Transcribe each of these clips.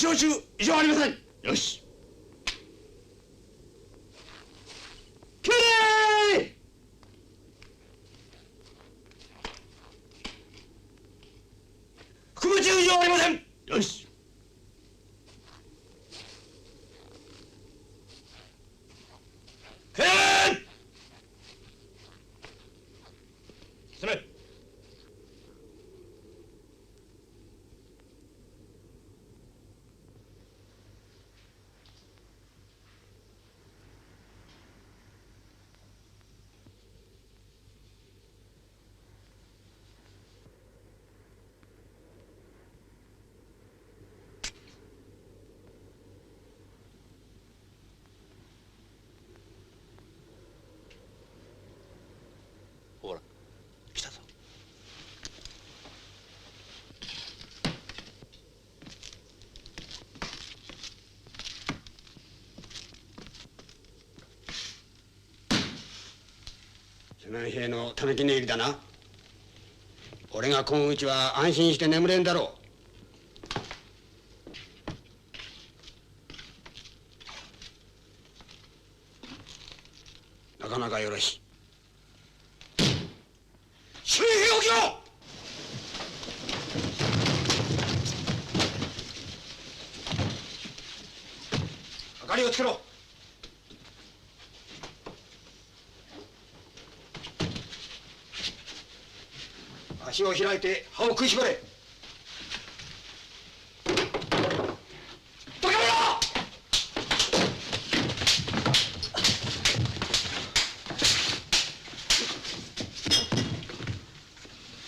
承中異常ありません。よし。敬礼。副部長異常ありません。よし。敬礼。進め。ほら、来たぞ。志願兵のためき寝入りだな。俺が今うちは安心して眠れんだろう。なかなかよろしい。周囲兵置きろ。明かりをつけろ。足を開いて歯を食いしばれ。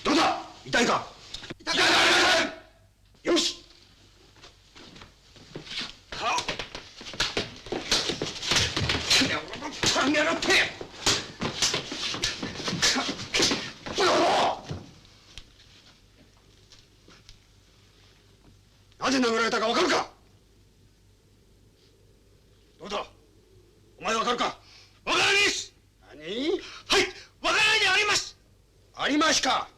どうだ、痛いか。痛い。よし。はっ。考えろって。なぜ殴られたか分かるか。どうだ、お前分かるか。分からないです。何。はい、分からないであります。ありましか。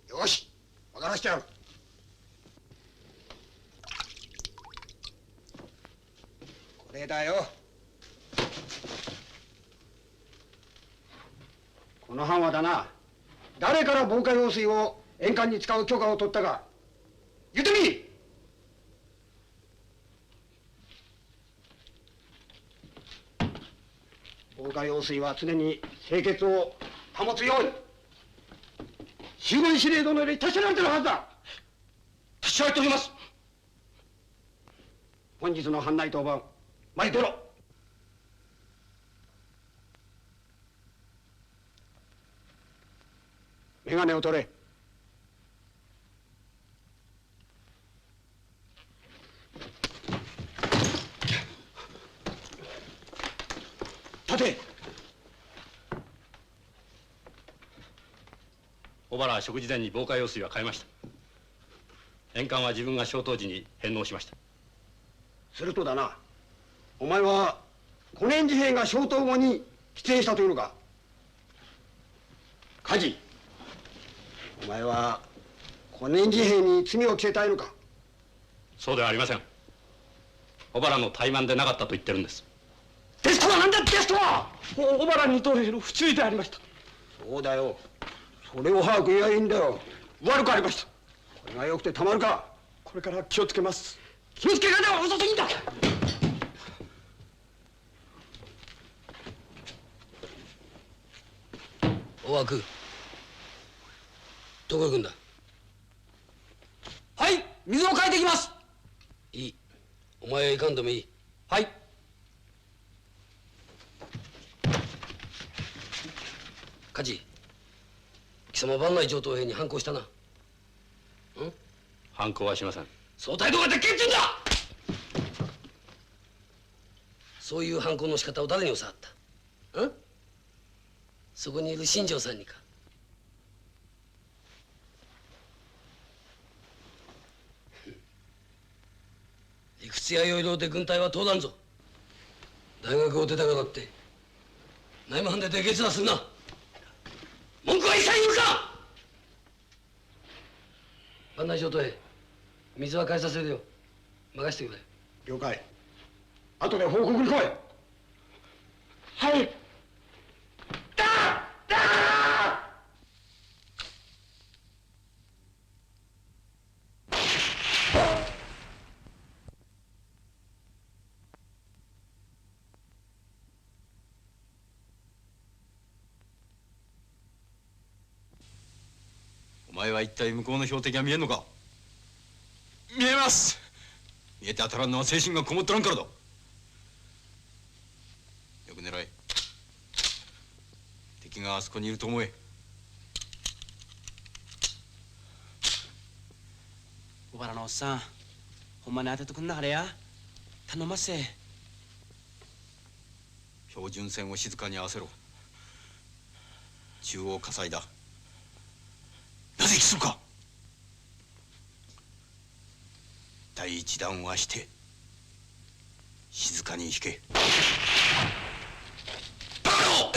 よし、分からしてやる。これだよ。この班はだな、誰から防火用水を塩缶に使う許可を取ったか言ってみ。防火用水は常に清潔を保つように集合司令殿より達せられてるはずだ。達しられております。本日の班内当番、前に出ろ。眼鏡を取れ。立て。小原は食事前に防火用水は変えました。塩缶は自分が消灯時に返納しました。するとだな、お前は小年次兵が消灯後に喫煙したというのか。梶、お前は小年次兵に罪を着せたいのか。そうではありません。小原の怠慢でなかったと言ってるんです。ですとは何だ。ですとは小原二等兵の不注意でありました。そうだよ、それを把握言えばいいんだよ。悪くありました。これがよくてたまるか。これから気をつけます。気をつけがでは遅すぎんだ。大枠、どこ行くんだ。はい、水を変えてきます。いい、お前は行かんでもいい。はい。梶、貴様番内上等兵に反抗したな。反抗はしません。そう態度がでっけえって言うんだ。そういう反抗の仕方を誰に教わった。そこにいる新庄さんにか。理屈や要領で軍隊は通らんぞ。大学を出たからって内務班で下血はするな。文句は一切言うか。番内上等兵、水は返させるよ。任せてくれ。了解。後で報告に来い。はい。お前は一体向こうの標的が見えんのか？見えます。見えて当たらんのは精神がこもっとらんからだ。よく狙え。敵があそこにいると思え。小原のおっさん、ほんまに当ててくんなはれや。頼ませ。標準線を静かに合わせろ。中央火災だ。なぜ息するか。第一弾はして静かに引け。バカ野郎！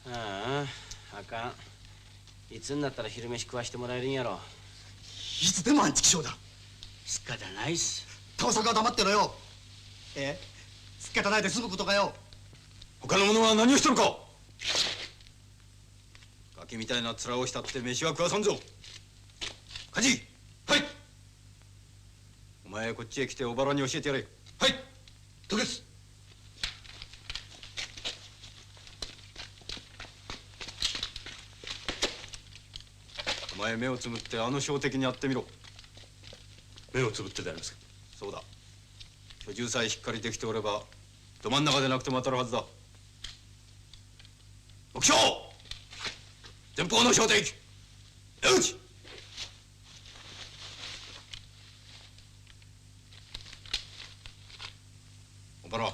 ああ、あかん。いつになったら昼飯食わしてもらえるんやろ。いつでもアンチ気象だ。仕方ないっす。盗作は黙ってろよ。すっけたないで済むことかよ。他の者は何をしとるか。ガキみたいな面をしたって飯は食わさんぞ。梶。はい。お前こっちへ来て小原に教えてやれ。はい。時津。お前目をつぶってあの標的にやってみろ。目をつぶってでありますか。そうだ。居住さえしっかりできておればど真ん中でなくても当たるはずだ。目標前方の標的出口。小原、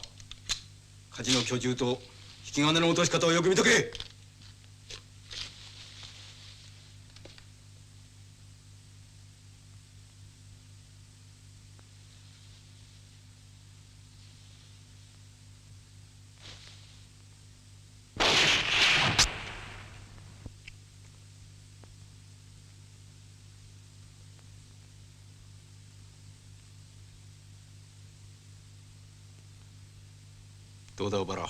火事の居住と引き金の落とし方をよく見とけ。どうだ小原、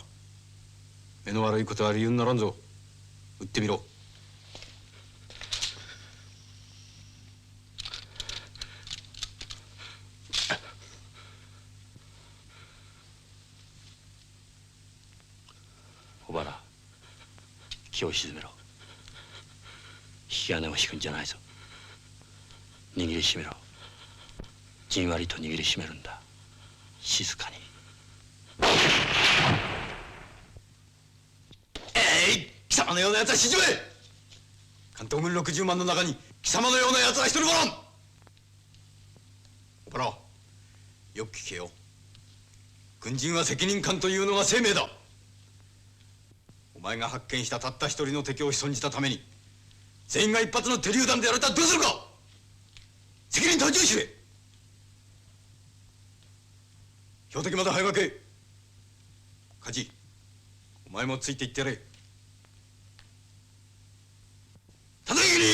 目の悪いことは理由にならんぞ。撃ってみろ。小原、気を静めろ。引き金を引くんじゃないぞ。握りしめろ。じんわりと握りしめるんだ。静かに。貴様のような奴は死じめ。関東軍60万の中に貴様のような奴は一人もおらん。小原、よく聞けよ。軍人は責任感というのが生命だ。お前が発見したたった一人の敵を潜んじたために全員が一発の手榴弾でやられたらどうするか。責任単純視れ。標的まで早がけ。梶、お前もついていってやれ。叩き切り。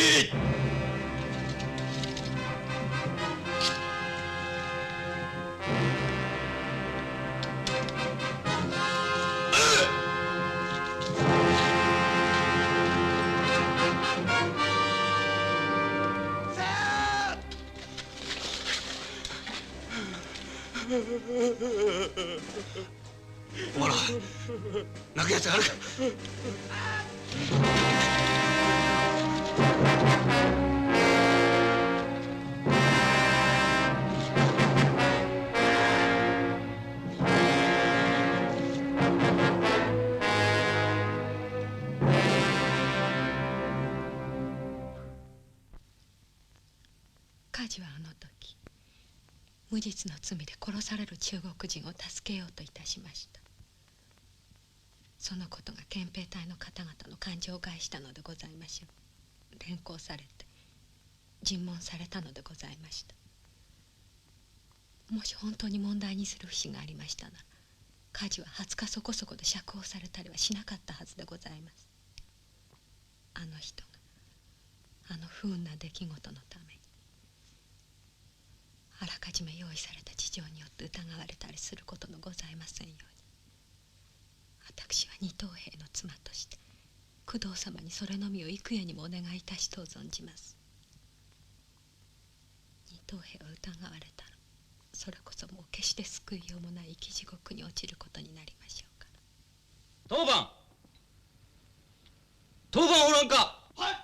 お前ら泣くやつがあるか。梶はあの時無実の罪で殺される中国人を助けようといたしました。そのことが憲兵隊の方々の感情を害したのでございましょう。連行されて尋問されたのでございました。もし本当に問題にする節がありましたなら梶は20日そこそこで釈放されたりはしなかったはずでございます。あの人があの不運な出来事のためにらかじめ用意された事情によって疑われたりすることのございませんように、私は二等兵の妻として工藤様にそれのみを幾重にもお願いいたしとう存じます。二等兵を疑われたらそれこそもう決して救いようもない生き地獄に落ちることになりましょうから。当番おらんか。はい。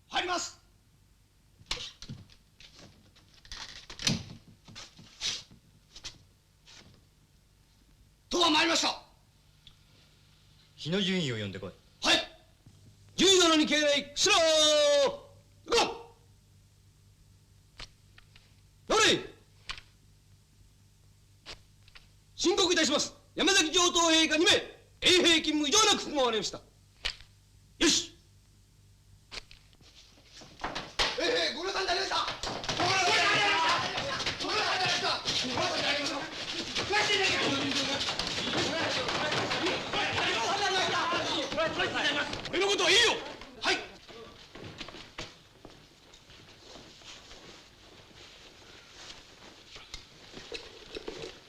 入ります。当番参りました。日野順位を呼んでこい。はい。17に敬礼しろー。行こう。やれ。申告いたします。山崎上等兵が2名衛兵勤務以上なく含まれました。よし。ご苦労さんでありました。ご苦労さんでありました。ご苦労さんでありました。ご苦労さんでありました。詳しいね。俺のことはいいよ。はい。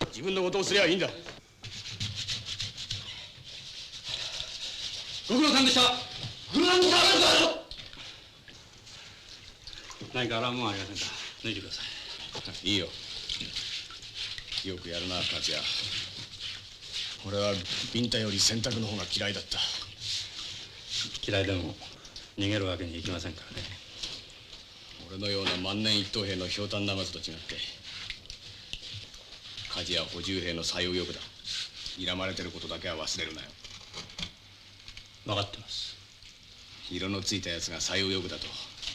自分のことをすりゃいいんだ。ご苦労さんでした。ご苦労さんでした。何かアラームはありませんか。抜いてください。いいよ。よくやるな、勝也。俺はビンタより洗濯の方が嫌いだった。嫌いでも逃げるわけにいきませんからね。俺のような万年一等兵のひょうたんなまずと違って火事や補充兵の採用欲だ。睨まれてることだけは忘れるなよ。分かってます。色のついたやつが採用欲だと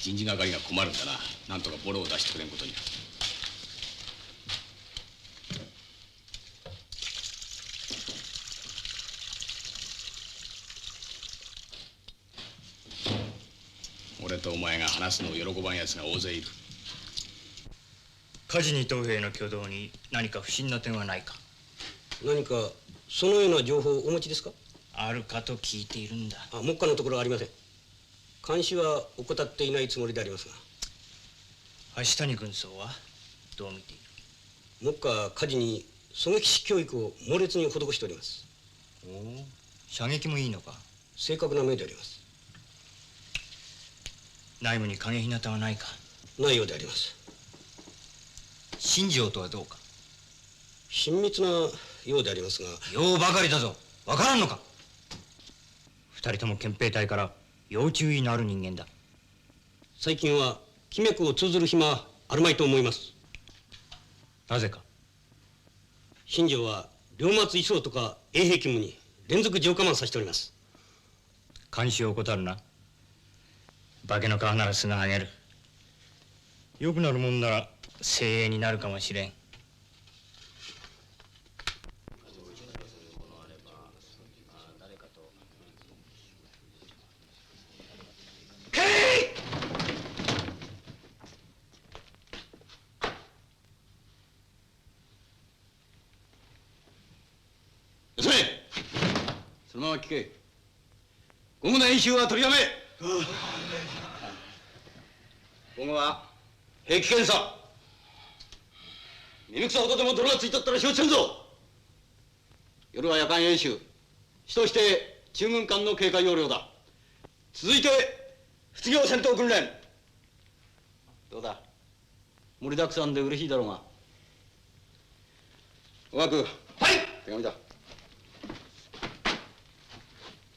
人事係が困るんだな。なんとかボロを出してくれんことには。俺とお前が話すのを喜ばんやつが大勢いる。火事二等兵の挙動に何か不審な点はないか。何かそのような情報をお持ちですか。あるかと聞いているんだ。目下のところありません。監視は怠っていないつもりでありますが。橋谷軍曹はどう見ている。目下火事に狙撃士教育を猛烈に施しております。おお、射撃もいいのか。正確な命であります。内部に影ひなたはないか。ないようであります。新庄とはどうか。親密なようでありますが。ようばかりだぞ。わからんのか。二人とも憲兵隊から要注意のある人間だ。最近は気脈を通ずる暇はあるまいと思います。なぜか。新庄は両松一層とか衛兵勤務に連続浄化慢させております。監視を怠るな。化けの皮ならすぐあげる。よくなるもんなら精鋭になるかもしれん。休め。そのまま聞け。午後の演習は取りやめ。午後は兵器検査。耳草ほどでも泥がついとったら承知せんぞ。夜は夜間演習。主として中軍間の警戒要領だ。続いて卒業戦闘訓練。どうだ、盛りだくさんで嬉しいだろうが。小川君。はい。手紙だ。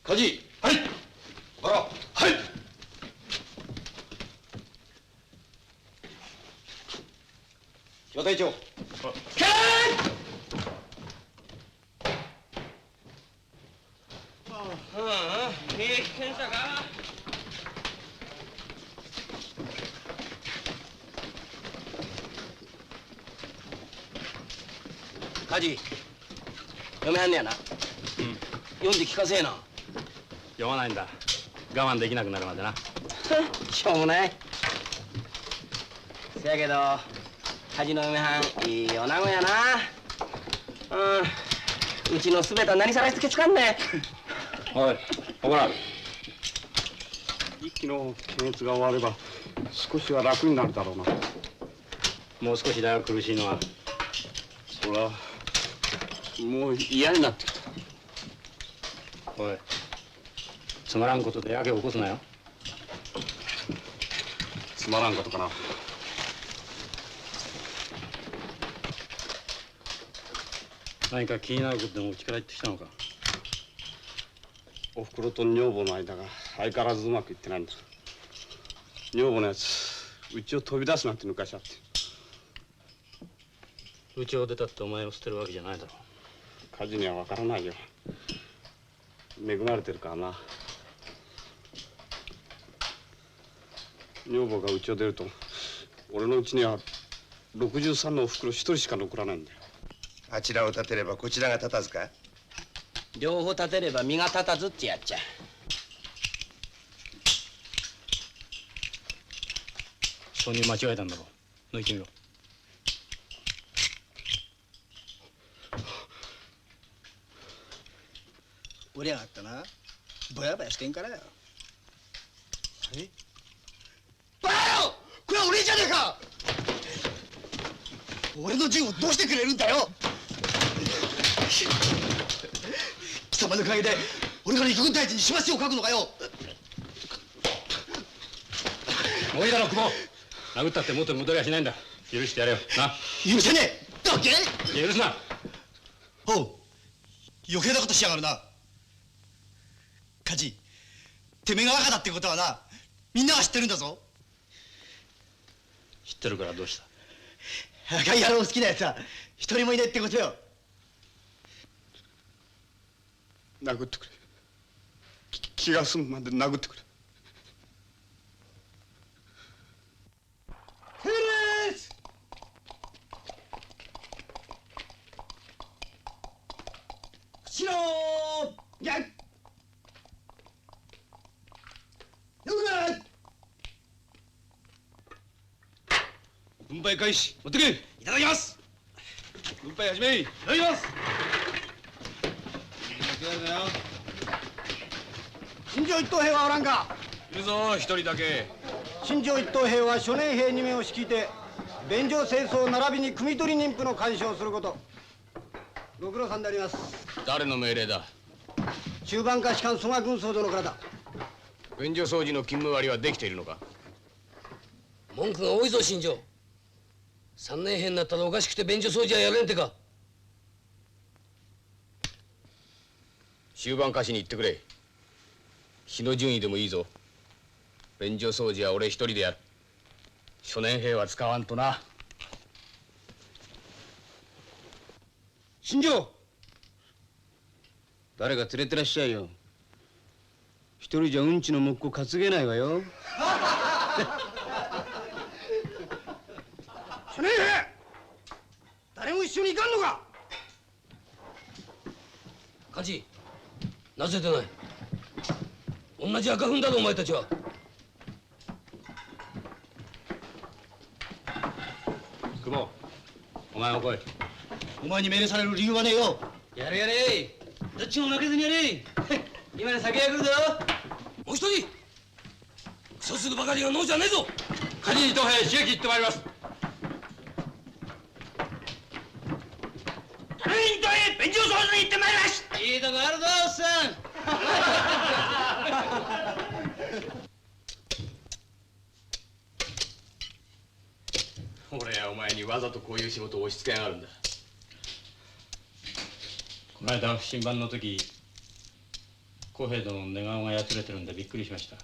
梶。はい。あら。はい。小隊長。けー兵役検査か。カジ、読めはんねやな。読んで聞かせえな。読まないんだ。我慢できなくなるまでな。しょうもない。せやけどカジの嫁はんいい女子やな。うちのすべては何さらしつけつかんね。おい、ほら。一気の検閲が終われば少しは楽になるだろうな。もう少しだよ、苦しいのは。俺はもう嫌になってきた。おい、つまらんことでやけを起こすなよ。つまらんことかな。何か気になることでもうちから言ってきたのか。おふくろと女房の間が相変わらずうまくいってないんだ。女房のやつうちを飛び出すなんて抜かしちゃって。うちを出たってお前を捨てるわけじゃないだろ火事には分からないよ。恵まれてるからな。女房がうちを出ると俺のうちには63のおふくろ一人しか残らないんだよ。あちらを立てればこちらが立たずか。両方立てれば身が立たずってやっちゃ。証人間違えたんだろう。抜いてみろ。俺やがったな。ぼやぼやしてんからよ。バカよ！これは俺じゃねえか！俺の銃をどうしてくれるんだよ！貴様のおかげで俺が陸軍大臣にしばしを書くのかよ！もういいだろ、久保。殴ったって元に戻りはしないんだ。許してやれよ。な。許せねえ！どけ！いや許すな。おう、余計なことしやがるな。カジ、てめえが若だってことはな、みんなが知ってるんだぞ。知ってるからどうした。赤い野郎好きなやつは一人もいねえってことよ。殴ってくれ。気が済むまで殴ってくれ。ヘレス！口ろー！やっ！よくない！分配開始。持ってけ。いただきます！分配始め。いただきます！新庄一等兵はおらんか。いるぞ、一人だけ。新庄一等兵は初年兵2名を率いて便所清掃並びに汲み取り妊婦の監視をすること。ご苦労さんであります。誰の命令だ。中盤下士官蘇我軍曹殿からだ。便所掃除の勤務割はできているのか。文句が多いぞ新庄。3年兵になったらおかしくて便所掃除はやれんてか。終盤下士に言ってくれ。日の順位でもいいぞ。便所掃除は俺一人でやる。初年兵は使わんとな。新庄！誰か連れてらっしゃいよ。一人じゃうんちの木工担げないわよ。初年兵！誰も一緒に行かんのか。カジ、なぜ出ない。同じ赤踏んだぞお前たちは。久保、お前も来い。お前に命令される理由はねえよ。やれやれ、どっちも負けずにやれ。今に酒が来るぞ。もう一人、クソするばかりが脳じゃねえぞ。カジ一等兵、刺激行ってまいります。イントへ便所掃除に行ってまいります。いいとこあるぞおっさん。俺やお前にわざとこういう仕事を押し付けやがるんだ。この間不審番の時、小平殿の寝顔がやつれてるんでびっくりしました。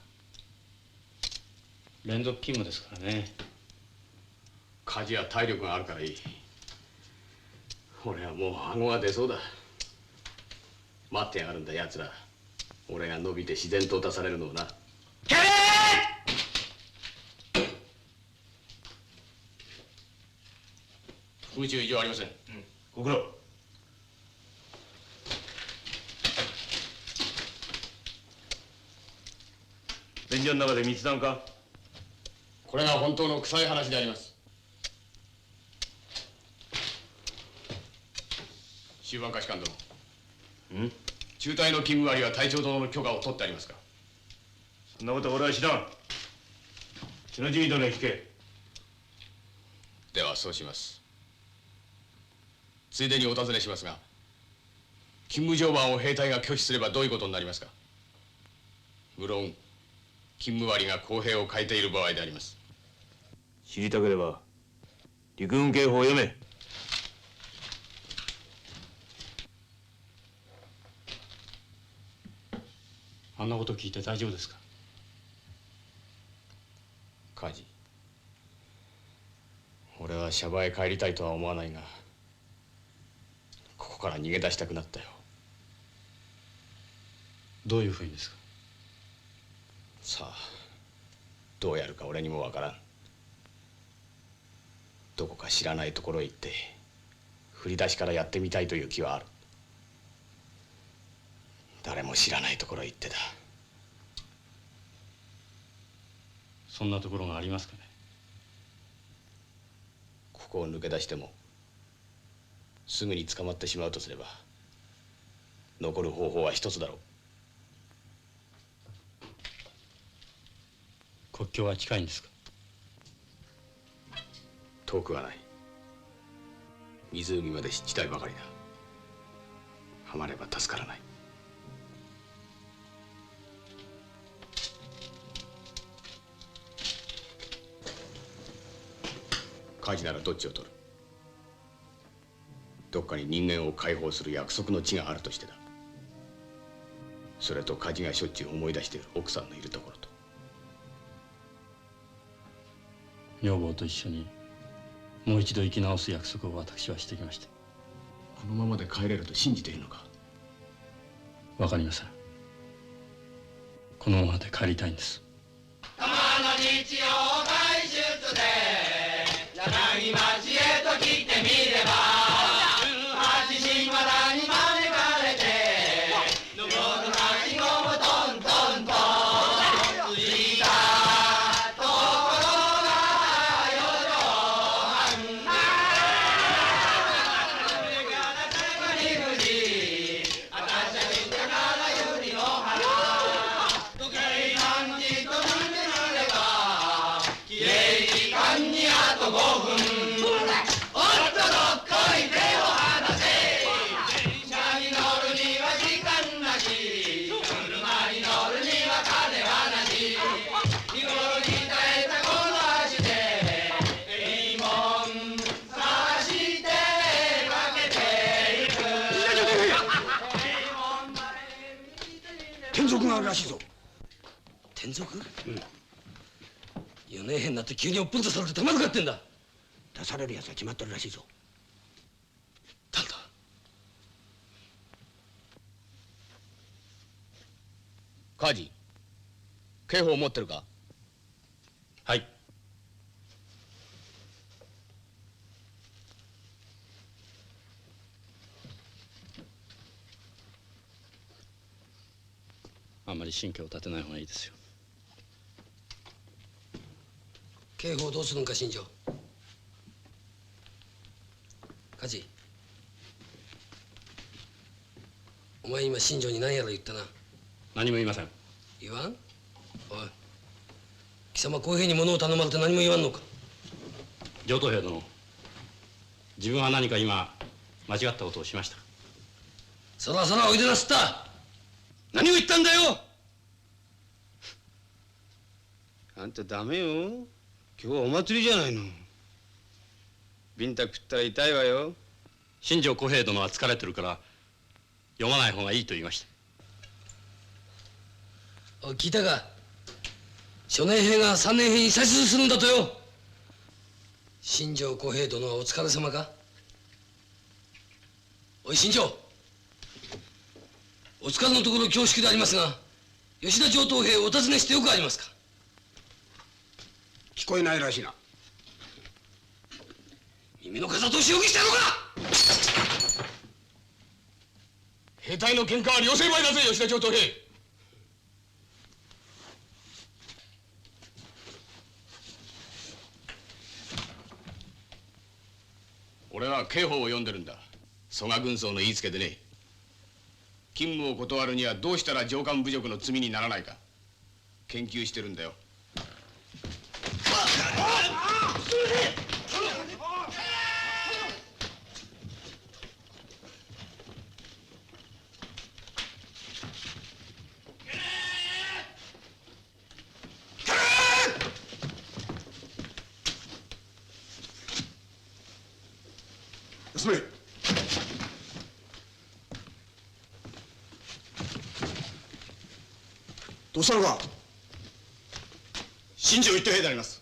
連続勤務ですからね。家事は体力があるからいい。俺はもう顎が出そうだ。待ってやがるんだ奴ら。俺が伸びて自然と出されるのをな。キャレ空中異常ありません。ご苦労。便所の中で密談か。これが本当の臭い話であります。終盤下士官殿。中隊の勤務割は隊長殿の許可を取ってありますか。そんなこと俺は知らん。篠地殿へ聞け。ではそうします。ついでにお尋ねしますが、勤務常磐を兵隊が拒否すればどういうことになりますか？無論勤務割が公平を変えている場合であります。知りたければ陸軍刑法を読め。あんなこと聞いて大丈夫ですか？梶、俺はシャバへ帰りたいとは思わないが、ここから逃げ出したくなったよ。どういうふうにですか？さあ、どうやるか俺にもわからん。どこか知らないところへ行って振り出しからやってみたいという気はある。誰も知らないところへ行ってだ。そんなところがありますかね？ここを抜け出してもすぐに捕まってしまうとすれば、残る方法は一つだろう。国境は近いんですか？遠くはない。湖まで湿地帯ばかりだ。はまれば助からない。火事ならどっちを取る？どっかに人間を解放する約束の地があるとしてだ。それと火事がしょっちゅう思い出している奥さんのいるところと。女房と一緒にもう一度生き直す約束を私はしてきました。このままで帰れると信じているのか？わかりません。このままで帰りたいんです。玉の日曜外出で柳町へと来てみれば、八神和田に招かれて夜のかきごもトントンとついたところが四畳半。国藤あたしゃ見てから百合の花、時計何時と見てなればきれい時間にあと5分。おっとどっこい手を離せ。電車に乗るには時間なし、車に乗るには金はなし。日頃鍛えたこの足でいいもん探してかけていく。転属があるらしいぞ。転属？4年変になって急におっぷんとされてたまるかってんだ。出されるやつは決まってるらしいぞ。誰だ？梶、刑法を持ってるか？はい。あんまり神経を立てない方がいいですよ。刑法どうするんか新庄。梶、お前今新庄に何やら言ったな。何も言いません。言わん？おい、貴様公平に物を頼まれて何も言わんのか？上等兵殿、自分は何か今間違ったことをしました。そらそらおいでなすった。何を言ったんだよ。あんたダメよ。今日はお祭りじゃないの。ビンタ食ったら痛いわよ。新庄小平殿は疲れてるから読まない方がいいと言いました。おい聞いたか？初年兵が3年兵に指図するんだとよ。新庄小平殿はお疲れ様か？おい新庄、お疲れのところ恐縮でありますが、吉田上等兵をお尋ねしてよくありますか？聞こえないらしいな。耳の風通しよくしたのか？兵隊の喧嘩は両成敗だぜ、吉田上等兵。俺は刑法を読んでるんだ。蘇我軍曹の言いつけでね。勤務を断るにはどうしたら上官侮辱の罪にならないか研究してるんだよ。娘。どうしたのか。新庄一等兵であります。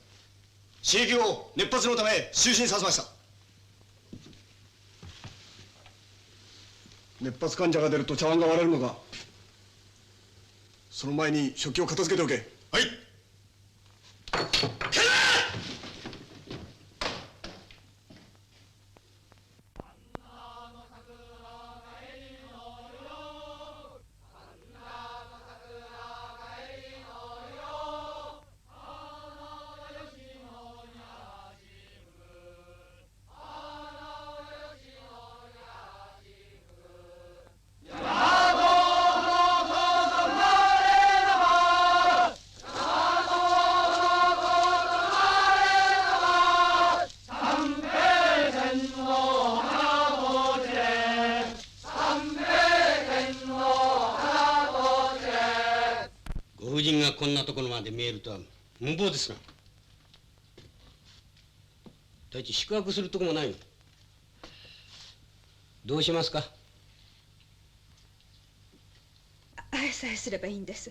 刺激を熱発のため就寝させました。熱発患者が出ると茶碗が割れるのか。その前に食器を片付けておけ。はい。ご婦人がこんなところまで見えるとは無謀ですな。第一宿泊するとこもないの。どうしますか。あれさえすればいいんです。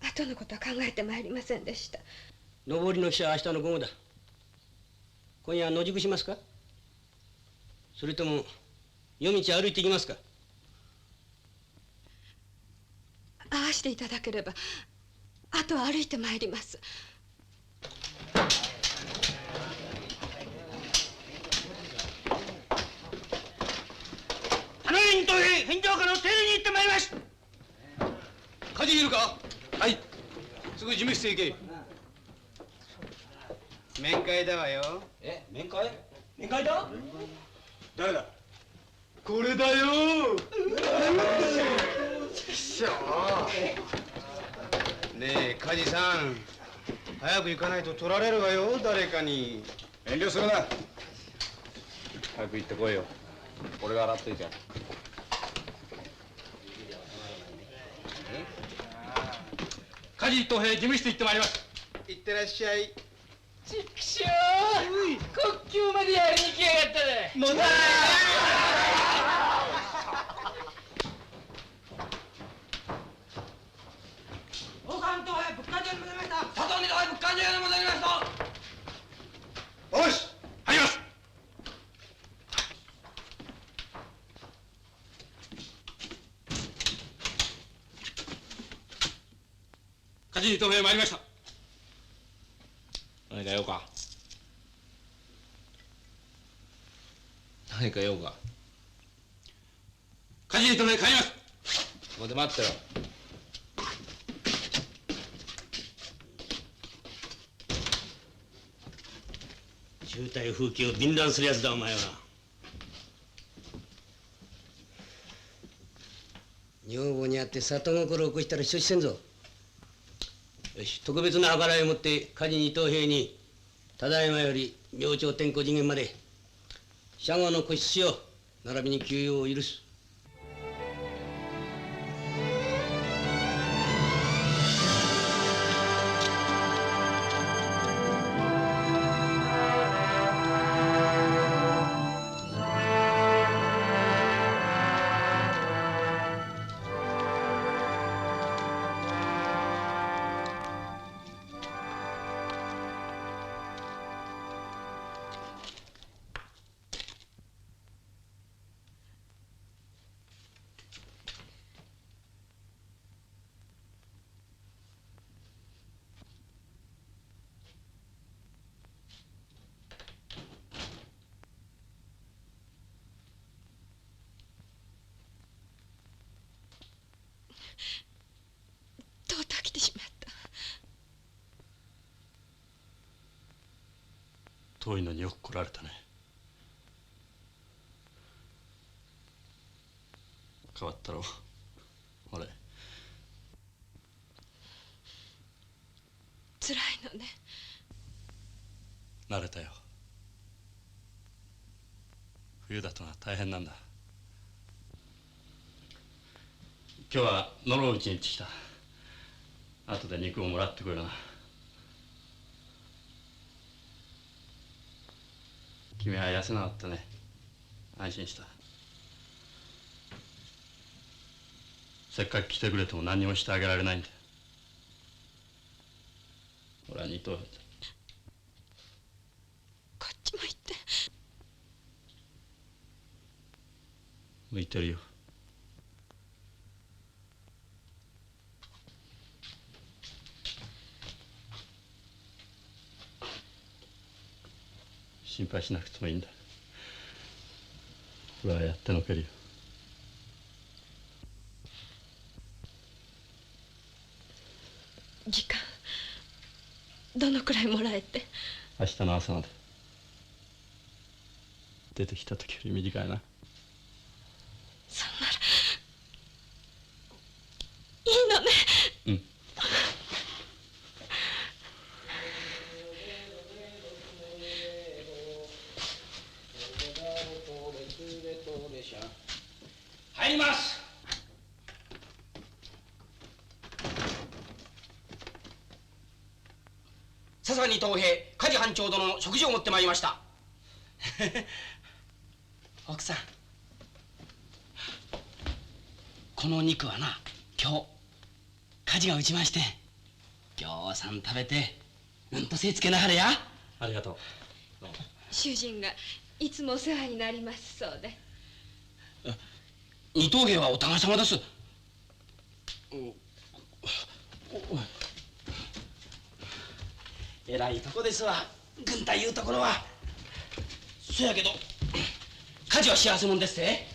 後のことは考えてまいりませんでした。上りの汽車は明日の午後だ。今夜野宿しますか。それとも夜道歩いていきますか。会わしていただければあとは歩いてまいります。花見と返上からの手入れに行ってまいります。火事いるか。はい、すぐ事務室へ行け。面会だわよ。面会。面会だ。誰だ。これだよ。ねえ梶さん、早く行かないと取られるわよ、誰かに。遠慮するな。早く行ってこいよ。俺が洗っといてやる。梶一等兵事務室行ってまいります。行ってらっしゃい。ちくしょう、国境までやりに来やがったね。もだおさんとへぶっかじゃに戻りました。佐藤にとへぶっかじゃに戻りました。よし、入ります。火事に止め参りました。何か用か。何か用か。火事に止め帰ります。ここで待ってろ。渋滞風紀を分断するやつだお前は。女房に会って里心を起こしたら承知せんぞ。よし、特別な計らいをもって梶二等兵にただいまより明朝天候次元まで社後の個室使用並びに休養を許す。とうとう来てしまった。遠いのによく来られたね。変わったろう俺。辛いのね。慣れたよ。冬だとな大変なんだ。今日は野呂内に行ってきた。後で肉をもらってこような。君は痩せなかったね。安心した。せっかく来てくれても何にもしてあげられないんだよ。俺は二等兵だ。こっちも行って。向いてるよ。心配しなくてもいいんだ。俺はやってのけるよ。時間どのくらいもらえて？明日の朝まで。出てきた時より短いな。そんならいいのね。うん。入ります。笹谷藤平梶班長殿の食事を持ってまいりました。奥さん、この肉はな、今日梶が打ちまして、ぎょうさん食べてうんと精つけなはれや。ありがとう。主人がいつもお世話になりますそうで。二等兵はお互い様です。えらいとこですわ、軍隊いうところは。そやけど火事は幸せもんですって。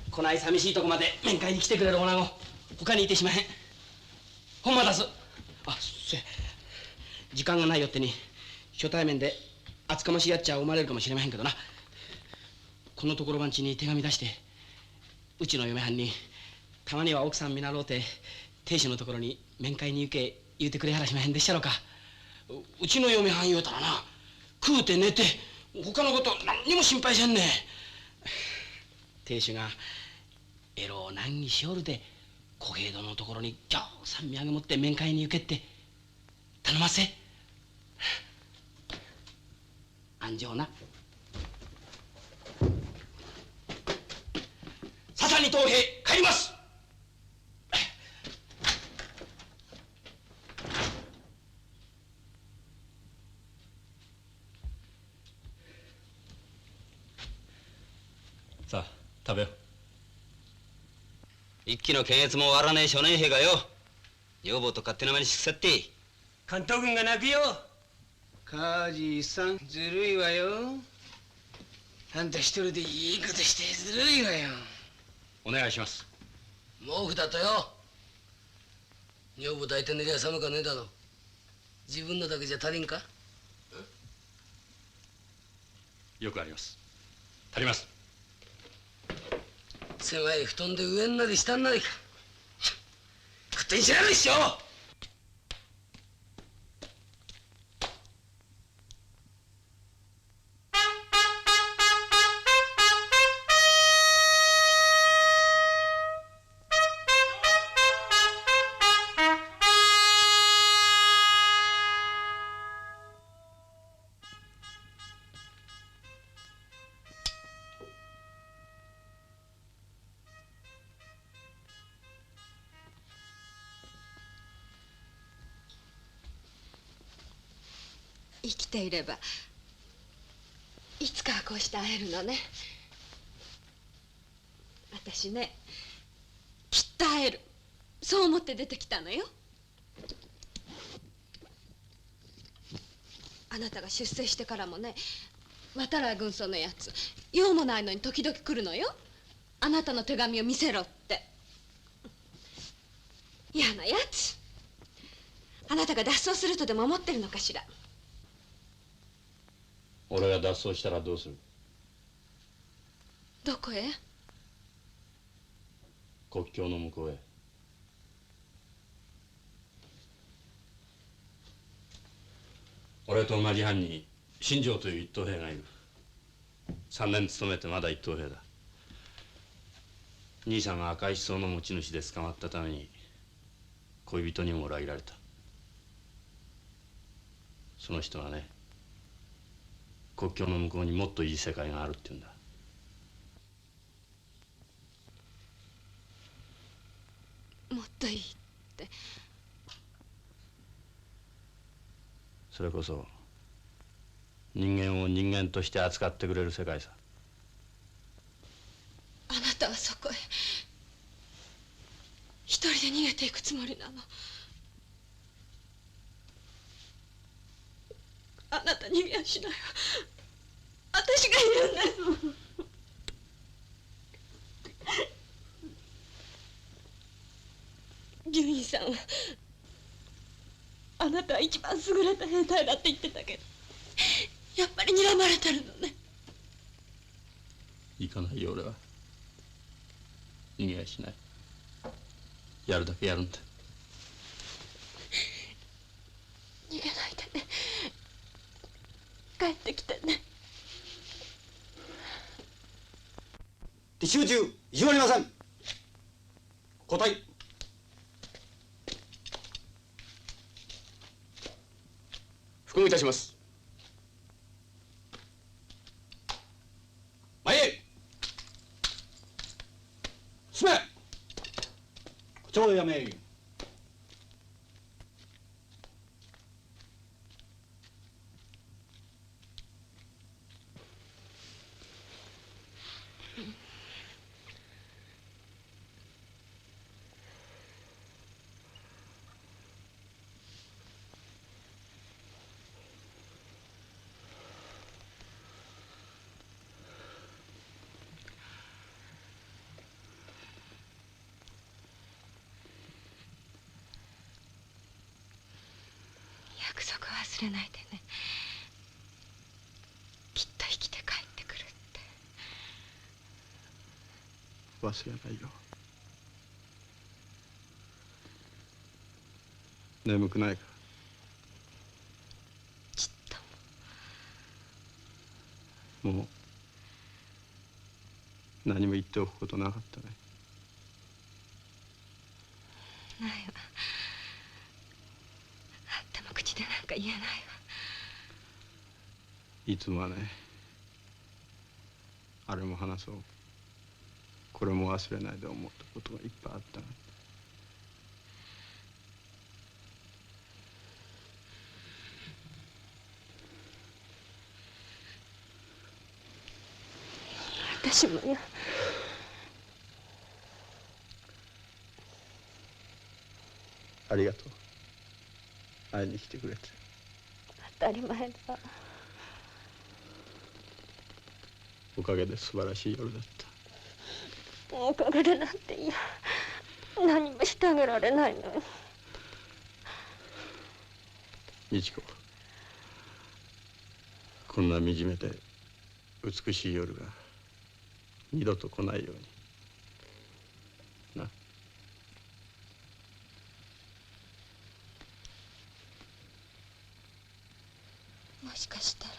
こない寂しいとこまで面会に来てくれる女子他にいてしまへん。ほんまだす。あ、そや、時間がないよってに初対面で厚かましいやっちゃ生まれるかもしれまへんけどな、このところばんちに手紙出して、うちの嫁はんにたまには奥さん見習うて亭主のところに面会に行け言うてくれはらしまへんでっしゃろか。うちの嫁はん言うたらな、食うて寝て他のこと何にも心配せんねん。亭主がエロを難儀しおるで小平殿のところにぎょうさん土産持って面会に行けって頼ませ。安城な。笹谷藤平帰ります。さあ食べよう。一期の検閲も終わらねえ少年兵がよ、女房と勝手なまねしくさって。関東軍が泣くよ。梶さんずるいわよ。あんた一人でいいことしてずるいわよ。お願いします。毛布だとよ。女房抱いて寝りゃ寒かねえだろ。自分のだけじゃ足りんか？よくあります。足ります。狭い布団で上んなり下んなりか。勝手にしやがれっしょ。生きていればいつかはこうして会えるのね。私ね、きっと会える、そう思って出てきたのよ。あなたが出征してからもね、渡来軍曹のやつ用もないのに時々来るのよ。あなたの手紙を見せろって。嫌なやつ。あなたが脱走するとでも思ってるのかしら。俺が脱走したらどうする？どこへ？国境の向こうへ。俺と同じ班に新庄という一等兵がいる。3年勤めてまだ一等兵だ。兄さんが赤い思想の持ち主で捕まったために恋人にも裏切られた。その人はね、国境の向こうにもっといい世界があるって言うんだ。もっといいって。それこそ人間を人間として扱ってくれる世界さ。あなたはそこへ一人で逃げていくつもりなの。あなた逃げやしないわ。私がいるんですもん。純一さんはあなたは一番優れた兵隊だって言ってたけど、やっぱり睨まれてるのね。行かないよ俺は。逃げやしない。やるだけやるんだ。逃げないでね。帰ってきてね。敵集中始まりません。交代。復務いたします。前へ進め。こちらでやめ。約束忘れないでね。きっと生きて帰ってくるって。忘れないよ。眠くないか。ちっともう何も言っておくことなかったね。ないわ。あんたも口でなんか言えないわ。いつもはね、あれも話そう、これも忘れないで思ったことがいっぱいあったな。私もよ。ありがとう。会いに来てくれて。当たり前だ。おかげで素晴らしい夜だった。おかげでなんていや、何もしてあげられないのよ。美智子、こんな惨めで美しい夜が二度と来ないようにな。もしかしたら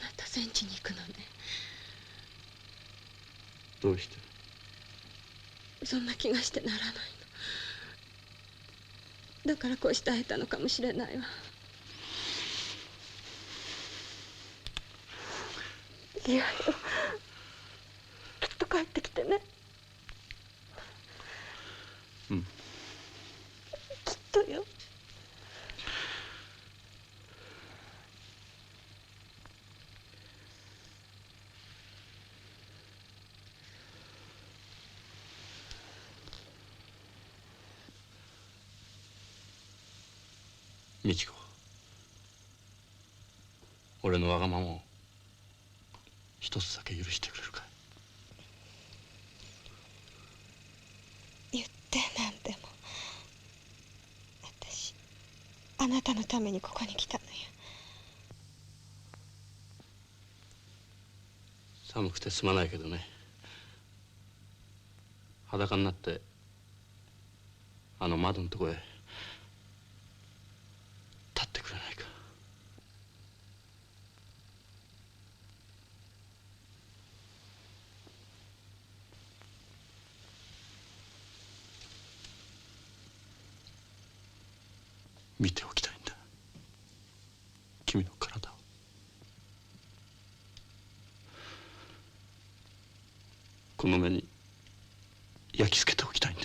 あなた戦地に行くのね。どうして？そんな気がしてならないの。だからこうして会えたのかもしれないわ。いやよ、きっと帰ってきてね。うん。きっとよ。美智子、俺のわがままを一つだけ許してくれるかい。言ってなんでも。私あなたのためにここに来たのよ。寒くてすまないけどね、裸になってあの窓のとこへ立ってくれないか。見ておきたいんだ、君の体を。この目に焼き付けておきたいんだ。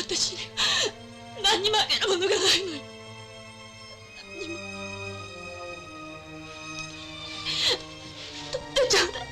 私に何にもあげるものがないのよ。何にも。取ってちゃうだい。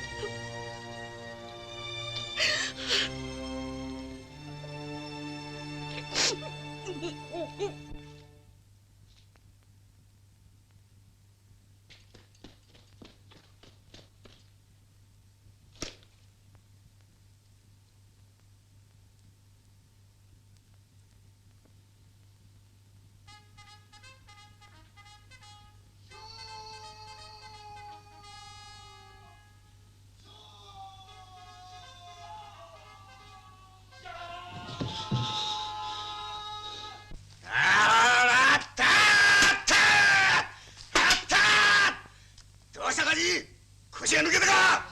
腰が抜けたか。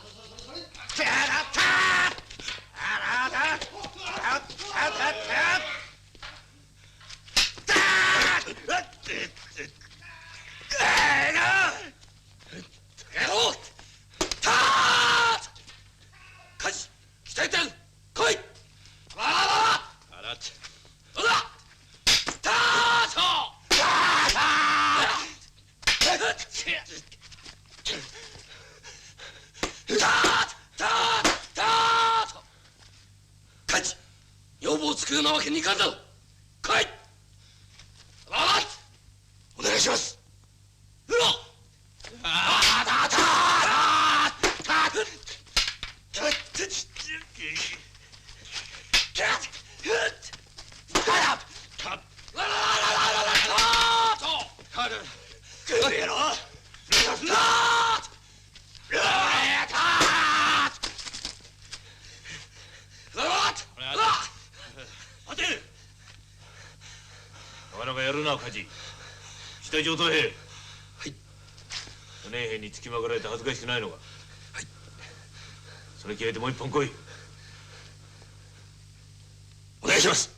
女房を作るなわけにいかんだろ。来い。お願いします。なかなかやるな、梶。下上等兵。はい。四年兵につきまかれて恥ずかしくないのか。はい。それ気合でもう一本来い。お願いします。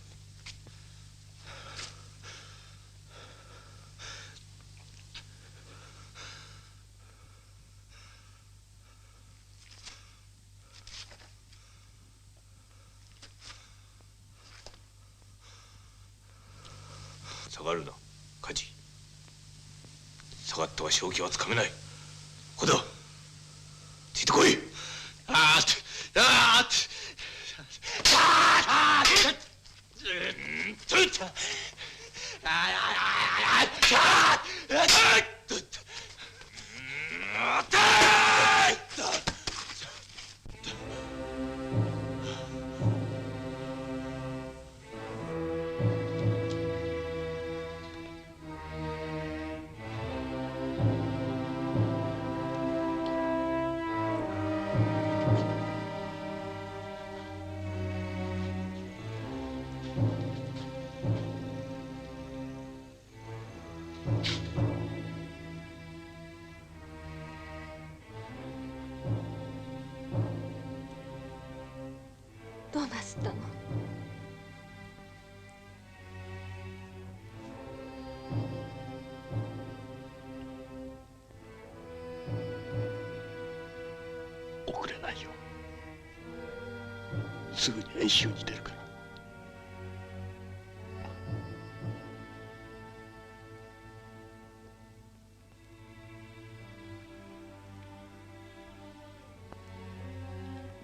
下がるな、梶。下がっては正気はつかめない。ここだ。ついてこい。すぐに演習に出るから。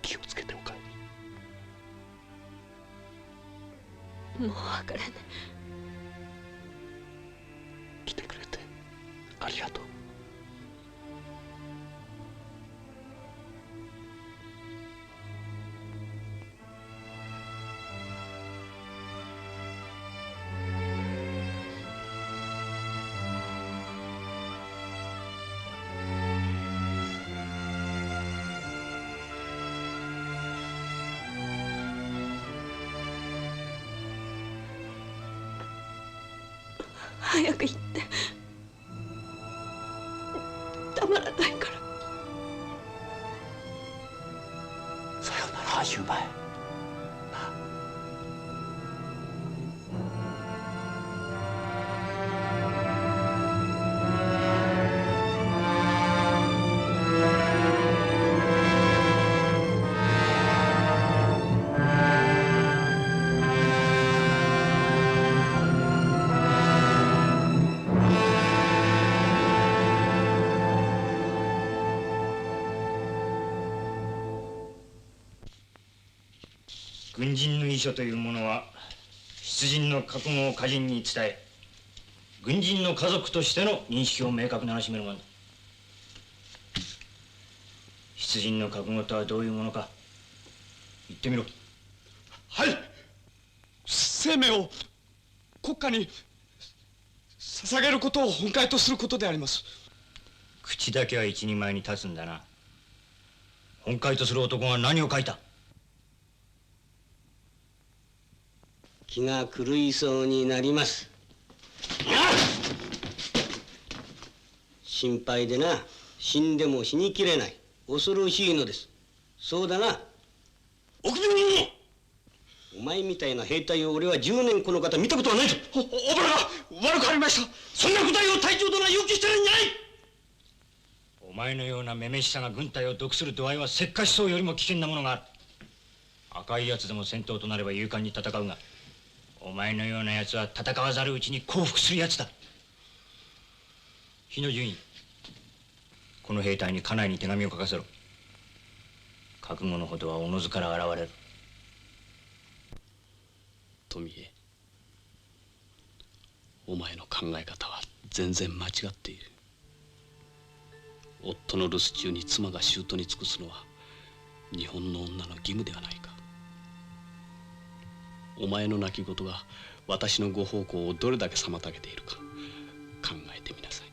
気をつけておかえ。もうわからない。来てくれてありがとう。早く行ってたまらないから。さよならシュウマイ。軍人の遺書というものは出陣の覚悟を家人に伝え、軍人の家族としての認識を明確に示めるものだ。出陣の覚悟とはどういうものか言ってみろ。はい。生命を国家に捧げることを本懐とすることであります。口だけは一人前に立つんだな。本懐とする男が何を書いた？気が狂いそうになります。心配でな、死んでも死にきれない。恐ろしいのです。そうだな。臆病人！お前みたいな兵隊を俺は10年この方見たことはないぞ。おぼらが悪くありました。そんな答えを隊長殿は要求してるんじゃない。お前のような女々しさが軍隊を毒する度合いは石化思想よりも危険なものがある。赤いやつでも戦闘となれば勇敢に戦うが、お前のようなやつは戦わざるうちに降伏するやつだ。日野順位、この兵隊に家内に手紙を書かせろ。覚悟のほどはおのずから現れる。富江、お前の考え方は全然間違っている。夫の留守中に妻が舅に尽くすのは日本の女の義務ではないか。お前の泣き言が私のご奉公をどれだけ妨げているか考えてみなさい。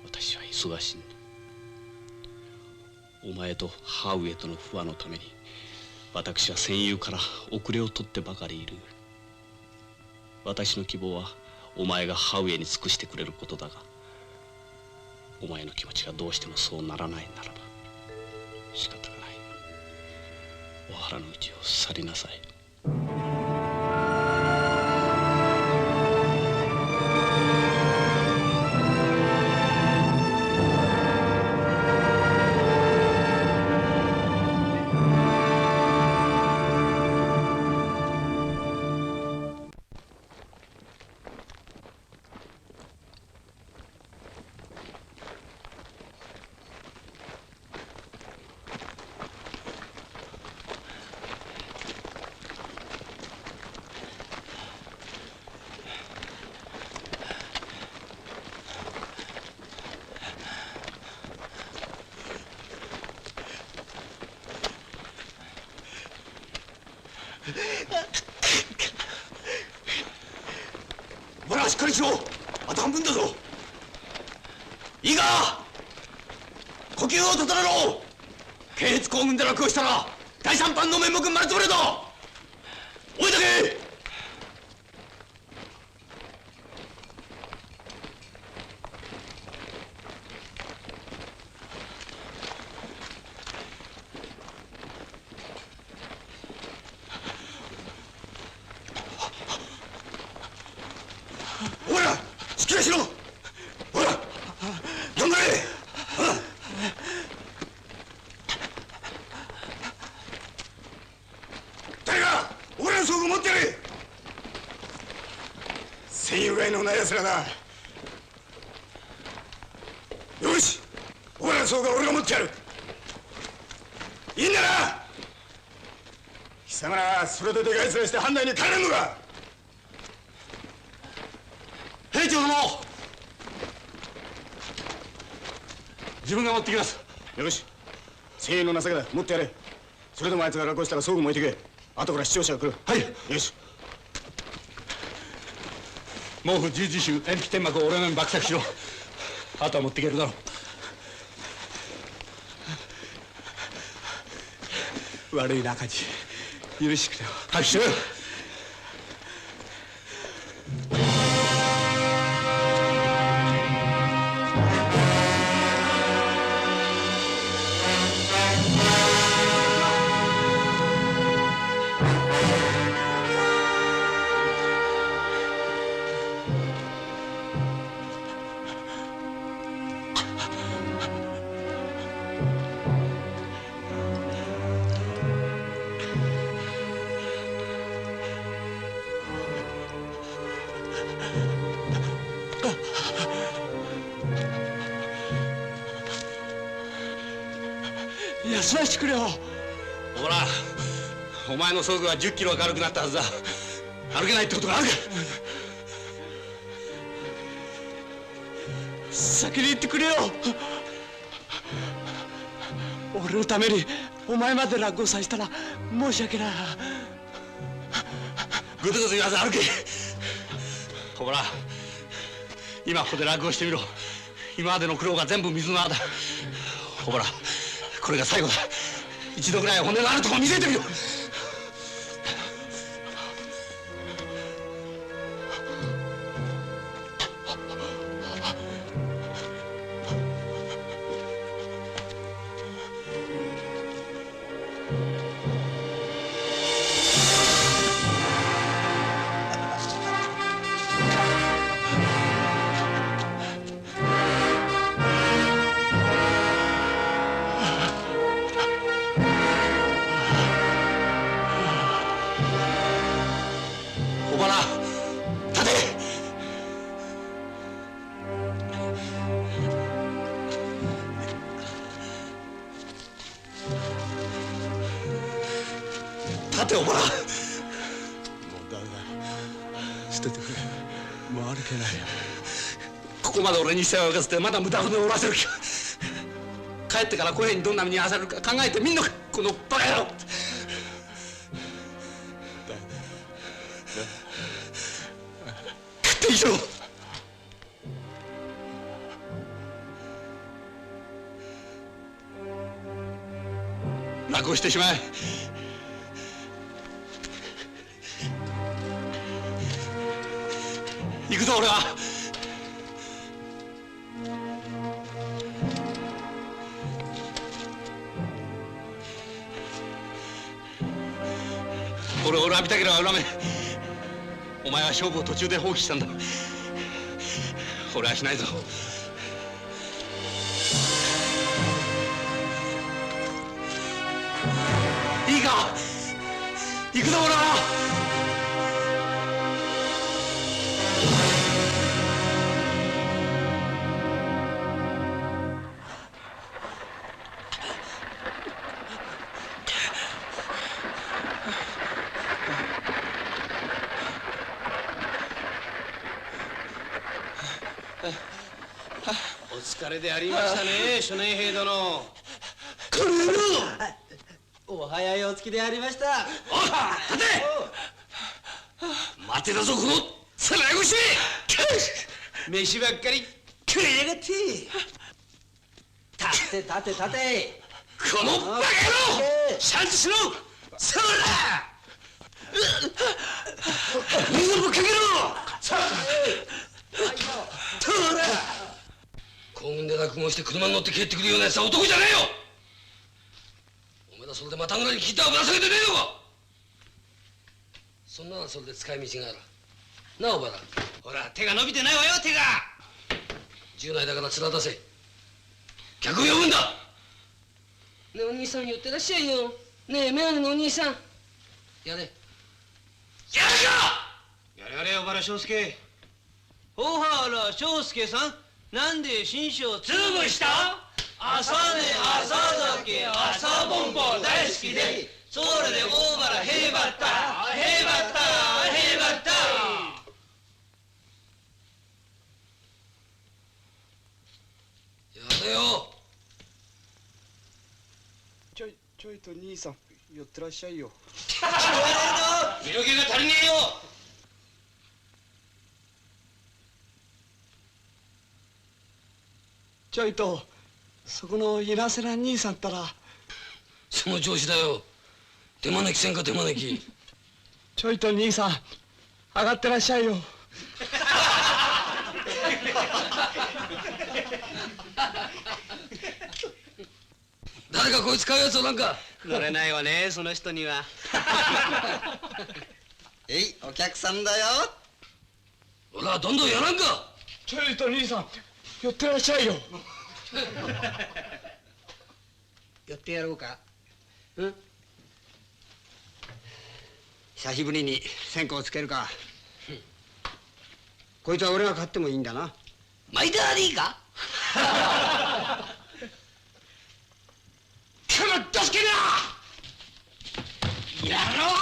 私は忙しいんだ。お前と母上との不和のために私は戦友から遅れを取ってばかりいる。私の希望はお前が母上に尽くしてくれることだが、お前の気持ちがどうしてもそうならないならば仕方がない。お腹の内を去りなさい。おらしっかりしろ。あと半分だぞ。いいか、呼吸を整えろ。系列行軍で落をしたら第三班の面目丸つぶれだ。おいだけ。おらしっかりしろ。ほら頑張れ。がいのない奴らな。よし、小原総が俺が持ってやる。いいんだな。貴様らそれででかい面して藩内に帰れんのか。兵長殿、自分が持ってきます。よし、精鋭の情けだ、持ってやれ。それでもあいつが落語したらすぐ燃えてけ。後から視聴者が来る。はい。よし。毛布十字臭鉛筆天幕を俺のに爆削しろ。あとは持っていけるだろう。悪いな梶、許してくれよ。はい、してくれ。休ませてくれよ。ほら、お前の装具は10キロは軽くなったはずだ。歩けないってことがあるか。先に行ってくれよ。俺のためにお前まで落語させたら申し訳ない。ぐずぐず言わず歩け。ほら、今ここで落語してみろ。今までの苦労が全部水の泡だ。ほら、これが最後だ。一度ぐらい骨のあるところ見せてみろ。立て、おばら。もうダメだ、捨ててくれ。もう歩けない。ここまで俺に世話をかせてまだ無駄骨を折らせる気か。帰ってから小平にどんな目に遭わせるか考えてみんのか、このバカ野郎。勝手にしろ。落語してしまえ。行くぞ俺は。俺を恨みたければ恨め。お前は勝負を途中で放棄したんだ。俺はしないぞ。いいか、行くぞ俺は。お疲れでありましたね、諸年兵殿。この野郎。お早いお月でありました。おい、立て。待てだぞこのつらい腰。飯ばっかり食いやがって。立て立て立て。このバカ野郎、シャンとしろ。そら水もかけろ。とら行軍で落語して車に乗って帰ってくるようなやつは男じゃねえよ。お前らそれでまたぐらにギターぶら下げてねえのか。そんなのそれで使い道があるなあ。おばら、ほら手が伸びてないわよ、手が。10内だから面出せ。客を呼ぶんだ。ねえお兄さん、寄ってらっしゃいよ。ねえメガネのお兄さん、やれ。やるか。やれやれ、小原庄助。小原章介さん、なんで新書を潰した朝寝朝酒朝ぼんぼ大好きで、それで大原へばったへばったへばった。やれよ。ちょいと兄さん寄ってらっしゃいよ。色気が足りねえよ。ちょいとそこのいなせな兄さんったら。その調子だよ。手招きせんか手招き。ちょいと兄さん上がってらっしゃいよ。誰かこいつ買うやつおらんか。乗れないわね、その人には。お客さんだよ。ほらどんどんやらんか。ちょいと兄さん寄ってらっしゃいよ。寄ってやろうか。久しぶりに線香をつけるか。こいつは俺が買ってもいいんだな。マイダーでいいか。かまっとすけなやろう。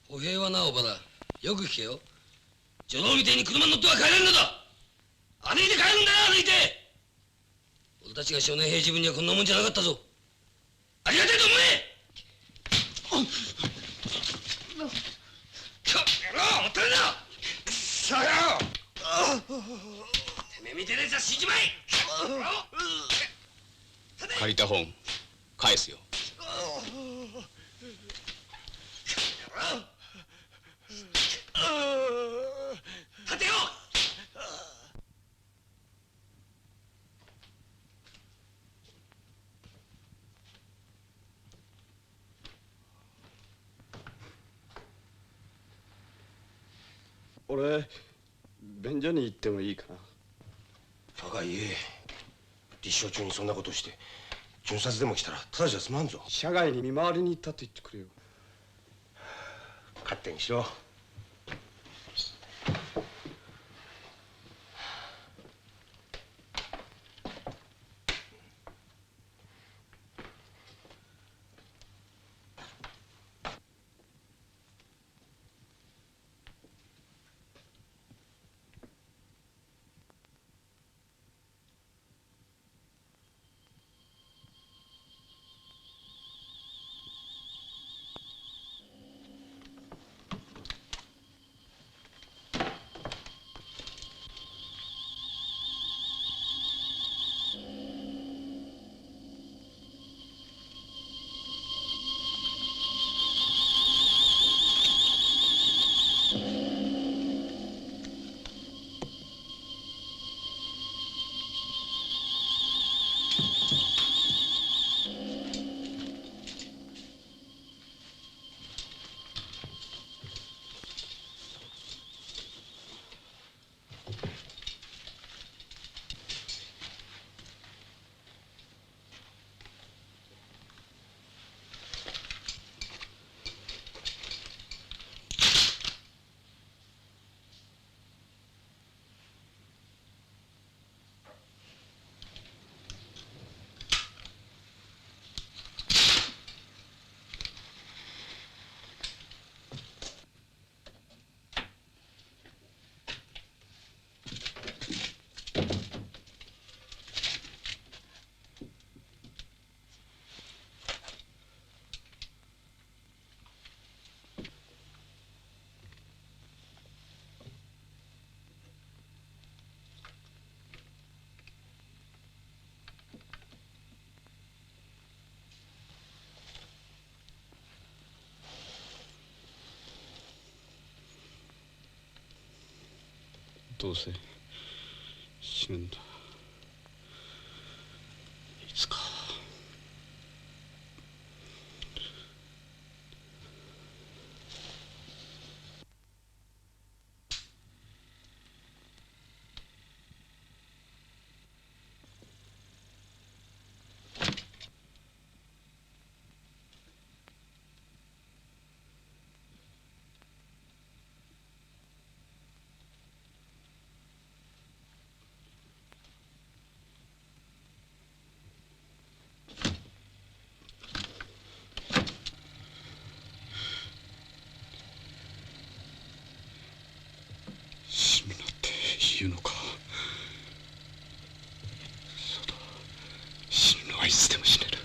歩兵はな、おばらよく聞けよ。女郎みてえに車に乗っては帰れんのだ。歩いて帰るんだよ、歩いて。俺たちが少年兵自分にはこんなもんじゃなかったぞ。ありがたいと思え。か野郎、もったいな。くそよ。てめえみてえなやつは死んじまい。借りた本返すよ。立てよ。俺便所に行ってもいいかな。高い立証中にそんなことして巡察でも来たらただじゃ済まんぞ。社外に見回りに行ったと言ってくれよ。勝手にしろ。どうせ死ぬんだ。いつか。いつでも死ねる。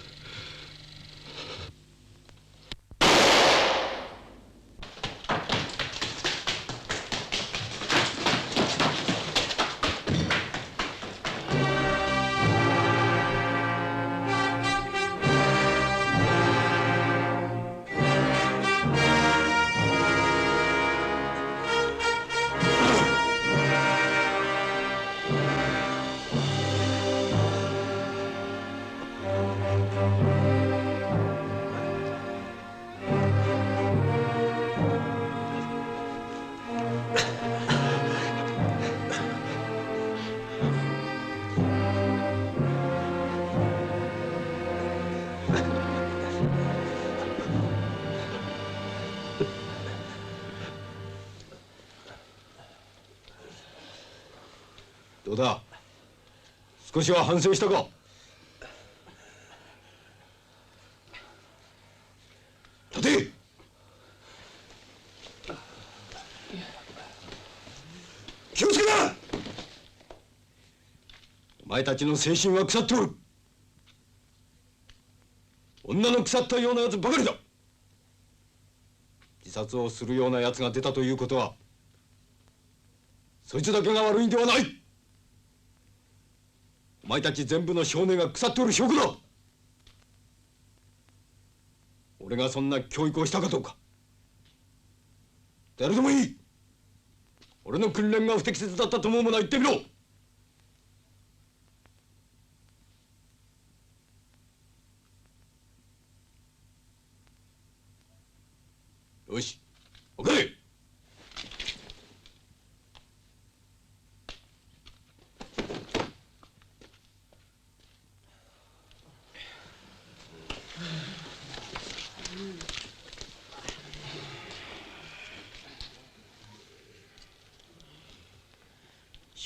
どうだ、少しは反省したか。立て。気をつけな。お前たちの精神は腐っておる。女の腐ったようなやつばかりだ。自殺をするようなやつが出たということはそいつだけが悪いんではない。お前たち全部の少年が腐っておる証拠だ。俺がそんな教育をしたかどうか。誰でもいい。俺の訓練が不適切だったと思うものは言ってみろ。よし、送れ。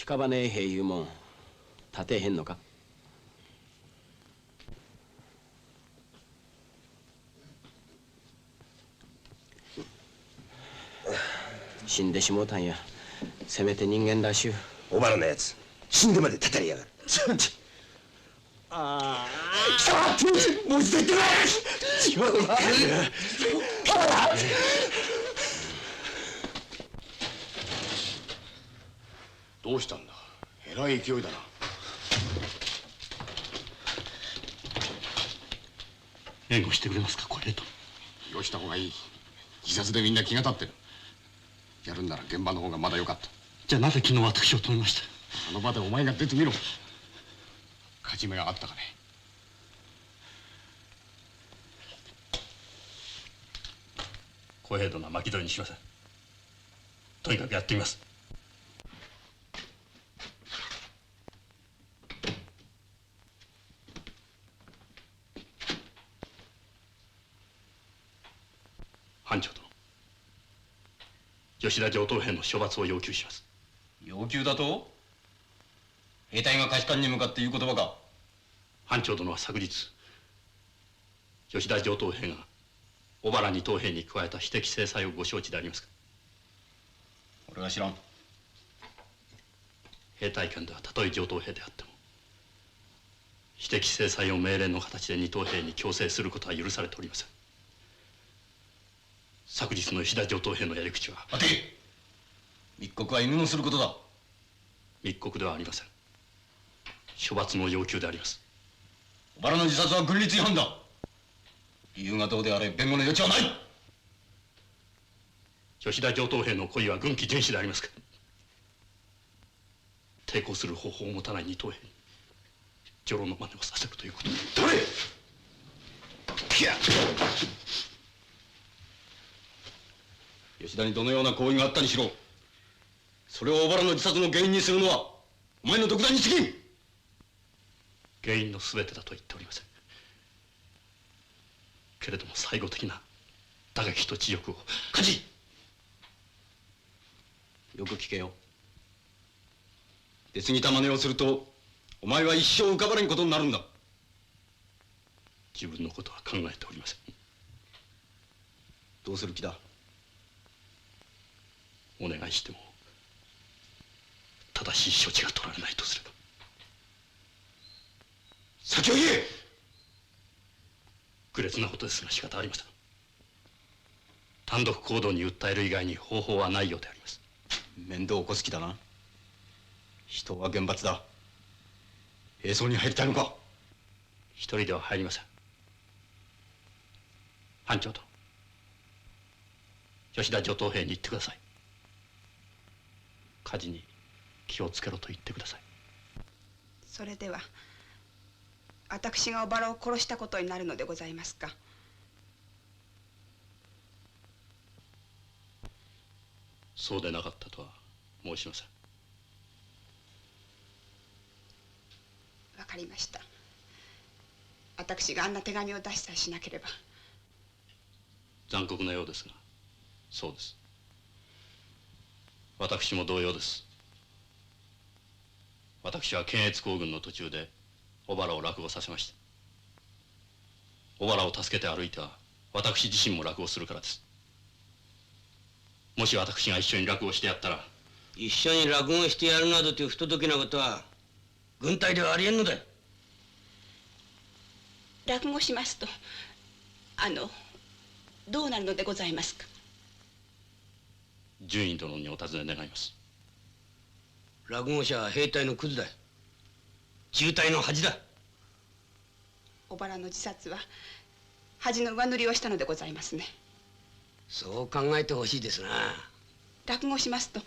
屍兵いうもん立てへんのか。死んでしもうたんや。せめて人間らしゅう。おばらのやつ死んでまでたたりやがる。ああ、もう一度言ってない。どうしたんだ。えらい勢いだな。援護してくれますか、小平と。よした方がいい。自殺でみんな気が立ってる。やるんなら現場の方がまだ良かった。じゃあなぜ昨日私を止めました。あの場でお前が出てみろ。勝ち目があったかね。小平殿は巻き添えにしません。とにかくやってみます。班長殿、吉田上等兵の処罰を要求します。要求だと。兵隊が下士官に向かって言う言葉か。班長殿は昨日吉田上等兵が小原二等兵に加えた私的制裁をご承知でありますか。俺は知らん。兵隊官ではたとえ上等兵であっても私的制裁を命令の形で二等兵に強制することは許されておりません。昨日の吉田上等兵のやり口は。待て。密告は犬のすることだ。密告ではありません。処罰の要求であります。小原の自殺は軍律違反だ。理由がどうであれ弁護の余地はない。吉田上等兵の故意は軍紀遵守でありますか。抵抗する方法を持たない二等兵に女郎の真似をさせるということ。誰。吉田にどのような行為があったにしろ、それを小原の自殺の原因にするのはお前の独断につきん。原因の全てだと言っておりません。けれども最後的な打撃と知力を。梶、よく聞けよ。出過ぎた真似をするとお前は一生浮かばれんことになるんだ。自分のことは考えておりません。どうする気だ。お願いしても正しい処置が取られないとすれば。先を言え。愚劣なことですが仕方ありません。単独行動に訴える以外に方法はないようであります。面倒を起こす気だな。人は厳罰だ。兵装に入りたいのか。一人では入りません。班長と吉田上等兵に言ってください。火事に気をつけろと言ってください。それでは私がおばらを殺したことになるのでございますか。そうでなかったとは申しません。わかりました。私があんな手紙を出しさえしなければ。残酷なようですがそうです。私も同様です。私は検閲行軍の途中で小原を落語させました。小原を助けて歩いては私自身も落語するからです。もし私が一緒に落語してやったら。一緒に落語してやるなどという不届きなことは軍隊ではありえんのだよ。落語しますとどうなるのでございますか。順位殿にお尋ね願います。落語者は兵隊のクズだ。中隊の恥だ。小原の自殺は恥の上塗りをしたのでございますね。そう考えてほしいですな。落語しますと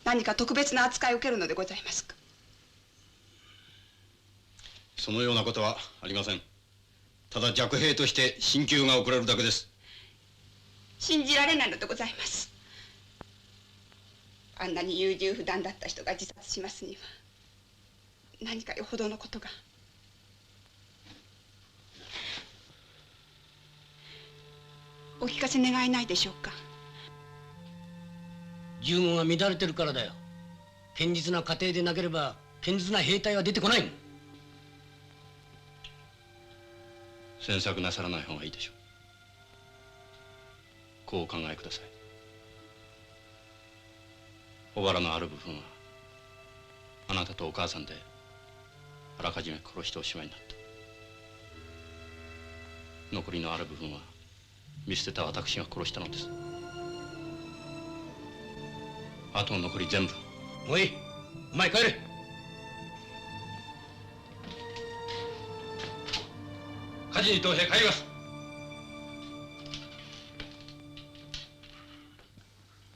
何か特別な扱いを受けるのでございますか。そのようなことはありません。ただ弱兵として進級が遅れるだけです。信じられないのでございます。あんなに優柔不断だった人が自殺しますには何かよほどのことが。お聞かせ願えないでしょうか。銃後が乱れてるからだよ。堅実な家庭でなければ堅実な兵隊は出てこない。詮索なさらない方がいいでしょう。こうお考えください。小原のある部分はあなたとお母さんであらかじめ殺しておしまいになった。残りのある部分は見捨てた私が殺したのです。あと残り全部。もういい。お前帰れ。火事に同兵帰ります。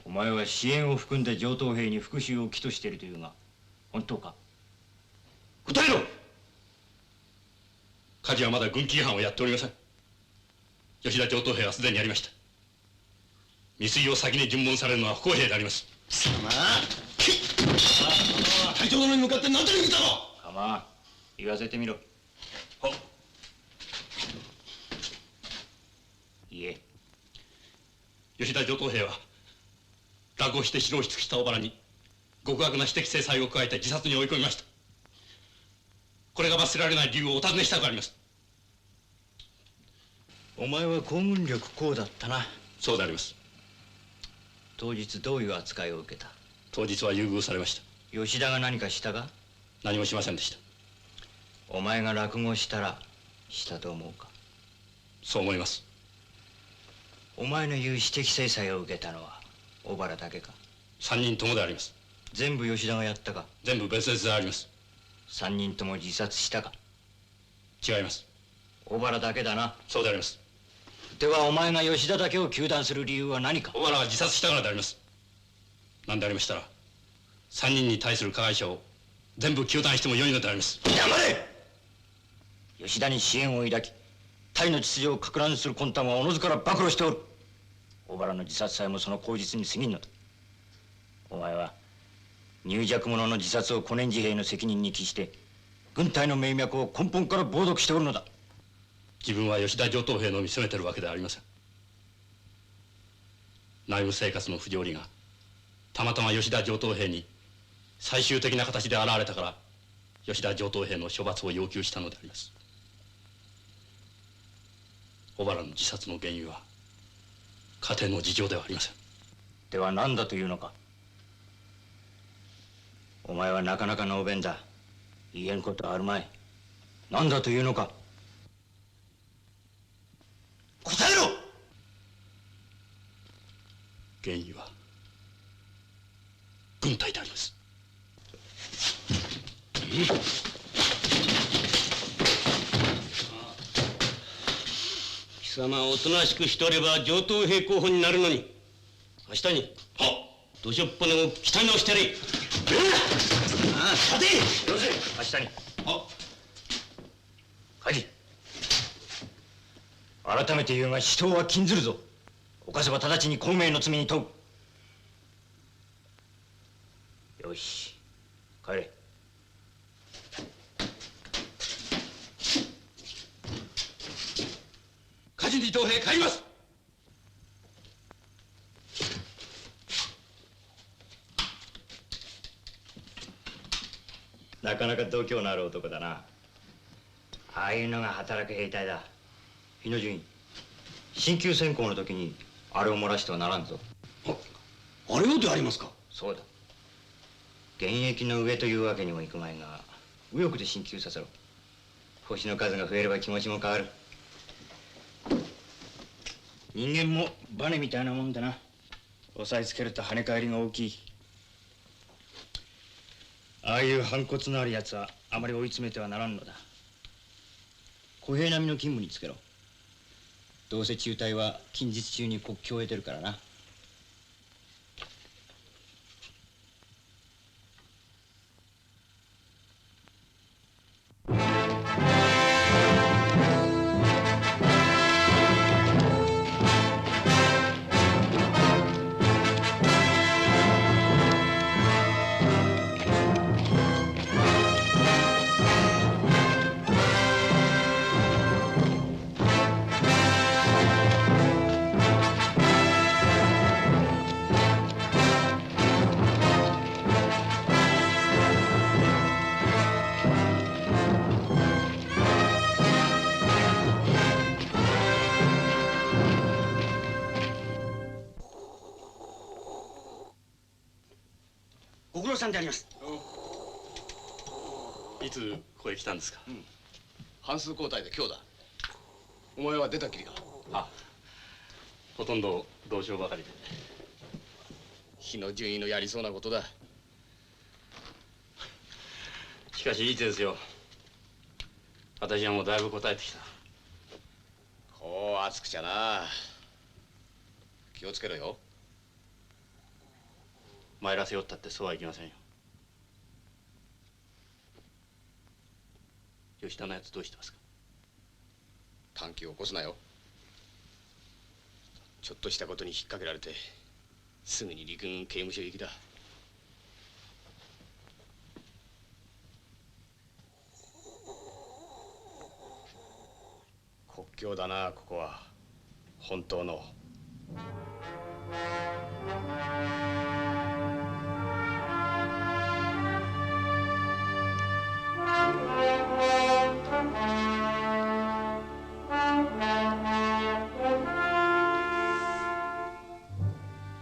お前は支援を含んで上等兵に復讐を企図しているというが本当か。答えろ。火事はまだ軍規違反をやっておりません。吉田上等兵はすでにやりました。未遂を先に尋問されるのは不公平であります。貴様隊長殿に向かって何と言ったの。構わん、言わせてみろ。はっ。いえ、吉田上等兵は落語して城をし尽くした小原に極悪な私的制裁を加えて自殺に追い込みました。これが罰せられない理由をお尋ねしたくあります。お前は公軍力こうだったな。そうであります。当日どういう扱いを受けた。当日は優遇されました。吉田が何かしたか。何もしませんでした。お前が落語したらしたと思うか。そう思います。お前の言う私的制裁を受けたのは小原だけか。3人ともであります。全部吉田がやったか。全部別々であります。3人とも自殺したか。違います。小原だけだな。そうであります。ではお前が吉田だけを糾弾する理由は何か。小原は自殺したからであります。何でありましたら3人に対する加害者を全部糾弾してもよいのであります。黙れ。吉田に支援を抱き隊の秩序を撹乱する魂胆はおのずから暴露しておる。小原の自殺さえもその口実に過ぎんのだ。お前は入弱者の自殺を小年次兵の責任に帰して軍隊の命脈を根本から暴読しておるのだ。自分は吉田上等兵のみ責めてるわけではありません。内務生活の不条理がたまたま吉田上等兵に最終的な形で現れたから吉田上等兵の処罰を要求したのであります。小原の自殺の原因は家庭の事情ではありません。では何だというのか。お前はなかなかのお弁だ。言えんことはあるまい。何だというのか。答えろ。原因は軍隊であります。貴様おとなしくしておれば上等兵候補になるのに、明日にどしょっぱねを鍛え直してやれ。立て。よせ、明日に。梶、改めて言うが死闘は禁ずるぞ。犯せば直ちに孔明の罪に問う。よし、帰れ。梶二等兵帰ります。なかなか度胸のある男だな。ああいうのが働く兵隊だ。日野順位、進級選考の時にあれを漏らしてはならんぞ。あれをでありますか。そうだ。現役の上というわけにもいくまいが、右翼で進級させろ。星の数が増えれば気持ちも変わる。人間もバネみたいなもんでな。押さえつけると跳ね返りが大きい。ああいう反骨のあるやつはあまり追い詰めてはならんのだ。小兵並みの勤務につけろ。どうせ中隊は近日中に国境へ出るからな。ご苦労さんであります。いつここへ来たんですか。半数交代で今日だ。お前は出たきりか。ほとんど同賞ばかりで。日野順位のやりそうなことだ。しかしいい手ですよ。私はもうだいぶ答えてきた。こう熱くちゃな。気をつけろよ。参らせよったってそうはいきませんよ。吉田のやつどうしてますか。短気を起こすなよ。ちょっとしたことに引っ掛けられてすぐに陸軍刑務所行きだ。国境だな、ここは。本当の。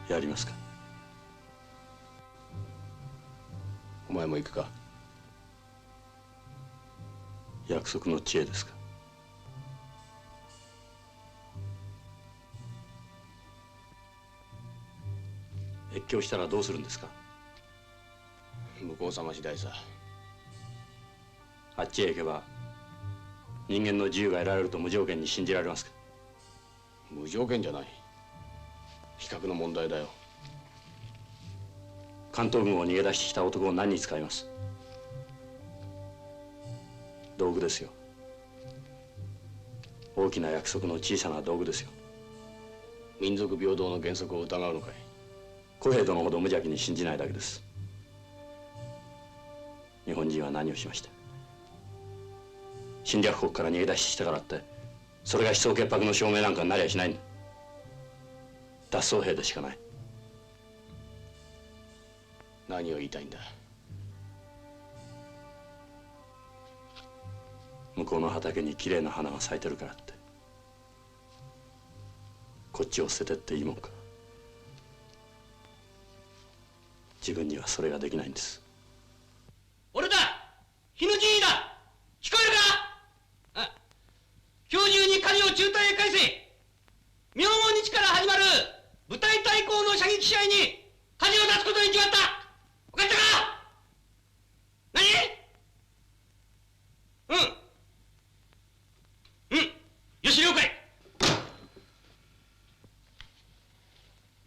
やりますか。お前も行くか。約束の知恵ですか。越境したらどうするんですか。向こう様次第さ。あっちへ行けば人間の自由が得られると無条件に信じられますか。無条件じゃない。比較の問題だよ。関東軍を逃げ出してきた男を何に使います。道具ですよ。大きな約束の小さな道具ですよ。民族平等の原則を疑うのかい。小平殿ほど無邪気に信じないだけです。日本人は何をしました。侵略国から逃げ出してきたからってそれが思想潔白の証明なんかになりゃしないんだ。脱走兵でしかない。何を言いたいんだ。向こうの畑にきれいな花が咲いてるからってこっちを捨ててっていいもんか。自分にはそれができないんです。俺だ、日野陣医だ。聞こえるか。今日中に梶を中隊へ返せ。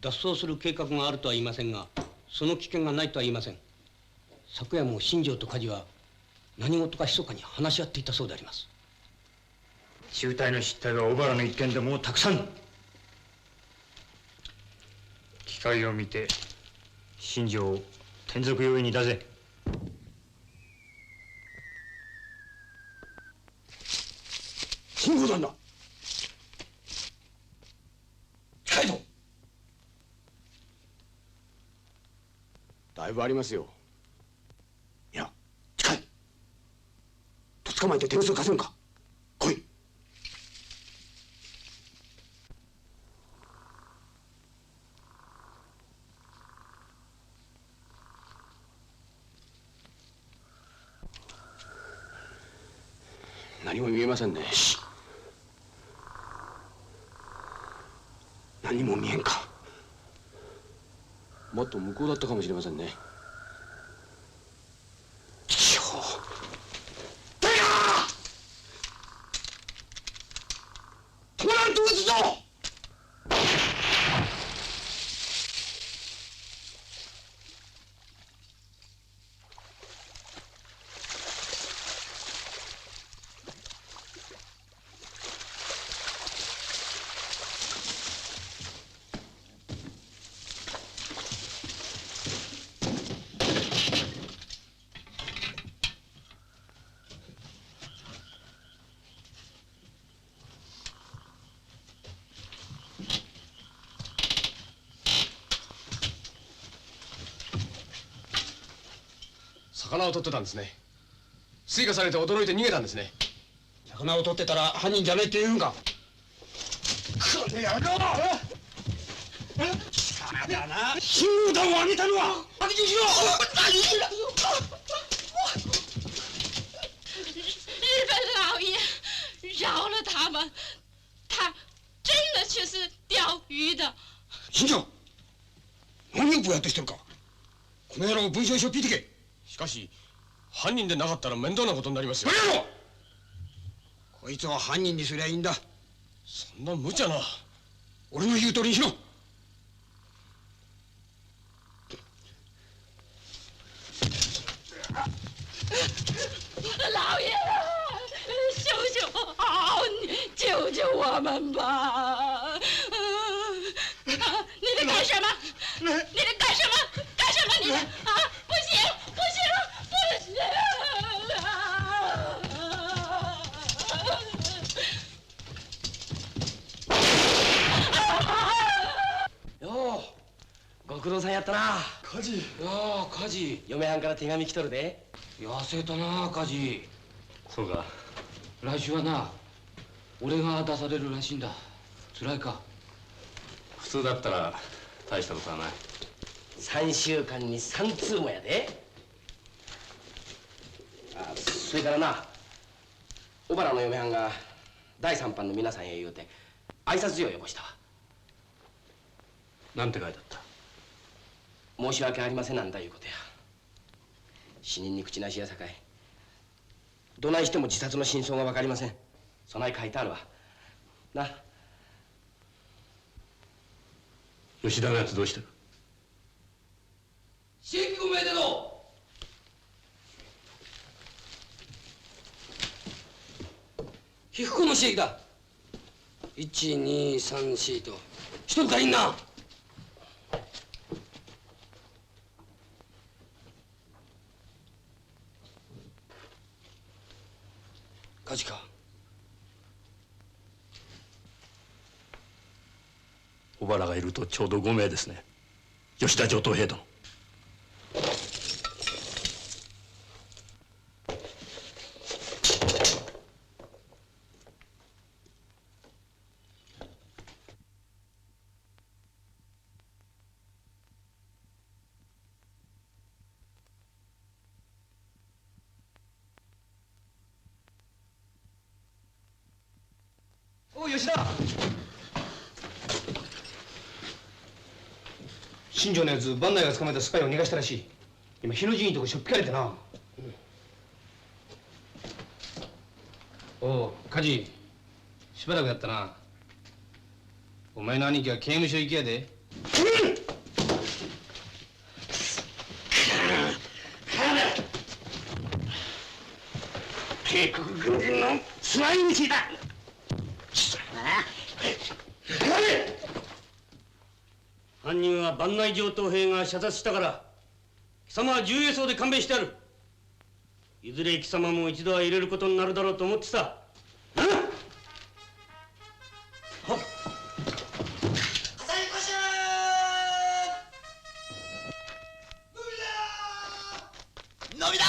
脱走する計画があるとは言いませんが、その危険がないとは言いません。昨夜も新庄と梶は何事か密かに話し合っていたそうであります。醜態の失態は小原の一件でもうたくさん。機会を見て新庄を転属容易に出せ。新庄旦那、近いぞ。だいぶありますよ。いや、近い。と捕まえて手ぐすを貸せんか。来い。何も見えませんね。何も見えんか。もっと向こうだったかもしれませんね。止まらんと撃つぞ。魚を取ってたんですね。追加されて驚いて逃げたんですね。魚を取ってたら犯人じゃねえって言うんか。この野郎！だな。信号弾を上げたのは白状しろ！日本老爷，饶了他们，他真的却是钓鱼的。新庄、何をぼやっとしてるか。この野郎、文章書聞いてけ。しかし犯人でなかったら面倒なことになりますよ。バカ野郎！こいつは犯人にすりゃいいんだ。そんな無茶な。俺の言う通りにしろ。老爷，救救好，救救我们吧！你在干什么？你在干什么？干什么你？啊！不行，不行，不行！よう、ご苦労さんやったな。梶。いやあ、梶、嫁はんから手紙来とるで。痩せたな、梶。そうか。来週はな、俺が出されるらしいんだ。辛いか。普通だったら大したことはない。3週間に3通もやで。あ、それからな、小原の嫁はんが第3班の皆さんへ言うて挨拶状をよこしたわ。なんて書いてあった？申し訳ありませんなんだいうことや。死人に口なしやさかい、どないしても自殺の真相が分かりません。そない書いてあるわな。吉田のやつどうしてる？正規ご命での被服の正規だ。1、2、3、4と一人足りんな。火事か。小原がいるとちょうど5名ですね。吉田上等兵殿。おい、吉田。新庄のやつ、番内が捕まえたスパイを逃がしたらしい。今、日野陣医とこしょっぴかれてな。おう、梶、しばらくやったな。お前の兄貴は刑務所行きやで。帝国軍人の座り道だ。犯人は万内上等兵が射殺したから貴様は重衛曹で勘弁してやる。いずれ貴様も一度は入れることになるだろうと思ってさ。のびだ早くしろのびだ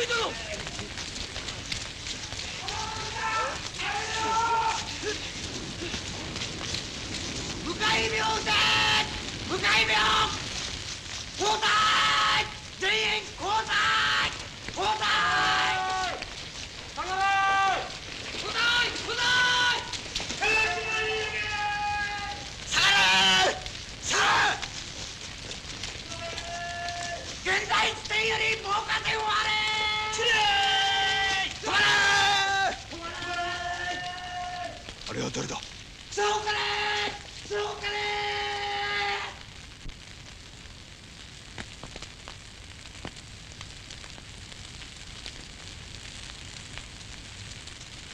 ぞ向かい病で向かい病交代全員交代交代下がれ交代交代下がれ下がれ現在地点より防火線を割れ止まれあれは誰だ。そうかれそうかれ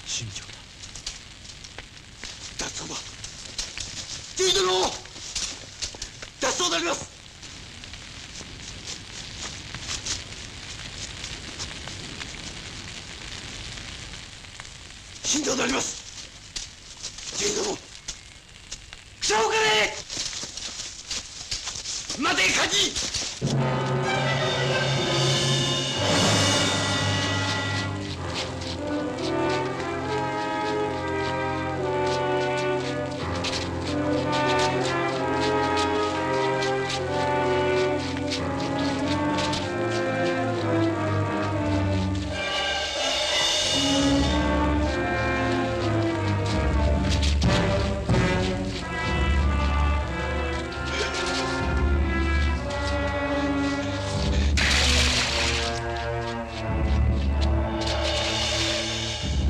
新庄だ。脱走だジェイ殿脱走であります新庄でありますジェイ殿草岡で待て火事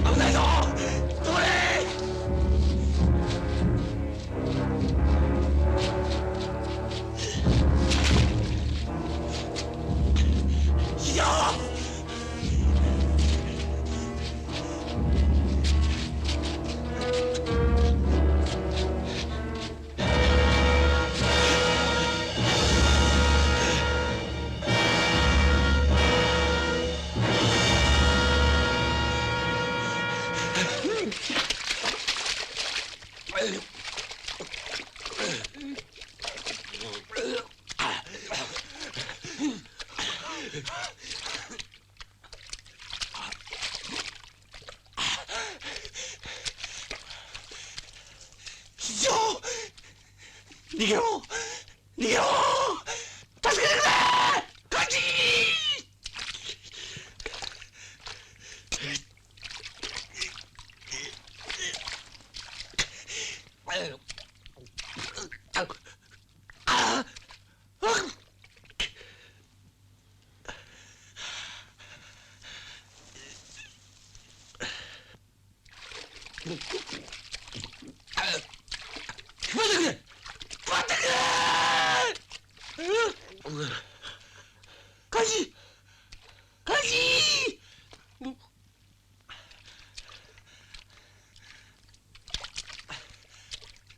危ないぞ止まれ非常非常逃げろ逃げろ助けてくれカンチ待ってくれ待ってくれ火事火事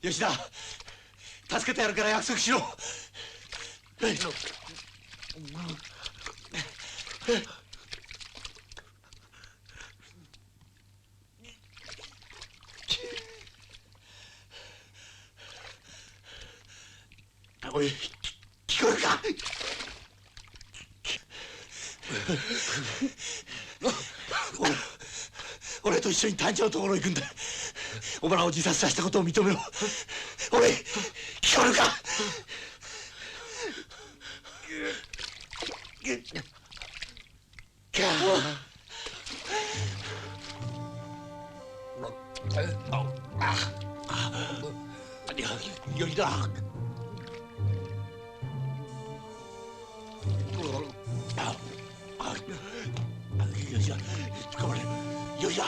吉田助けてやるから約束しろ。おい聞こえるか。俺と一緒に誕生のところ行くんだ。お前らを自殺させたことを認めろ。俺聞こえるか。よりだ。よしだ。頑張れ。よしだ。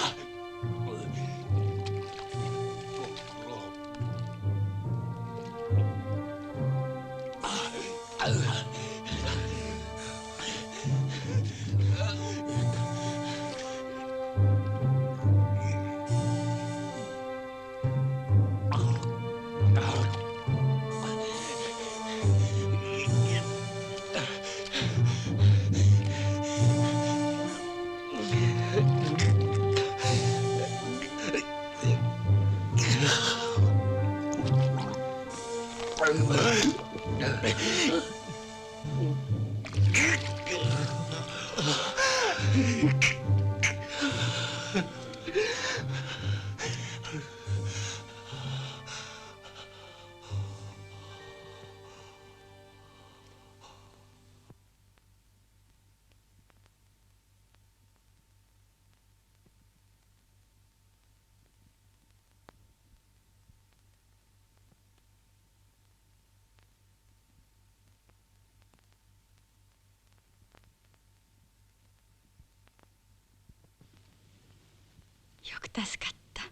よく助かった。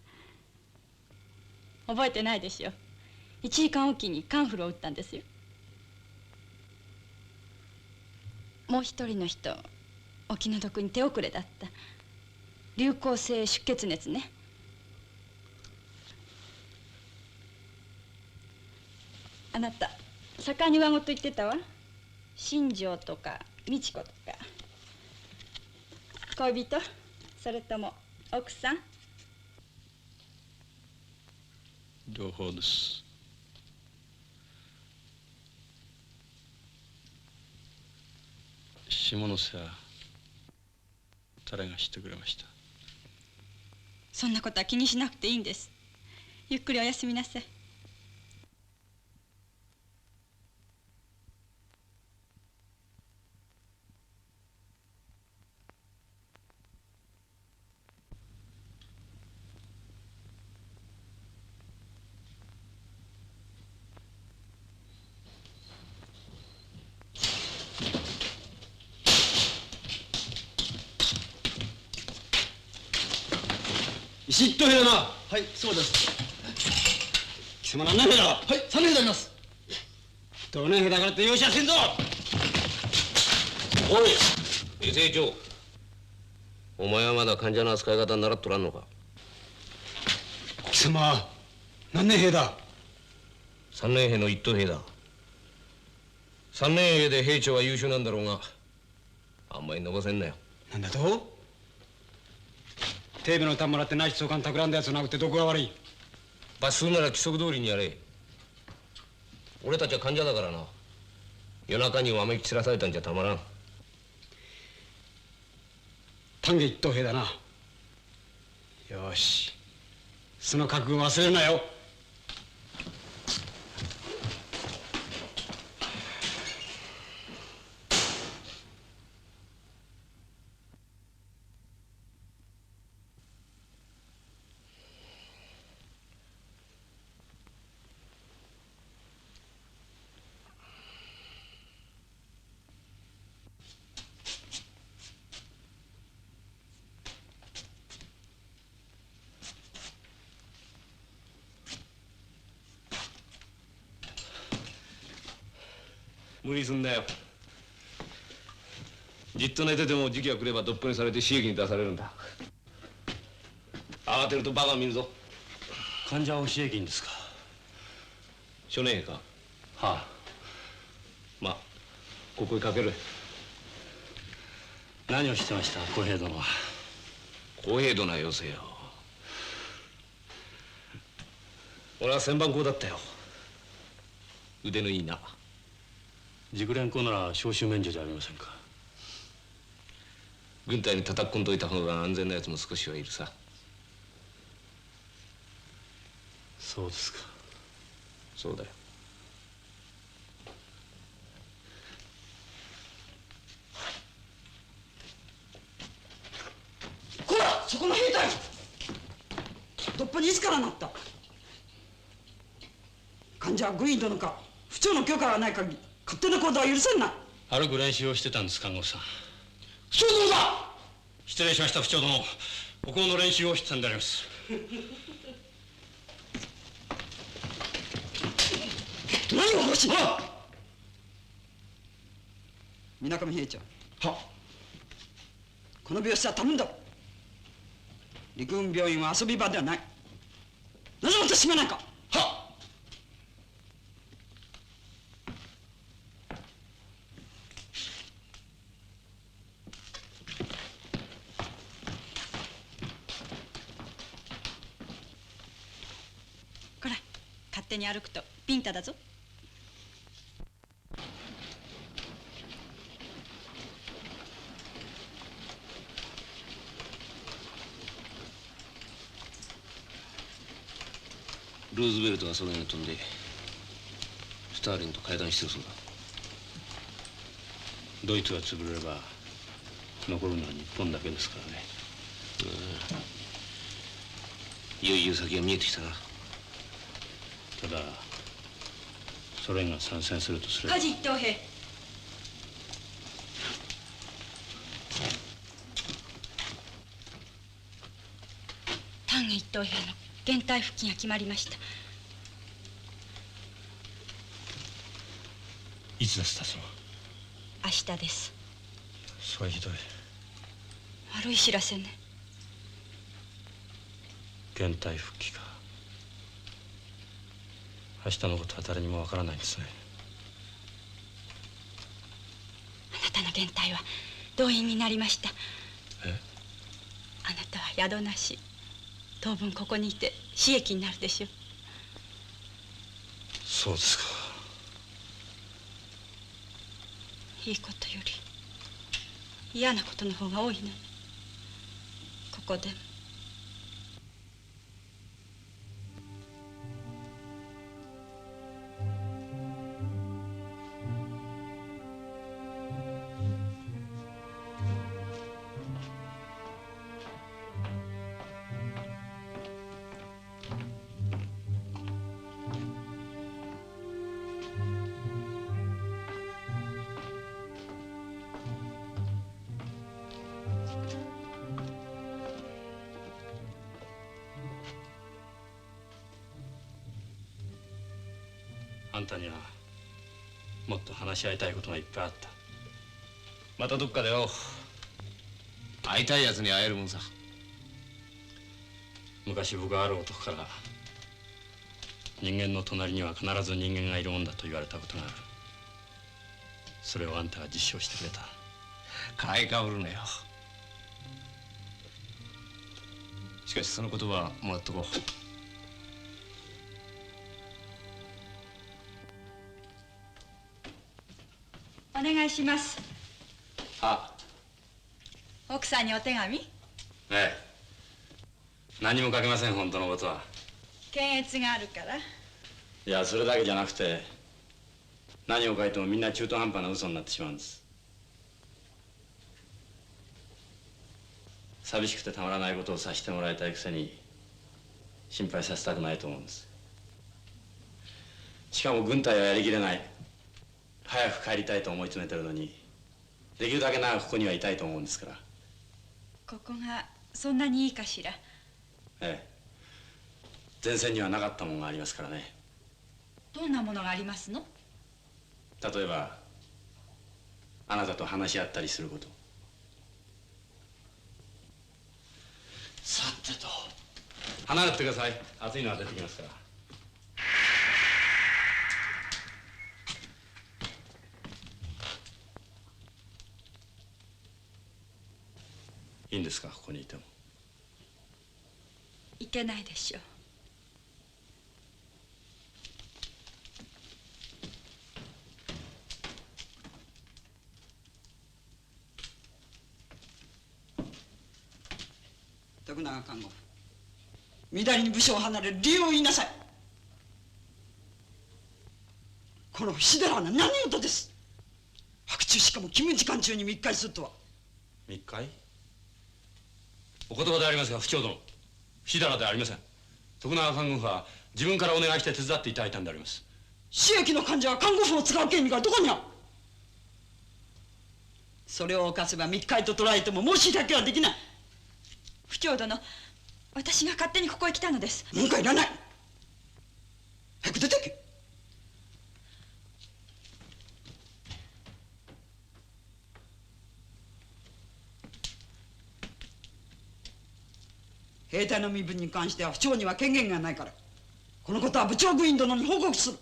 覚えてないでしょ。1時間おきにカンフルを打ったんですよ。もう一人の人、お気の毒に手遅れだった。流行性出血熱ね。あなた盛んに和ごと言ってたわ。新庄とか美智子とか。恋人、それとも奥さん？両方です。下瀬は誰が知ってくれました？そんなことは気にしなくていいんです。ゆっくりお休みなさい。石一等兵だな。はい、そうです。貴様何年兵だ。はい、3年兵であります。同年兵だからって容赦せんぞ。おい衛生長、お前はまだ患者の扱い方に習っとらんのか。貴様何年兵だ。3年兵の一等兵だ。3年兵で兵長は優秀なんだろうが、あんまり伸ばせんなよ。なんだと。テーブの弾もらって内地総監企んだやつを殴ってどこが悪い。罰するなら規則通りにやれ。俺たちは患者だからな。夜中にわめき散らされたんじゃたまらん。丹下一等兵だな。よし、その覚悟忘れるなよ。無理すんなよ。じっと寝てても時期が来ればどっぷりされて刺激に出されるんだ。慌てるとバカ見るぞ。患者は刺激ですか？少年兵か？はあ。まあここへかける。何をしてました小平殿は？小平殿はよせよ。俺は千番校だったよ。腕のいいな。熟練校なら召集免除じゃありませんか。軍隊に叩っ込んどいた方が安全なやつも少しはいるさ。そうですか。そうだよ。こら、そこの兵隊突破にいつからなった？患者は軍医殿か府長の許可がない限り勝手な行動は許せんな。歩く練習をしてたんです看護師さん。府長殿だ。失礼しました府長殿。歩行の練習をしてたんであります。何が欲しい？水上兵長。は。この病室は頼んだ。陸軍病院は遊び場ではない。なぜまた閉めないか？は。こら、勝手に歩くとビンタだぞ。ルーズベルトが空に飛んでスターリンと会談してるそうだ。ドイツが潰れれば残るのは日本だけですからね。いよいよ先が見えてきたな。ただソ連が参戦するとすれば。梶一等兵。丹下一等兵の減隊復帰が決まりました。いつですたその？明日です。それはひどい。悪い知らせね。減隊復帰か。明日のことは誰にもわからないんですね。あなたの減隊は動員になりました。え？あなたは宿なし当分ここにいて刺激になるでしょう。そうですか。いいことより嫌なことの方が多いの。ここでも。あんたにはもっと話し合いたいことがいっぱいあった。またどっかでよ。会いたいやつに会えるもんさ。昔僕がある男から人間の隣には必ず人間がいるもんだと言われたことがある。それをあんたが実証してくれた。買いかぶるなよ。しかしその言葉はもらっとこう。お願いします。あ、奥さんにお手紙？ええ。何も書けません本当のことは。検閲があるから。いやそれだけじゃなくて何を書いてもみんな中途半端な嘘になってしまうんです。寂しくてたまらないことをさせてもらいたいくせに心配させたくないと思うんです。しかも軍隊はやりきれない。早く帰りたいと思い詰めてるのにできるだけ長くここにはいたいと思うんですから。ここがそんなにいいかしら。ええ。前線にはなかったものがありますからね。どんなものがありますの？例えばあなたと話し合ったりすること。さてと離れてください。熱いのが出てきますから。いいんですか、ここにいても。いけないでしょう。徳永看護婦、みだりに部署を離れる理由を言いなさい。この菱寺は何事です。白昼しかも勤務時間中に密会するとは。密会？お言葉でありますが、府長殿、菱寺ではありません。徳永看護婦は自分からお願いして手伝っていただいたんであります。私益の患者は看護婦を使う権利がどこにある。それを犯せば密会と捉えても申し訳はできない。府長殿、私が勝手にここへ来たのです。文句はいらない。早く出てけ。兵隊の身分に関しては府長には権限がないから、このことは部長部員殿に報告する。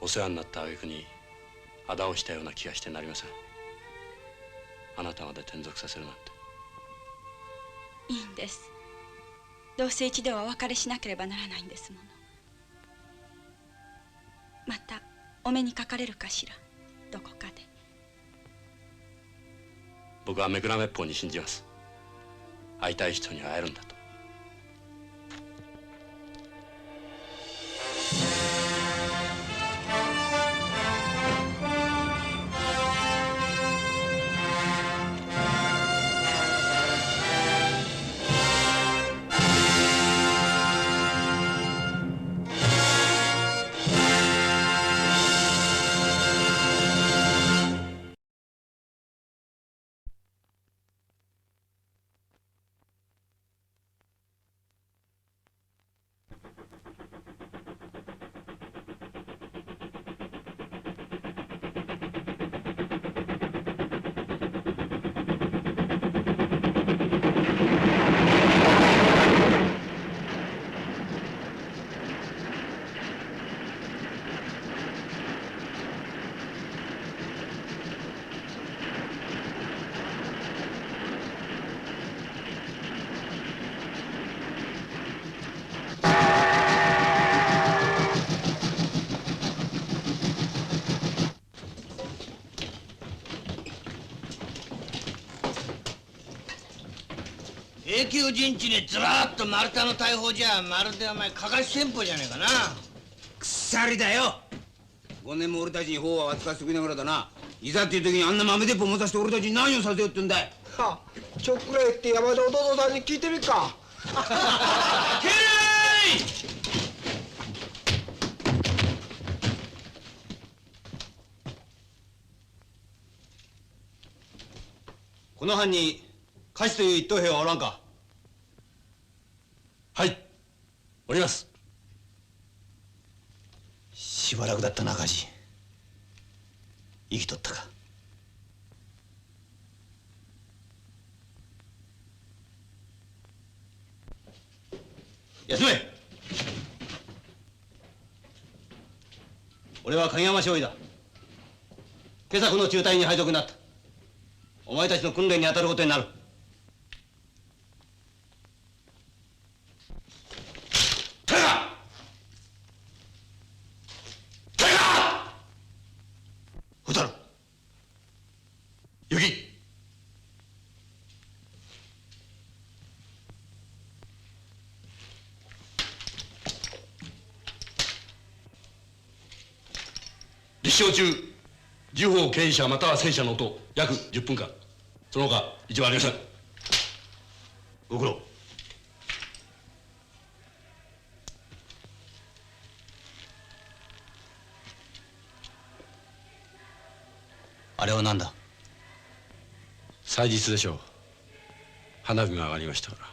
お世話になった挙句に仇をしたような気がしてなりません。あなたまで転属させるなんて。いいんです。どうせ一度はお別れしなければならないんですもの。またお目にかかれるかしら、どこかで。僕は目くらめっぽうに信じます。会いたい人には会えるんだと。永久陣地にずらっと丸太の大砲じゃまるでお前かかし戦法じゃねえかな。鎖だよ。5年も俺たちに砲を扱わせてくれながらだな。いざっていう時にあんな豆鉄砲持たせて俺たちに何をさせようってんだい。はあ、ちょっくらいって山田弟さんに聞いてみっか。敬礼。この藩にカシという一等兵はおらんか。はい、おります。しばらくだったな、カシ。生きとったか。休め。俺は影山少尉だ。今朝この中隊に配属になった。お前たちの訓練に当たることになる。生中銃砲経営者または戦車の音約10分間、その他一番ありません。ご苦労。あれは何だ？祭日でしょう。花火が上がりましたから。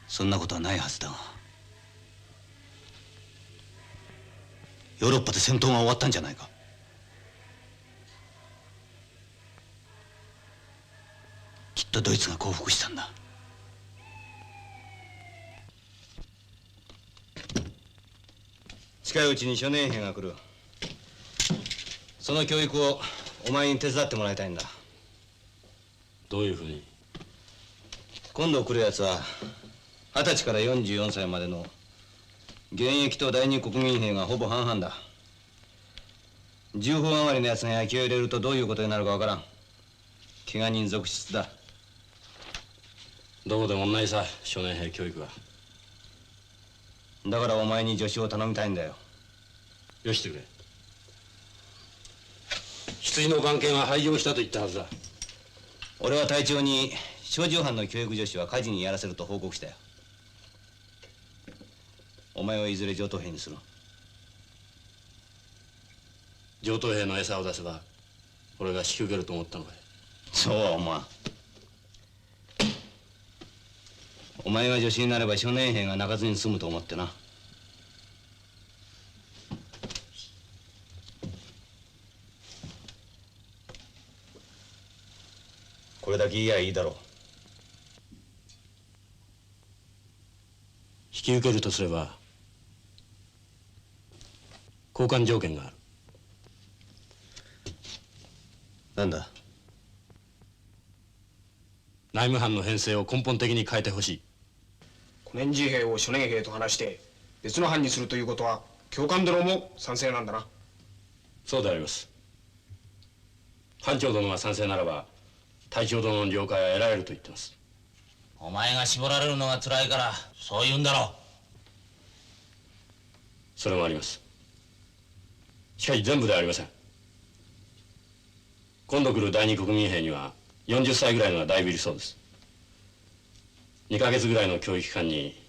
そんなことはないはずだが、ヨーロッパで戦闘が終わったんじゃないか。きっとドイツが降伏したんだ。近いうちに初年兵が来る。その教育をお前に手伝ってもらいたいんだ。どういうふうに？今度来るやつは20歳から44歳までの現役と第二国民兵がほぼ半々だ。銃砲上がりのやつが野球を入れるとどういうことになるかわからん。怪我人続出だ。どこでもないさ、初年兵教育は。だからお前に助手を頼みたいんだよ。よしてくれ。羊の関係が廃業したと言ったはずだ。俺は隊長に小銃班の教育助手は火事にやらせると報告したよ。お前はいずれ上等兵にする。上等兵の餌を出せば俺が引き受けると思ったのかい。そうは思わん。お前が助手になれば初年兵が泣かずに済むと思ってな。これだけ言やいいだろう。引き受けるとすれば交換条件がある。なんだ？内務班の編成を根本的に変えてほしい。古年次兵を初年兵と話して別の班にするということは教官殿も賛成なんだな。そうであります。班長殿が賛成ならば隊長殿の了解は得られると言ってます。お前が絞られるのが辛いからそう言うんだろう。それもあります。しかし全部ではありません。今度来る第二国民兵には40歳ぐらいのがだいぶいるそうです。2ヶ月ぐらいの教育期間に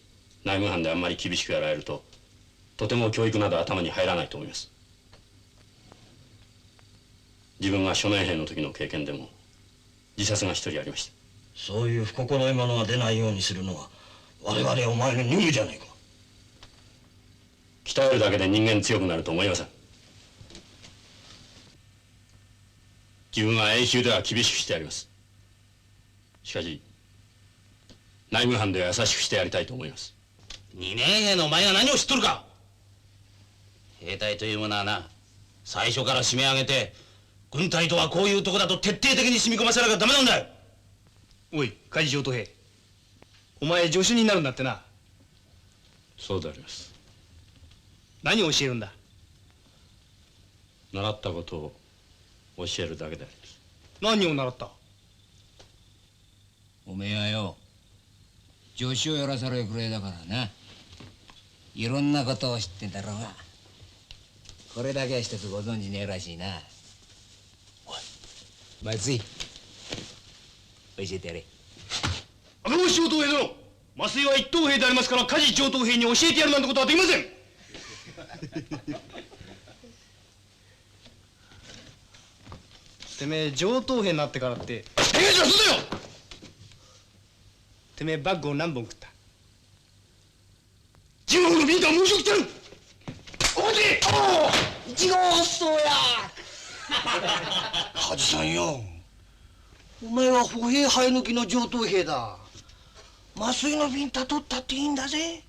内務班であんまり厳しくやられるととても教育など頭に入らないと思います。自分が初年兵の時の経験でも自殺が一人ありました。そういう不心得者が出ないようにするのは我々お前の任務じゃねえか。鍛えるだけで人間強くなると思いません。自分は演習では厳しくしてやります。しかし内務班では優しくしてやりたいと思います。2年兵のお前が何を知っとるか。兵隊というものはな、最初から締め上げて軍隊とはこういうとこだと徹底的に染み込ませなきゃダメなんだよ。おい海事上等兵、お前助手になるんだってな。そうであります。何を教えるんだ。習ったことを教えるだけであります。何を習った。おめえはよ助手をやらされるくらいだからな、いろんなことを知ってんだろうがこれだけは一つご存じねえらしいな。おい松井教えてやれ。赤星上等兵殿、麻酔は一等兵でありますから火事上等兵に教えてやるなんてことはできません。てめえ上等兵になってからって変化すんだよ。てめえバッグを何本食った。15分のビンタはもう一度食ってる。お待て。1号発送や。梶さんよ、お前は歩兵生え抜きの上等兵だ。麻酔のビンタ取ったっていいんだぜ。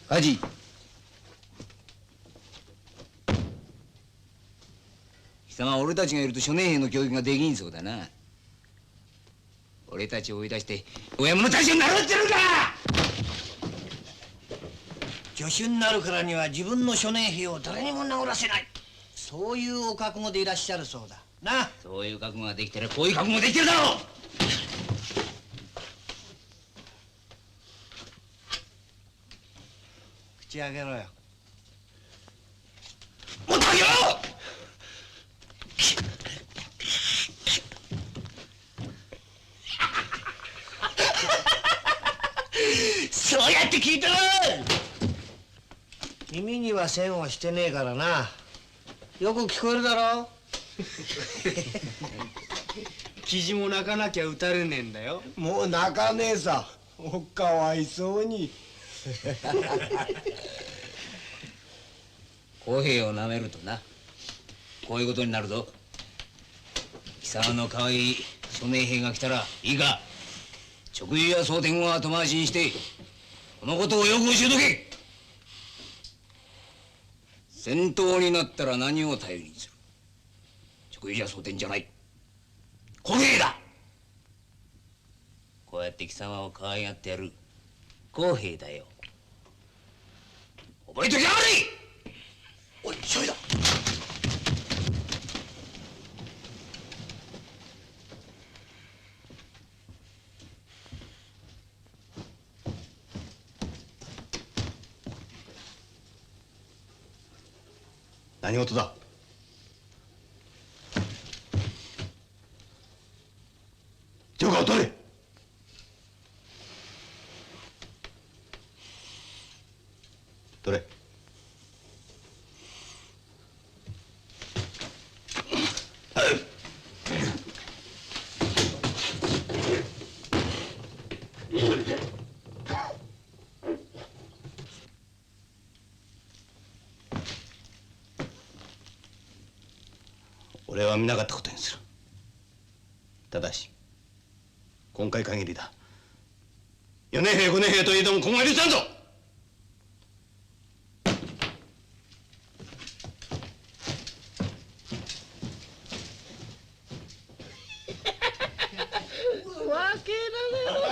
梶、貴様俺たちがいると初年兵の教育ができんそうだな。俺たちを追い出して親物たちに習ってるんだ。助手になるからには自分の初年兵を誰にも殴らせない、そういうお覚悟でいらっしゃるそうだな。そういう覚悟ができてる。こういう覚悟ができてるだろう。ち上げろよ。もっと上げろ。そうやって聞いてる。耳には線をしてねえからな。よく聞こえるだろ。記事も泣かなきゃ打たれねえんだよ。もう泣かねえさ。おかわいそうに。公平をなめるとな、こういうことになるぞ。貴様の可愛い曽根兵が来たらいいか、直輸や蒼天を後回しにしてこのことをよく教えとけ。戦闘になったら何を頼りにする。直輸や蒼天じゃない、公平だ。こうやって貴様を可愛がってやる公平だよ。覚えときやがれ。おい、しょいだ。何事だ。ジョーカーを取れ。取れ。俺は見なかったことにする。ただし今回限りだ。4年兵5年兵といえども今後は許さんぞ。わけられろ。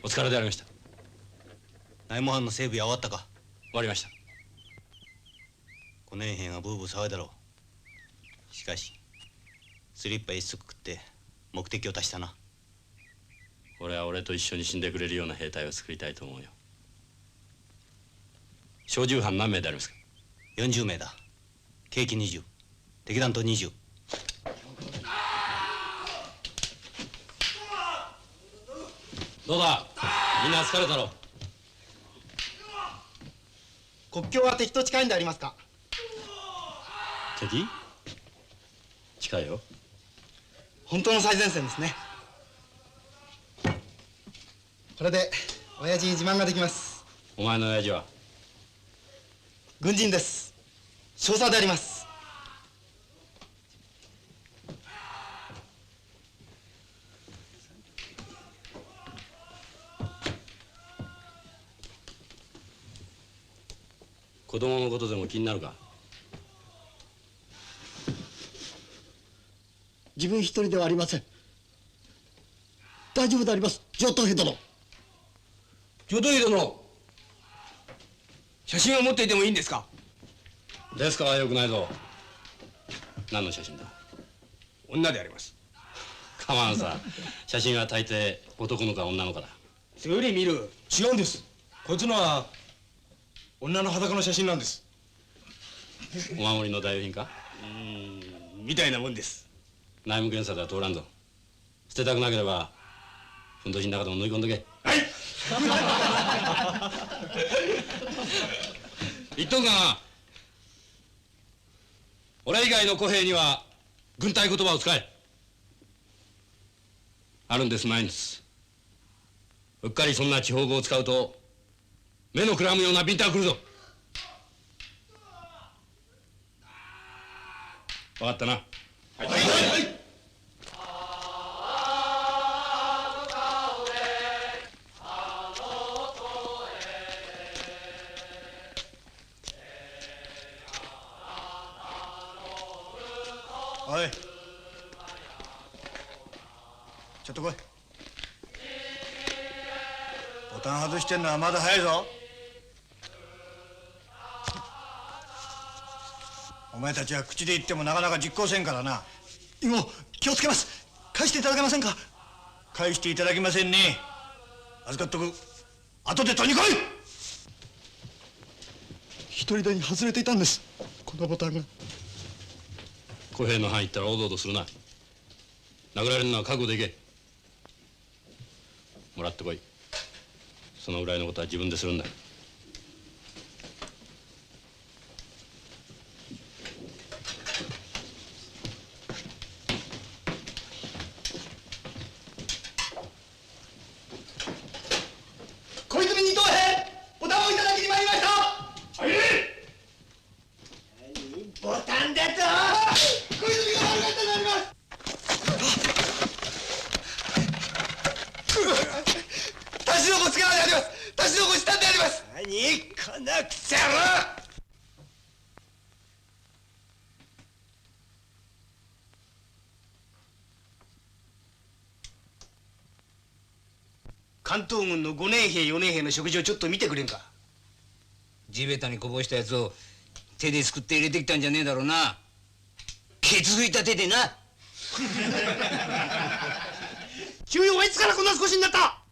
お疲れでありました。内務班の整備は終わったか。終わりました。5年兵がブーブー騒いだろう。しかしスリッパ一足食って目的を達したな。俺は俺と一緒に死んでくれるような兵隊を作りたいと思うよ。小銃班何名でありますか。40名だ。計器20、敵弾頭20。どうだ、みんな疲れたろう。国境は敵と近いんでありますか。敵？近いよ。本当の最前線ですね。これで親父に自慢ができます。お前の親父は？軍人です。少佐であります。子供のことでも気になるか。自分一人ではありません。大丈夫であります、上等兵殿。上等兵殿、写真を持っていてもいいんですか。ですからよくないぞ。何の写真だ。女であります。構わんさ。写真は大抵男のか女のかだ。それより見る。違うんです。こいつのは女の裸の写真なんです。お守りの代用品か。みたいなもんです。内務検査では通らんぞ。捨てたくなければふんどしの中でも縫い込んどけ。はい。言っとくがな、俺以外の小兵には軍隊言葉を使え。あるんです毎日。うっかりそんな地方語を使うと目のくらむようなビンタが来るぞ。分かったな。はい、はいはい。おい、ちょっと来い。ボタン外してんのはまだ早いぞ。お前たちは口で言ってもなかなか実行せんからな。以後気をつけます。返していただけませんか。返していただけませんね。預かっとく。後で取りに来い。一人でに外れていたんです、このボタンが。小平の範囲行ったらおどおどするな。殴られるのは覚悟でいけ。もらってこい。そのぐらいのことは自分でするんだ。小泉二等兵、ボタンをいただきに参りました。はい。ボタンだと。小泉が悪かったであります。たしのこつけらであります。たしのこしたんであります。何このくせ者。関東軍の5年兵4年兵の食事をちょっと見てくれんか。地べたにこぼしたやつを手ですくって入れてきたんじゃねえだろうな。ケツ拭いた手でな。君はいつからこんな少しになった。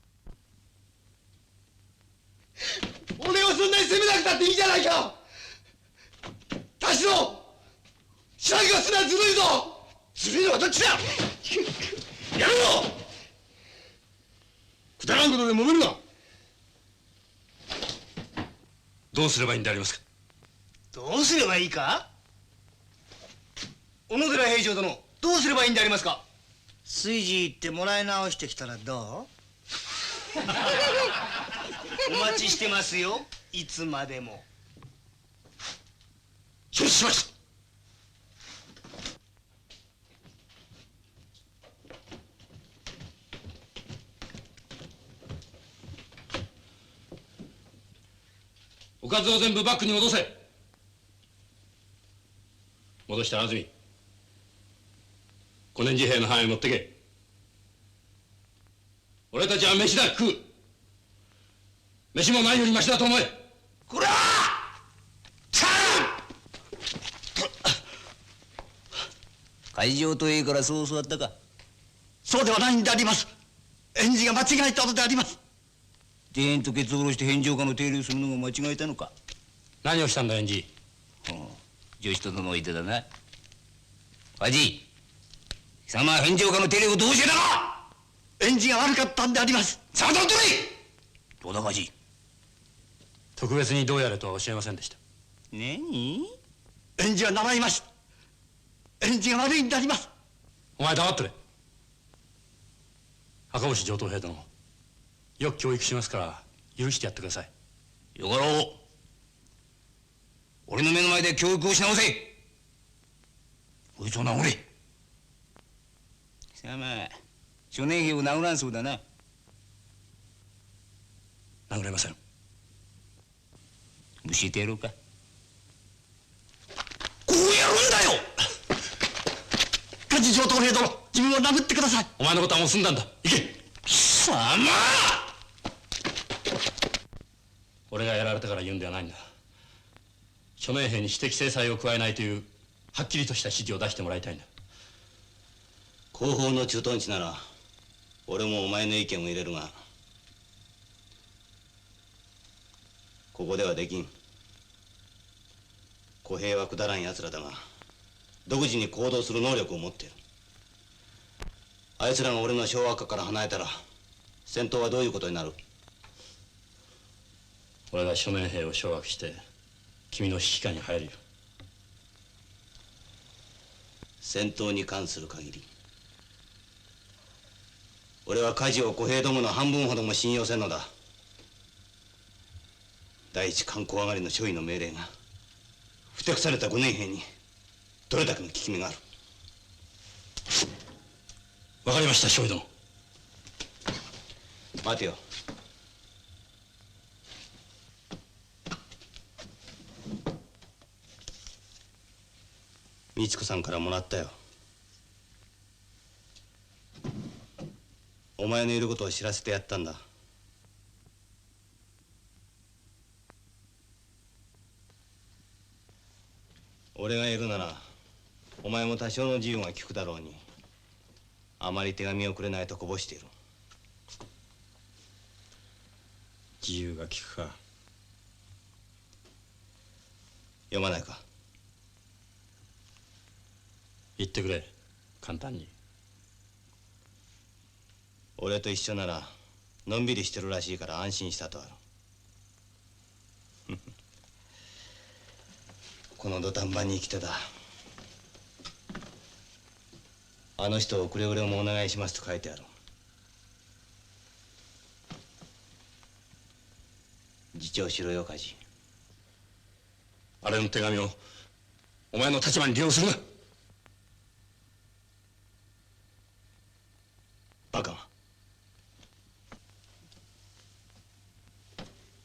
俺をそんなに責めなくたっていいじゃないか。田代、白木がすなずるいぞ。ずるいのはどっちだ。やるぞ。くだらんことで揉めるな。どうすればいいんでありますか。どうすればいいか。小野寺平常殿、どうすればいいんでありますか。炊事行ってもらい直してきたらどお待ちしてますよ、いつまでも。承知しました。おかずを全部バッグに戻せ。戻したら安住、小年次兵の範囲持ってけ。俺たちは飯だ食う。飯もないよりマシだと思え。こら会場といいからそう教わったか。そうではないんであります。返事が間違えたのであります。全員とケツを下ろして返上家の手入れをするのが間違えたのか。何をしたんだ、エンジ。女子とどもいてだな。梶、貴様は返上家の手入れをどうしてたか。返事が悪かったんであります。さあ、どっとれ。どうだ梶。特別にどうやれとはおっしゃいませんでした。何。返事は習いました。返事が悪いんであります。お前黙ってれ。赤星上等兵殿、よく教育しますから許してやってください。よかろう。俺の目の前で教育をし直せ。こいつを殴れ。貴様、初年兵を殴らんそうだな。殴れません。教えてやろうか。こうやるんだよ。梶上等兵殿、自分を殴ってください。お前のことはもう済んだんだ。行け。貴様。俺がやられたから言うんではないんだ。諸年兵に私的制裁を加えないというはっきりとした指示を出してもらいたいんだ。後方の駐屯地なら俺もお前の意見を入れるが、ここではできん。小平はくだらん奴らだが独自に行動する能力を持っている。あいつらが俺の掌握下から離れたら戦闘はどういうことになる。俺が諸年兵を掌握して君の指揮下に入るよ。戦闘に関する限り俺は梶を小平どもの半分ほども信用せんのだ。第一艦口上がりの少尉の命令がふてくされた5年兵にどれだけの効き目がある。わかりました、少尉殿。待てよ。美智子さんからもらったよ。お前のいることを知らせてやったんだ。俺がいるならお前も多少の自由が利くだろうに、あまり手紙をくれないとこぼしている。自由が利くか。読まないか。言ってくれ、簡単に。俺と一緒ならのんびりしてるらしいから安心したとある。この土壇場に生きてた。あの人をくれぐれもお願いしますと書いてある。自重しろよ、梶。あれの手紙をお前の立場に利用するな。バカが。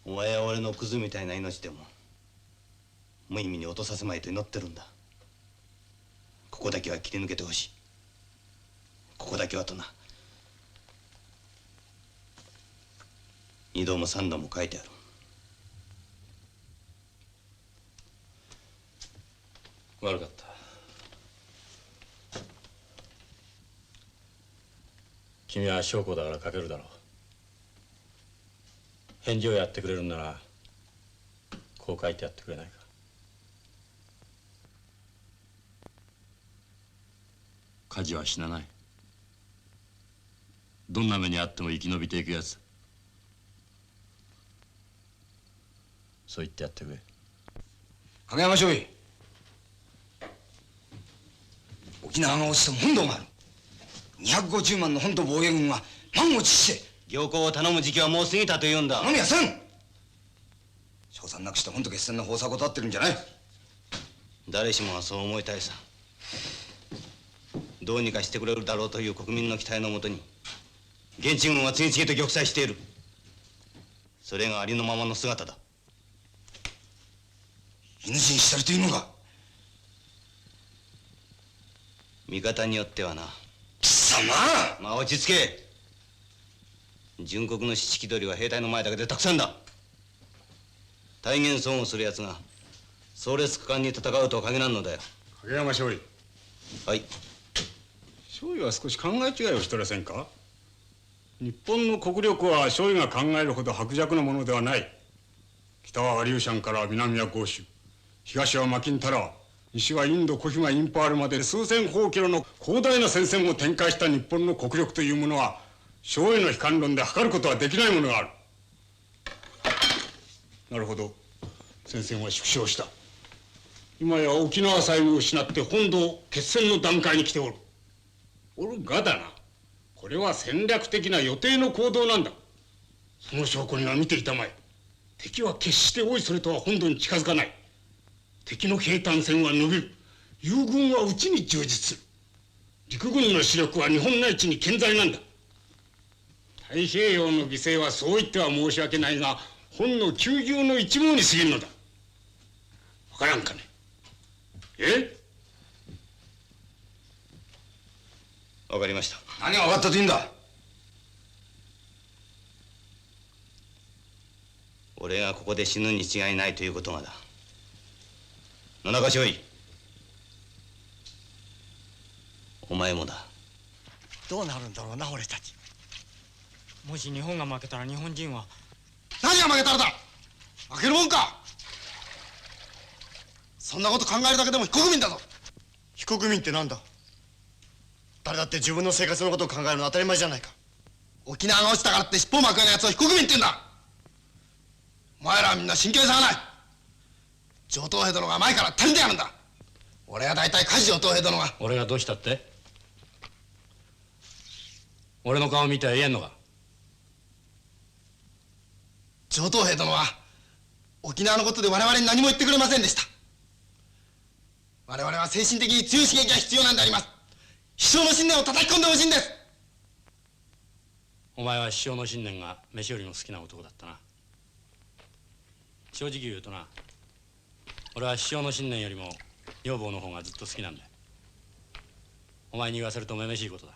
お前は俺のクズみたいな命でも無意味に落とさせまいと祈ってるんだ。ここだけは切り抜けてほしい。ここだけはとな。2度も3度も書いてある。悪かった。君は将校だから書けるだろう。返事をやってくれるんならこう書いてやってくれないか。梶は死なない。どんな目にあっても生き延びていくやつ。そう言ってやってくれ。影山少尉、沖縄が落ちても本土がある。250万の本土防衛軍が満を持して行幸を頼む時期はもう過ぎたと言うんだ。頼みやせん。賞賛なくして本土決戦の方策を立ってるんじゃない。誰しもがそう思いたいさ。どうにかしてくれるだろうという国民の期待のもとに現地軍は次々と玉砕している。それがありのままの姿だ。犬死にしたりというのが。見方によってはな。貴様。まあ落ち着け。純国の七気取りは兵隊の前だけでたくさんだ。大言損をする奴が壮烈果敢に戦うとは限らんのだよ。影山少尉。はい。少尉は少し考え違いをしてらせんか。日本の国力は少尉が考えるほど薄弱なものではない。北はアリューシャンから南は豪州、東はマキンタラー、西はインドコヒマインパールまで数千方キロの広大な戦線を展開した日本の国力というものは少尉の悲観論で測ることはできないものがある。なるほど、戦線は縮小した。今や沖縄さえを失って本土決戦の段階に来ておる。おるがだな、これは戦略的な予定の行動なんだ。その証拠には見ていたまえ。敵は決しておいそれとは本土に近づかない。敵の兵隊線は伸びる。友軍は内に充実する。陸軍の主力は日本内地に健在なんだ。太平洋の犠牲はそう言っては申し訳ないが本の9牛の一毛に過ぎるのだ。わからんかね。わかりました。何が分かったというんだ。俺がここで死ぬに違いないということがだ。野中少尉、お前もだ。どうなるんだろうな俺たち。もし日本が負けたら日本人は。何が負けたらだ。負けるもんか。そんなこと考えるだけでも非国民だぞ。非国民ってなんだ。誰だって自分の生活のことを考えるの当たり前じゃないか。沖縄が落ちたからって尻尾を巻くようなやつを非国民って言うんだ。お前らはみんな真剣さがない。上等兵殿が前から足りてやるんだ。俺は大体梶上等兵殿が。俺がどうしたって。俺の顔見ては言えんのか。上等兵殿は沖縄のことで我々に何も言ってくれませんでした。我々は精神的に強い刺激が必要なんであります。師匠の信念を叩き込んでほしいんです。お前は師匠の信念が飯よりも好きな男だったな。正直言うとな、俺は師匠の信念よりも女房の方がずっと好きなんだよ。お前に言わせるとめめしいことだ。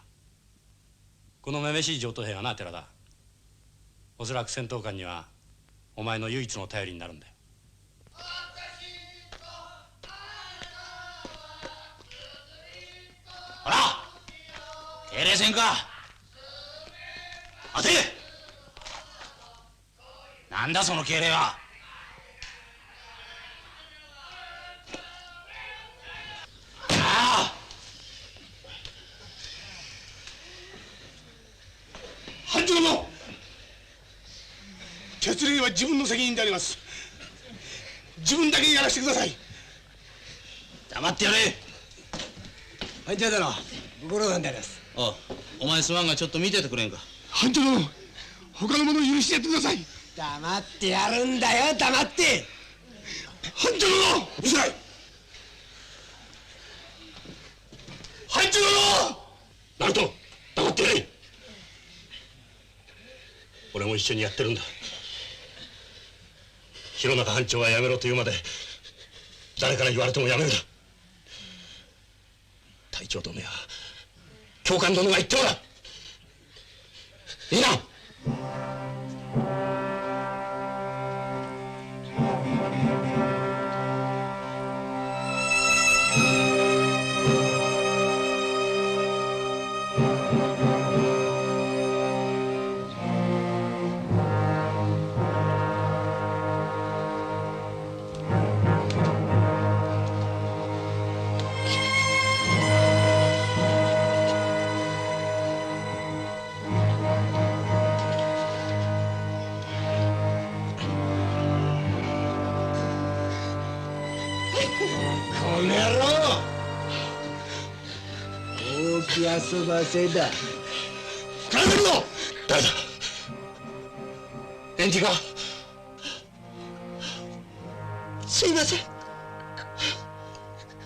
この女々しい上等兵がな、寺田。おそらく戦闘官にはお前の唯一の頼りになるんだよ。ほら敬礼せんか。待て。なんだその敬礼は。班長の決令は自分の責任であります。自分だけにやらせてください。黙ってやれ。班長殿、ご苦労さんであります。お前すまんがちょっと見ててくれんか。班長殿、他の者を許してやってください。黙ってやるんだよ、黙って。班長殿、うるさい。班長殿。ナルト、黙ってやれ。俺も一緒にやってるんだ。弘中班長がやめろと言うまで誰から言われてもやめるだ。隊長殿や教官殿が言っておらん。いいな。この野郎、大き遊ばせだ。帰るぞ。誰だ。エンジが。すいません、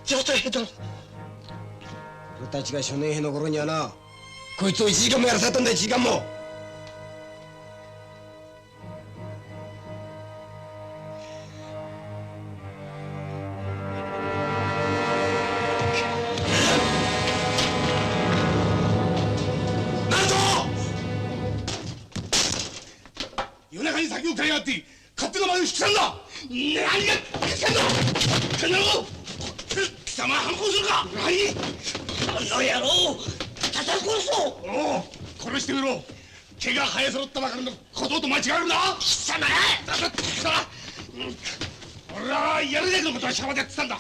上等兵殿。俺たちが初年兵の頃にはな、こいつを1時間もやらされたんだよ、1時間も。夜中に酒を買いやがって勝手なまで引き去るんだ。何が引き去るんだ。この野郎、貴様は反抗するか。何、あの野郎、叩き殺すぞ。おう、殺してみろ。毛が生え揃ったばかりの小僧と間違えるな。貴様だって貴様、俺はやるだけのことはしゃばでやってたんだ。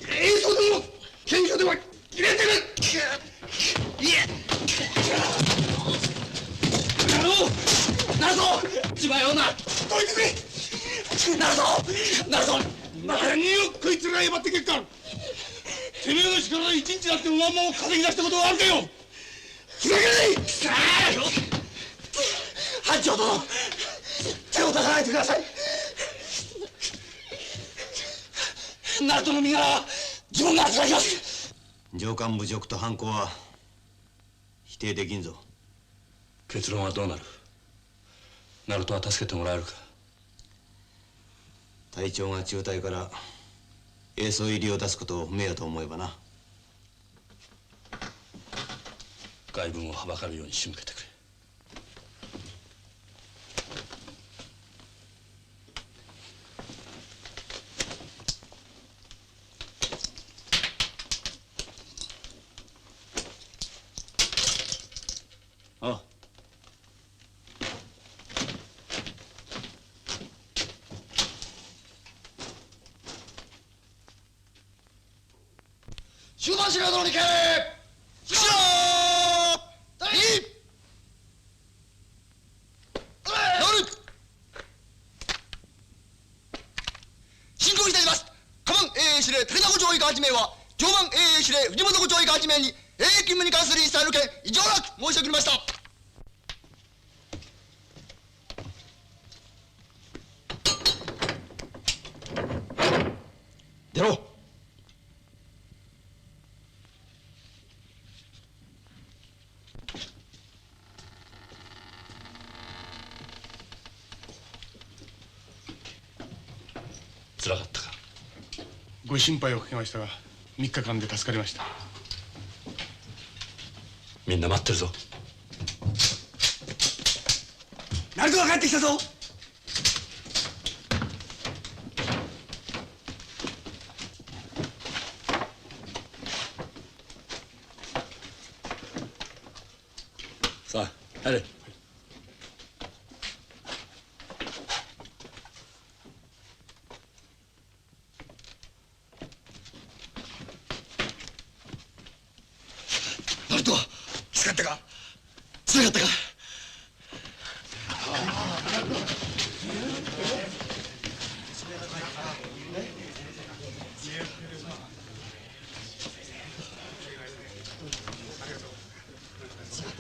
映像でも検挙でも入れてる。いえ、野郎、なるぞ。自前をな、どいてくれ。なるぞ、なるぞ。何をこいつらがやばって結果。てめえの力で一日だっておまんまを稼ぎ出したことはあるかよ。ふざけない。さあ、班長殿、手を出さないでください。ナルトの身柄は自分が預かります。上官侮辱と犯行は否定できんぞ。結論はどうなる。ナルトは助けてもらえるか。隊長が中隊から衛装入りを出すことを不明やと思えばな。外文をはばかるように仕向けてくれ。ああ、集団司令殿に敬礼。しろー。第二。進行いたします。下番衛兵司令武田五長以下8名は上番衛兵司令藤本五長以下8名に衛兵勤務に関する一切の件以上なく申し送りました。出ろ。辛かったか。ご心配をかけましたが3日間で助かりました。みんな待ってるぞ。ナルトが帰ってきたぞ。さあ入れ。ナルト、きつかったか、つらかったか。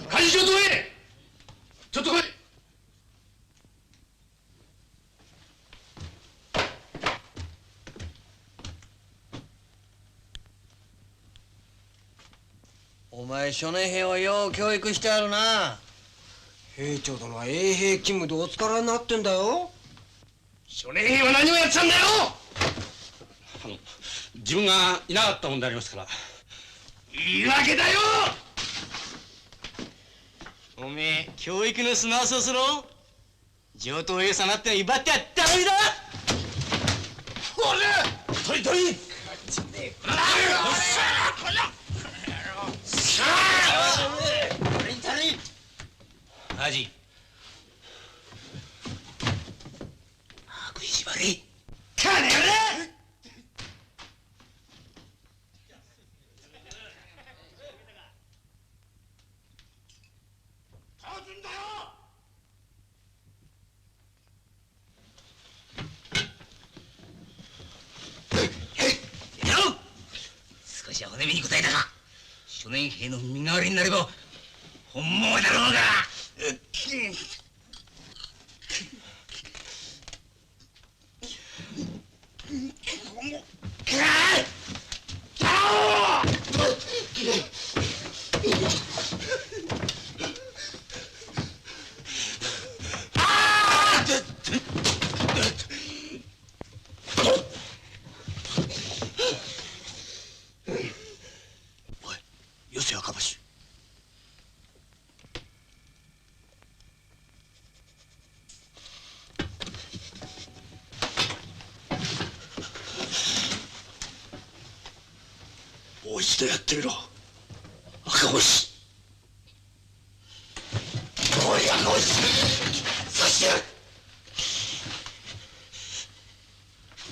幹事長東へちょっと来い。お前少年兵はよう教育してあるな。兵長殿は衛兵勤務でお疲れになってんだよ。少年兵は何をやってたんだよ。自分がいなかったもんでありますから。言い訳だよ。おめえ教育の砂をそすろ上等兵さなって威張ってやったらいだ。これ取り取り。アジ食いしばり金やれ。少しは骨身に答えたか。少年兵の身代わりになれば本望だろうが。よせ赤橋。もう一度やってみろ赤星。おい赤星、さしてやる。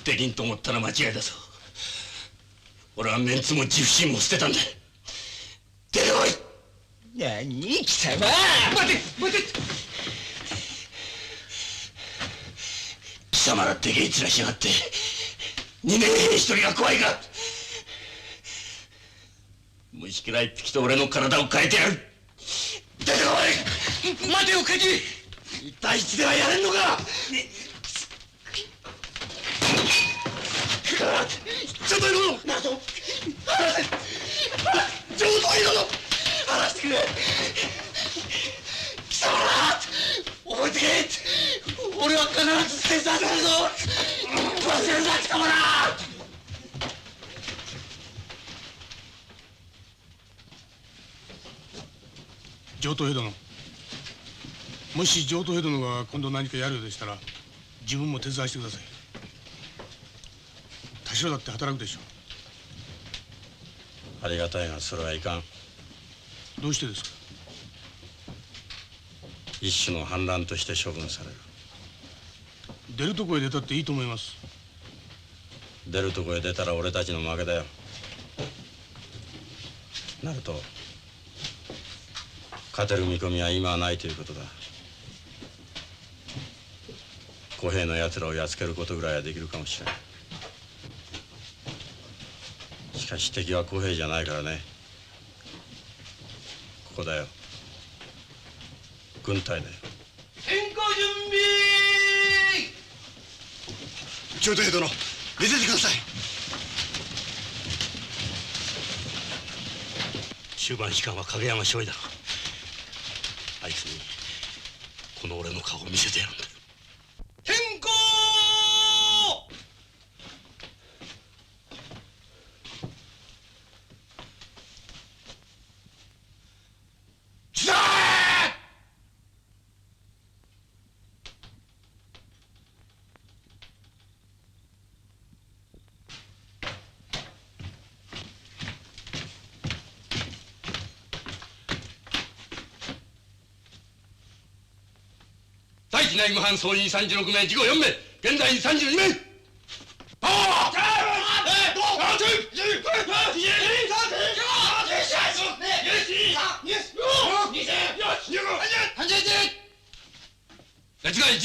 できんと思ったら間違いだぞ。俺はメンツも自負心も捨てたんだ。出てこい。何貴様。待て待て。貴様らでけえ面しやがって二年兵一人が怖いか。虫けら一匹と俺の体を変えてやる。出てこい。待てよカジ。一対一ではやれんのか。ちょっといろナルト、離せ。上等兵殿、離してくれ。貴様ら覚えてけ。俺は必ず捨てさせるぞ。忘れるな貴様ら。上等兵殿、もし上等兵殿が今度何かやるようでしたら自分も手伝わせてください。田代だって働くでしょありがたいがそれはいかん。どうしてですか。一種の反乱として処分される。出るとこへ出たっていいと思います。出るとこへ出たら俺たちの負けだよ。なると勝てる見込みは今はないということだ。小平の奴らをやっつけることぐらいはできるかもしれない。しかし敵は小平じゃないからね。ここだよ、軍隊だよ。変更準備。上等兵殿、見せてください。終盤指揮官は影山少尉だ。あいつにこの俺の顔を見せてやるんだ。変更。機内務班総員36名事故4名現在32名パワー列外1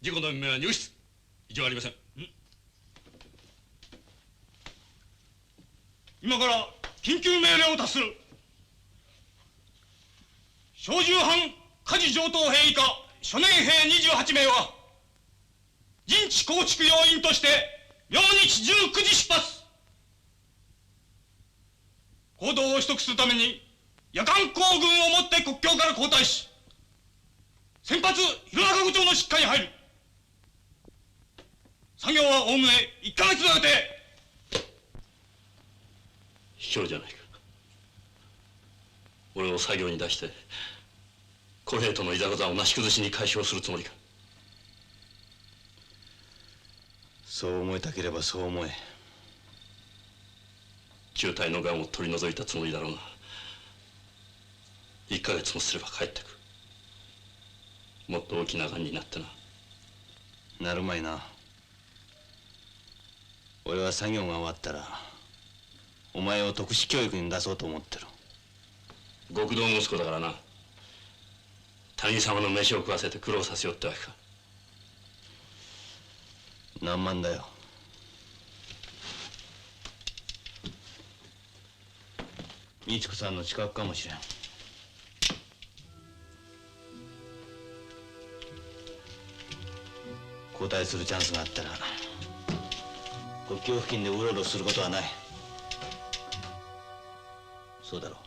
事故の命名は入室異常ありません。今から緊急命令を達する。小銃班火事上等兵以下初年兵28名は陣地構築要員として明日19時出発。行動を取得するために夜間行軍をもって国境から後退し先発弘中部長の指揮に入る。作業はおおむね1ヶ月の予定。卑怯じゃないか。俺を作業に出して小平とのいざこざをなし崩しに解消するつもりか。そう思いたければそう思え。中隊の癌を取り除いたつもりだろうが1ヶ月もすれば帰ってく。もっと大きな癌になってな。なるまいな。俺は作業が終わったらお前を特殊教育に出そうと思ってる。極道息子だからな。他人様の飯を食わせて苦労させようってわけか。何万だよ。美智子さんの近くかもしれん。交代するチャンスがあったら国境付近でうろうろすることはない。そうだろう。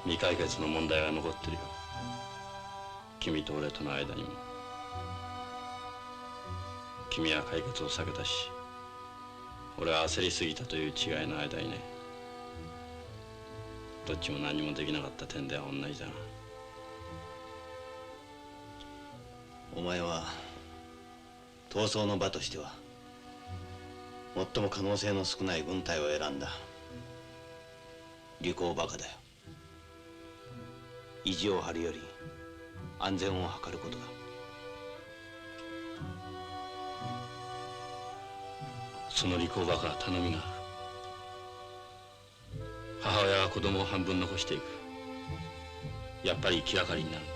未解決の問題が残ってるよ。君と俺との間にも。君は解決を避けたし俺は焦りすぎたという違いの間にね。どっちも何もできなかった点では同じだな。お前は闘争の場としては最も可能性の少ない軍隊を選んだ。利口バカだよ。意地を張るより安全を図ることだ。その利口バカは頼みがある。母親が子供を半分残していく。やっぱり気がかりになるんだ。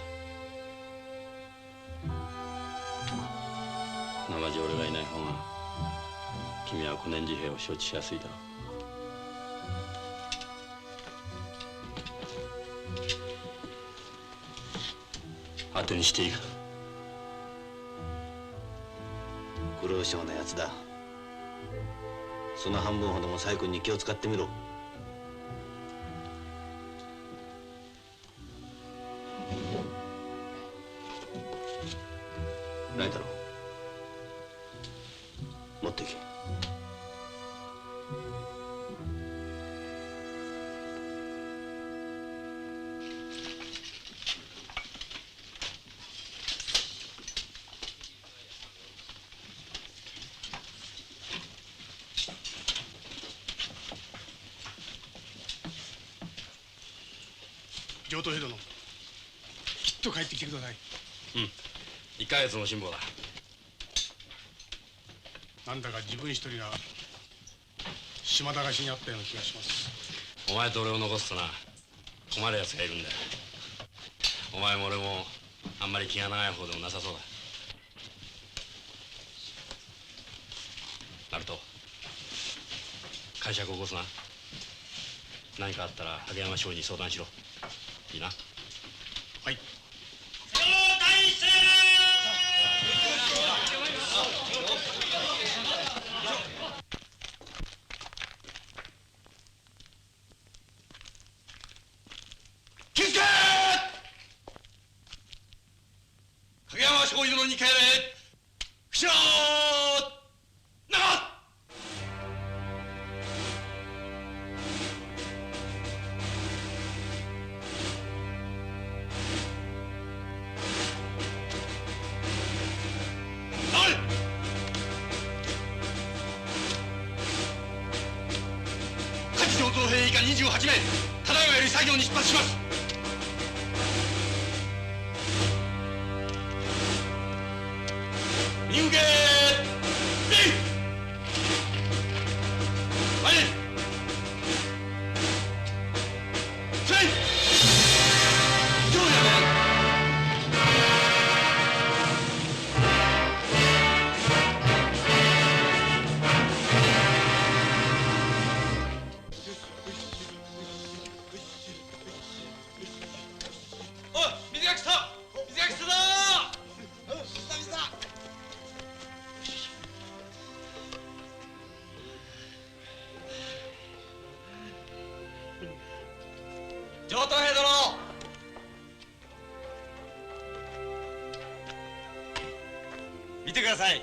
なまじ俺がいない方が君は小年次兵を承知しやすいだろう。当てにしていいか。苦労性なやつだ。その半分ほども細君に気を使ってみろ。ライ太郎持っていけ。上等兵殿、きっと帰ってきてください。1ヶ月の辛抱だ。なんだか自分一人が島流しにあったような気がします。お前と俺を残すとな困る奴がいるんだよ。お前も俺もあんまり気が長い方でもなさそうだ。ナルト会社を起こすな。何かあったら影山省に相談しろ。いいな。はい。気付け！影山少尉殿に帰れ。不祥！なか！ 28名ただいまより作業に出発します。入芸前にせい上やおい水が来た水が来たぞ上等兵殿見てください。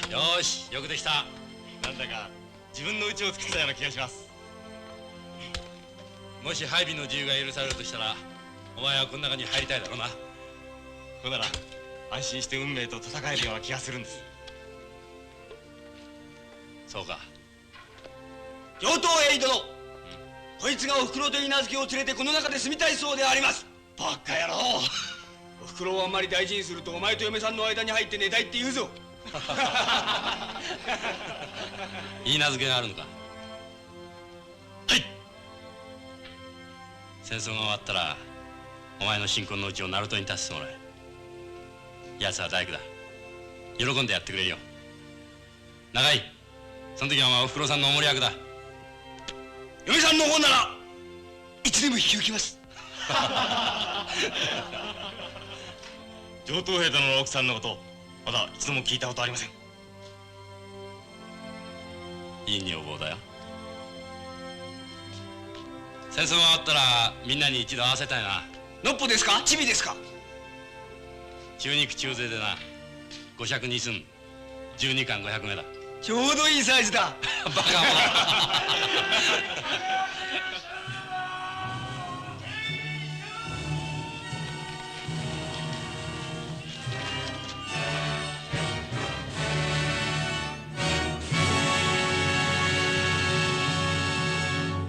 よーし、よくできた。なんだか自分の家を作ったような気がします。もし配備の自由が許されるとしたら、お前はこの中に入りたいだろうな。ここなら安心して運命と戦えるような気がするんです。そうか。上等兵殿、こいつがおふくろという名付けを連れてこの中で住みたいそうであります。バカ野郎。おふくろをあんまり大事にするとお前と嫁さんの間に入って寝たいって言うぞ。いい名付けがあるのか。はい。戦争が終わったらお前の新婚のうちをナルトに立ててもらえ。奴は大工だ。喜んでやってくれるよ。長井、その時はお前おふくろさんのお守り役だ。嫁さんの方ならいつでも引き受けます。上等兵殿の奥さんのことまだ一度も聞いたことありません。いい女房だよ。戦争が終わったらみんなに一度会わせたいな。のっぽですか、チビですか。中肉中背でな、5尺2寸、12貫500目だ。ちょうどいいサイズだ。バカ者。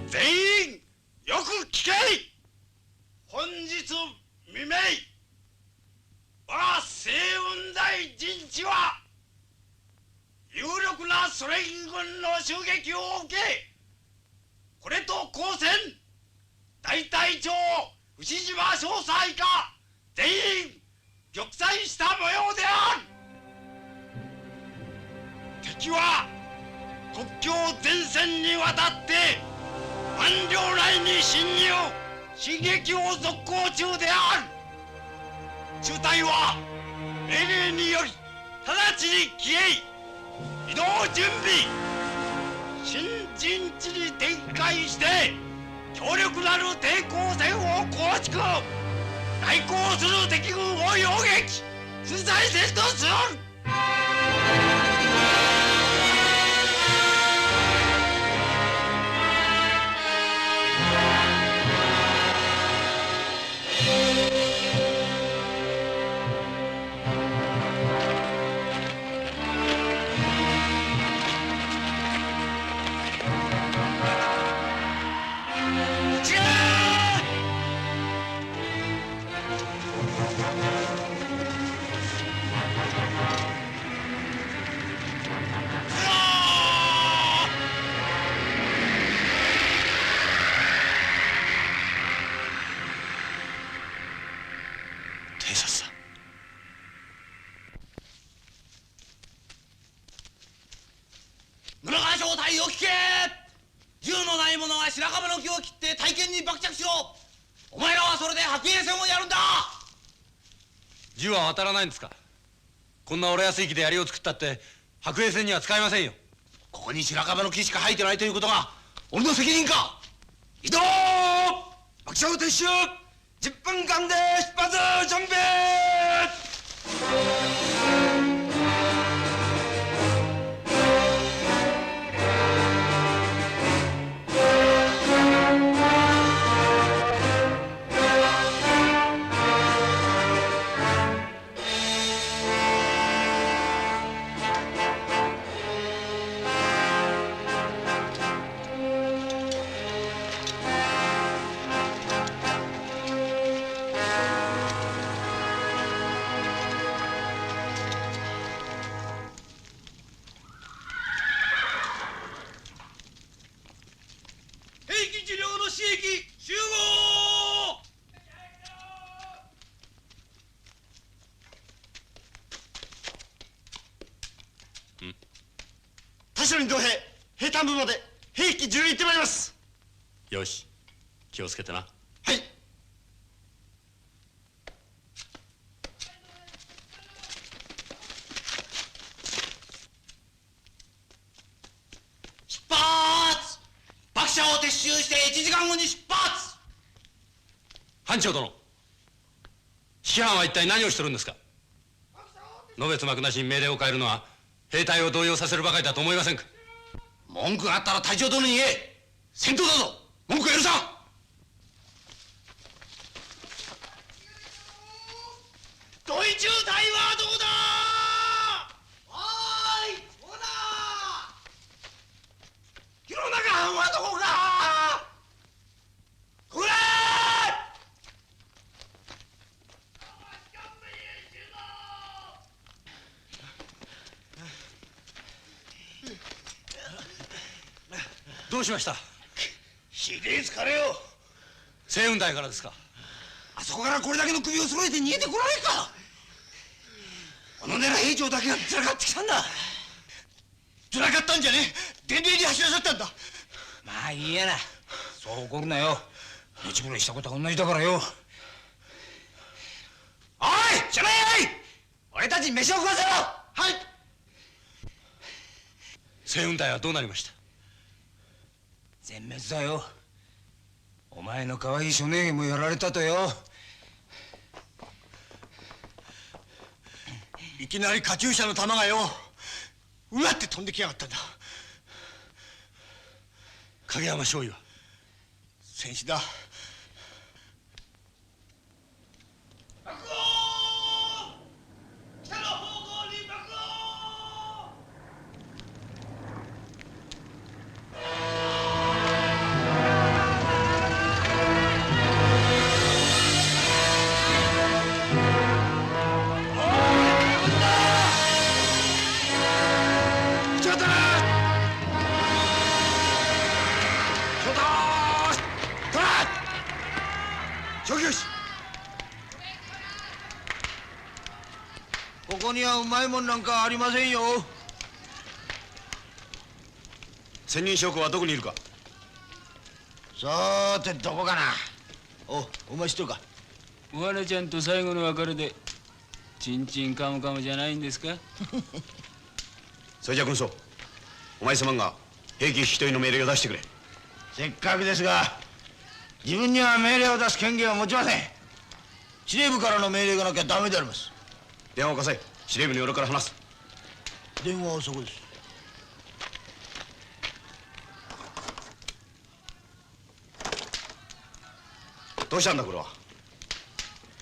全員よく聞け。本日未明我が西雲大陣地は有力なソ連軍の襲撃を受け、これと交戦大隊長牛島少佐以下全員玉砕した模様である。敵は国境前線にわたって満領内に侵入進撃を続行中である。中隊は命令により直ちに消え移動準備、新陣地に展開して強力なる抵抗線を構築、対抗する敵軍を擁撃粉砕せんとする。村川正体を聞け。銃のない者は白樺の木を切って体験に爆着しろ。お前らはそれで白衛戦をやるんだ。銃は渡らないんですか。こんな折れやすい木で槍を作ったって白衛戦には使えませんよ。ここに白樺の木しか生えてないということが俺の責任か。移動。爆射を撤収。10分間で出発準備。城に同兵兵隊部まで兵器重に行ってまいります。よし、気をつけてな。はい。出発！爆車を撤収して1時間後に出発！班長殿、師範は一体何をしてるんですか？のべつ幕なしに命令を変えるのは兵隊を動揺させるばかりだと思いませんか？文句があったら隊長殿に言え。戦闘だぞ。文句は許さん。ドイ中隊はどこだ？おーい、ここだ！弘中藩はどこか？これ！どうしました？ひでえ疲れよ。西雲台からですか？あそこからこれだけの首を揃えて逃げてこられるか。小野寺兵長だけがずらかってきたんだ。ずらかったんじゃねえ、伝令に走らさったんだ。まあいいやな、そう怒るなよ。寝ちぶれしたことは同じだからよ。おいじゃないよい、俺たちに飯を食わせろ。はい。西雲台はどうなりました？全滅だよ。お前の可愛い少年兵もやられたとよ。いきなりカチューシャの弾がよ、うわって飛んできやがったんだ。影山少尉は？戦死だ。爆音！北の方向に爆音！ここにはうまいもんなんかありませんよ。千人将校はどこにいるか？さーてどこかな。お前知ってるか？お花ちゃんと最後の別れでちんちんカムカムじゃないんですか？それじゃ軍曹、お前様が兵器引き取りの命令を出してくれ。せっかくですが自分には命令を出す権限は持ちません。司令部からの命令がなきゃダメであります。電話を貸せ。司令部の夜から話す。電話はそこです。どうしたんだこれは？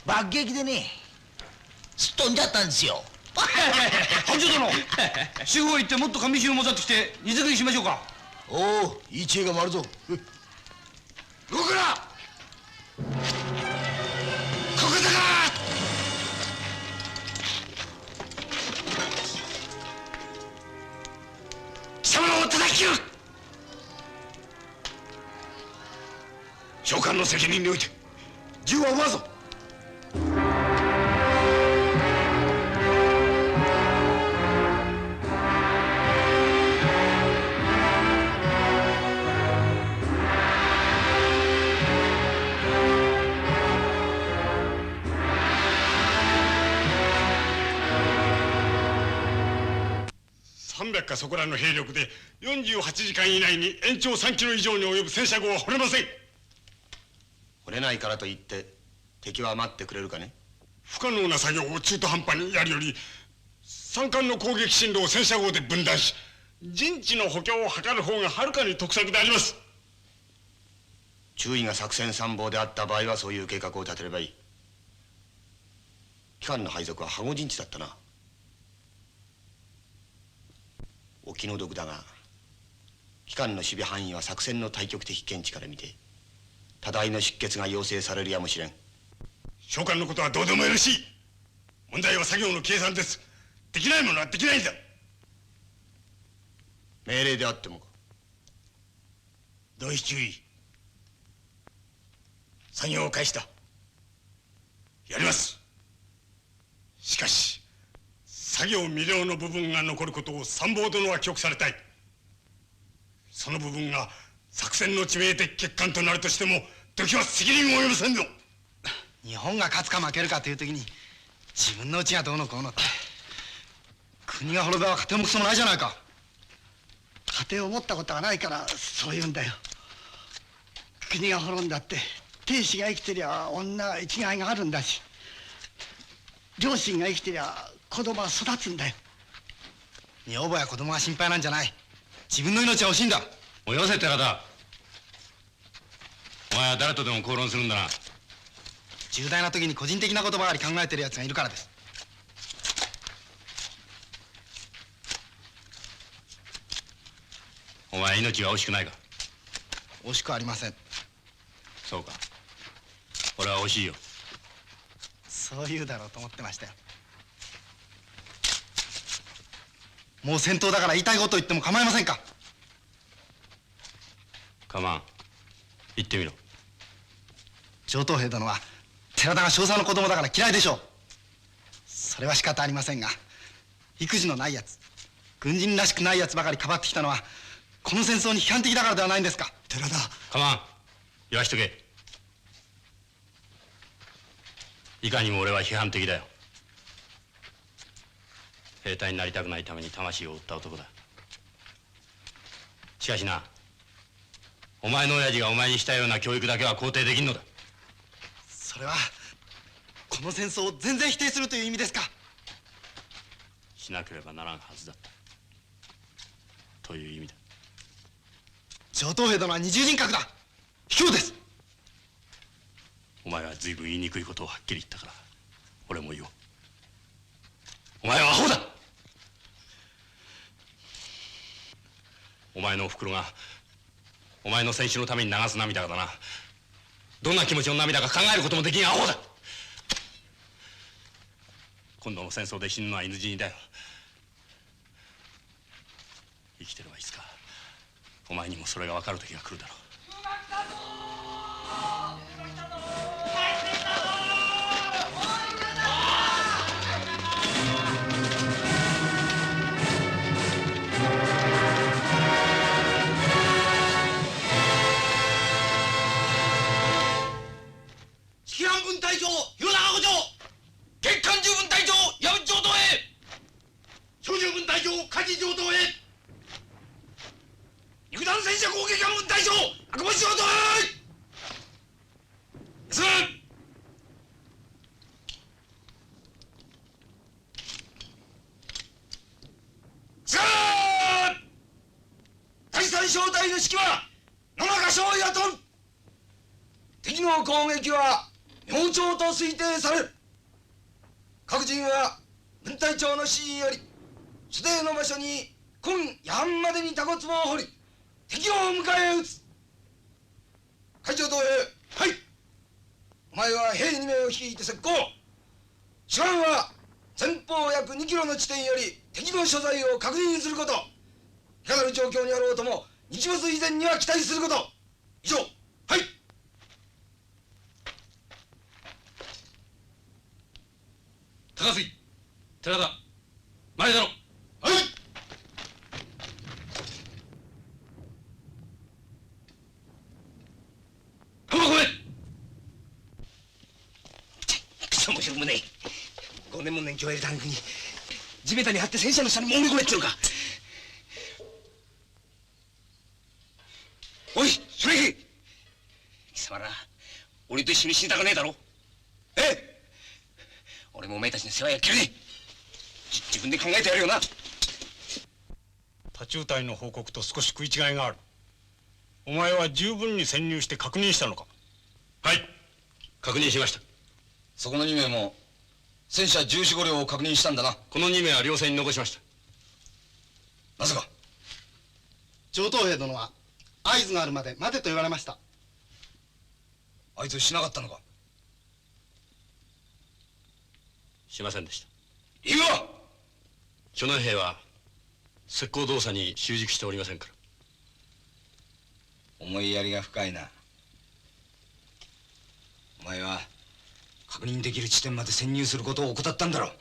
爆撃でね、すっ飛んじゃったんですよ。班長殿、司法行ってもっと紙紙をもざってきて荷造りしましょうか。おお、いい知恵が回るぞ。動くな！ここだか！貴様らを叩き切る！長官の責任において銃は奪うぞ。300かそこらの兵力で48時間以内に延長3キロ以上に及ぶ戦車号は掘れません。掘れないからといって敵は待ってくれるかね？不可能な作業を中途半端にやるより山間の攻撃進路を戦車号で分断し陣地の補強を図る方がはるかに得策であります。中尉が作戦参謀であった場合はそういう計画を立てればいい。機関の配属は羽後陣地だったな。お気の毒だが機関の守備範囲は作戦の対極的見地から見て多大の出血が要請されるやもしれん。召喚のことはどうでもよろしい。問題は作業の計算です。できないものはできないんだ。命令であってもか？同志注意。作業を開始だ。やります。しかし作業未了の部分が残ることを参謀殿は記憶されたい。その部分が作戦の致命的欠陥となるとしても敵は責任を許せんぞ。日本が勝つか負けるかという時に自分のうちがどうのこうのって国が滅べば家庭もクソもないじゃないか。家庭を持ったことがないからそう言うんだよ。国が滅んだって亭主が生きてりゃ女は生きがいがあるんだし、両親が生きてりゃ子供は育つんだよ。女房や子供が心配なんじゃない。自分の命が欲しいんだ。もうよせって方。お前は誰とでも口論するんだな。重大な時に個人的なことばかり考えてる奴がいるからです。お前命が惜しくないか。惜しくありません。そうか。俺は惜しいよ。そう言うだろうと思ってましたよ。もう戦闘だから言いたいこと言っても構いませんか。構わん。言ってみろ。上等兵殿は寺田が少佐の子供だから嫌いでしょう。それは仕方ありませんが、育児のないやつ、軍人らしくないやつばかりかばってきたのはこの戦争に批判的だからではないんですか。寺田。構わん。言わしとけ。いかにも俺は批判的だよ。兵隊になりたくないために魂を売った男だ。しかしな、お前の親父がお前にしたような教育だけは肯定できんのだ。それはこの戦争を全然否定するという意味ですか。しなければならんはずだったという意味だ。上等兵殿は二重人格だ。卑怯です。お前は随分言いにくいことをはっきり言ったから俺も言おう。お前はアホだ。お前のおふくろがお前の戦死のために流す涙だな。どんな気持ちの涙か考えることもできんアホだ。今度の戦争で死ぬのは犬死にだよ。生きてればいつかお前にもそれが分かる時が来るだろう。式藩分隊長広長五条、月刊十分隊長矢部上等兵、小十分隊長梶上等兵、肉弾戦車攻撃班分隊長赤星上等兵。休む。しかー第三小隊の指揮は野中将也と敵の攻撃は明朝と推定される。各陣は分隊長の指示より所定の場所に今夜半までにタコ壺を掘り敵を迎え撃つ。海上同兵、はい。お前は兵2名を率いて先行。主犯は前方約2キロの地点より敵の所在を確認すること。いかなる状況にあろうとも日没以前には期待すること。以上。はい。高杉、寺田、前だろ。はい。浜越。くそ面白くもねえ。5年も年季を得るタンクに地べたに張って戦車の下に潜り込めってのか。おいそれ貴様ら俺と一緒に死にたくねえだろ。ええ、俺もお前たちの世話やっきりね自分で考えてやるよな。他中隊の報告と少し食い違いがある。お前は十分に潜入して確認したのか。はい、確認しました。そこの2名も戦車14、5両を確認したんだな。この2名は稜線に残しました。なぜか。上等兵殿は合図があるまで待てと言われました。あいつしなかったのか。しませんでした。理由は。諸年兵は石膏動作に習熟しておりませんから。思いやりが深いな。お前は確認できる地点まで潜入することを怠ったんだろう。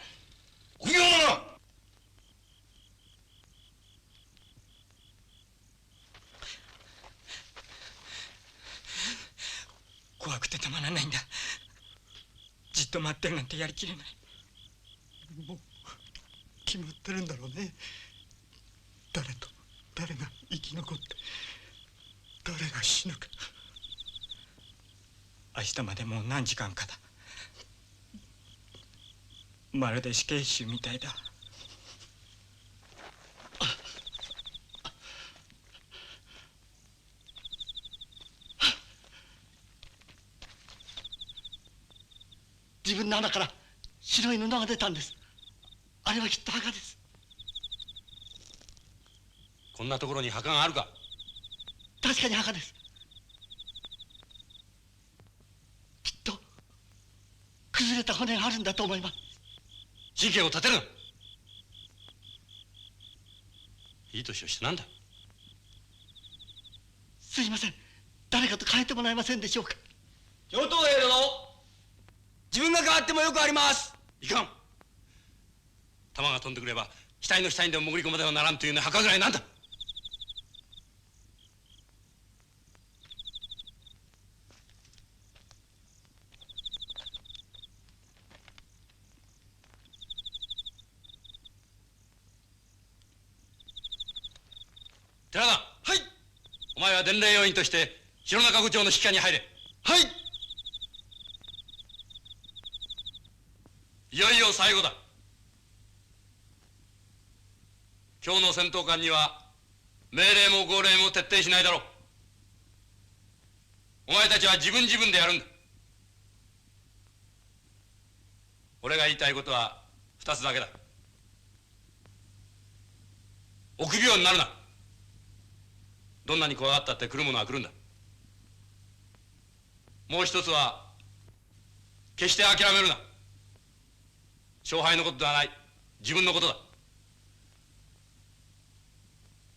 臆病者。怖くてたまらないんだ。じっと待ってるなんてやりきれない。もう決まってるんだろうね。誰と誰が生き残って誰が死ぬか。明日までもう何時間かだ。まるで死刑囚みたいだ。自分の穴から白い布が出たんです。あれはきっと墓です。こんなところに墓があるか。確かに墓です。きっと崩れた骨があるんだと思います。神経を立てるな。いい年をしてなんだ。すいません、誰かと変えてもらえませんでしょうか。上等兵殿、自分が変わってもよくあります。いかん。弾が飛んでくれば額の下にでも潜り込まねばならんというのは墓ぐらいなんだ。寺田。はい。お前は伝令要員として弘中御町の指揮下に入れ。はい。いよいよ最後だ。今日の戦闘官には命令も号令も徹底しないだろう。お前たちは自分でやるんだ。俺が言いたいことは2つだけだ。臆病になるな。どんなに怖がったって来るものは来るんだ。もう一つは決して諦めるな。勝敗のことではない、自分のことだ。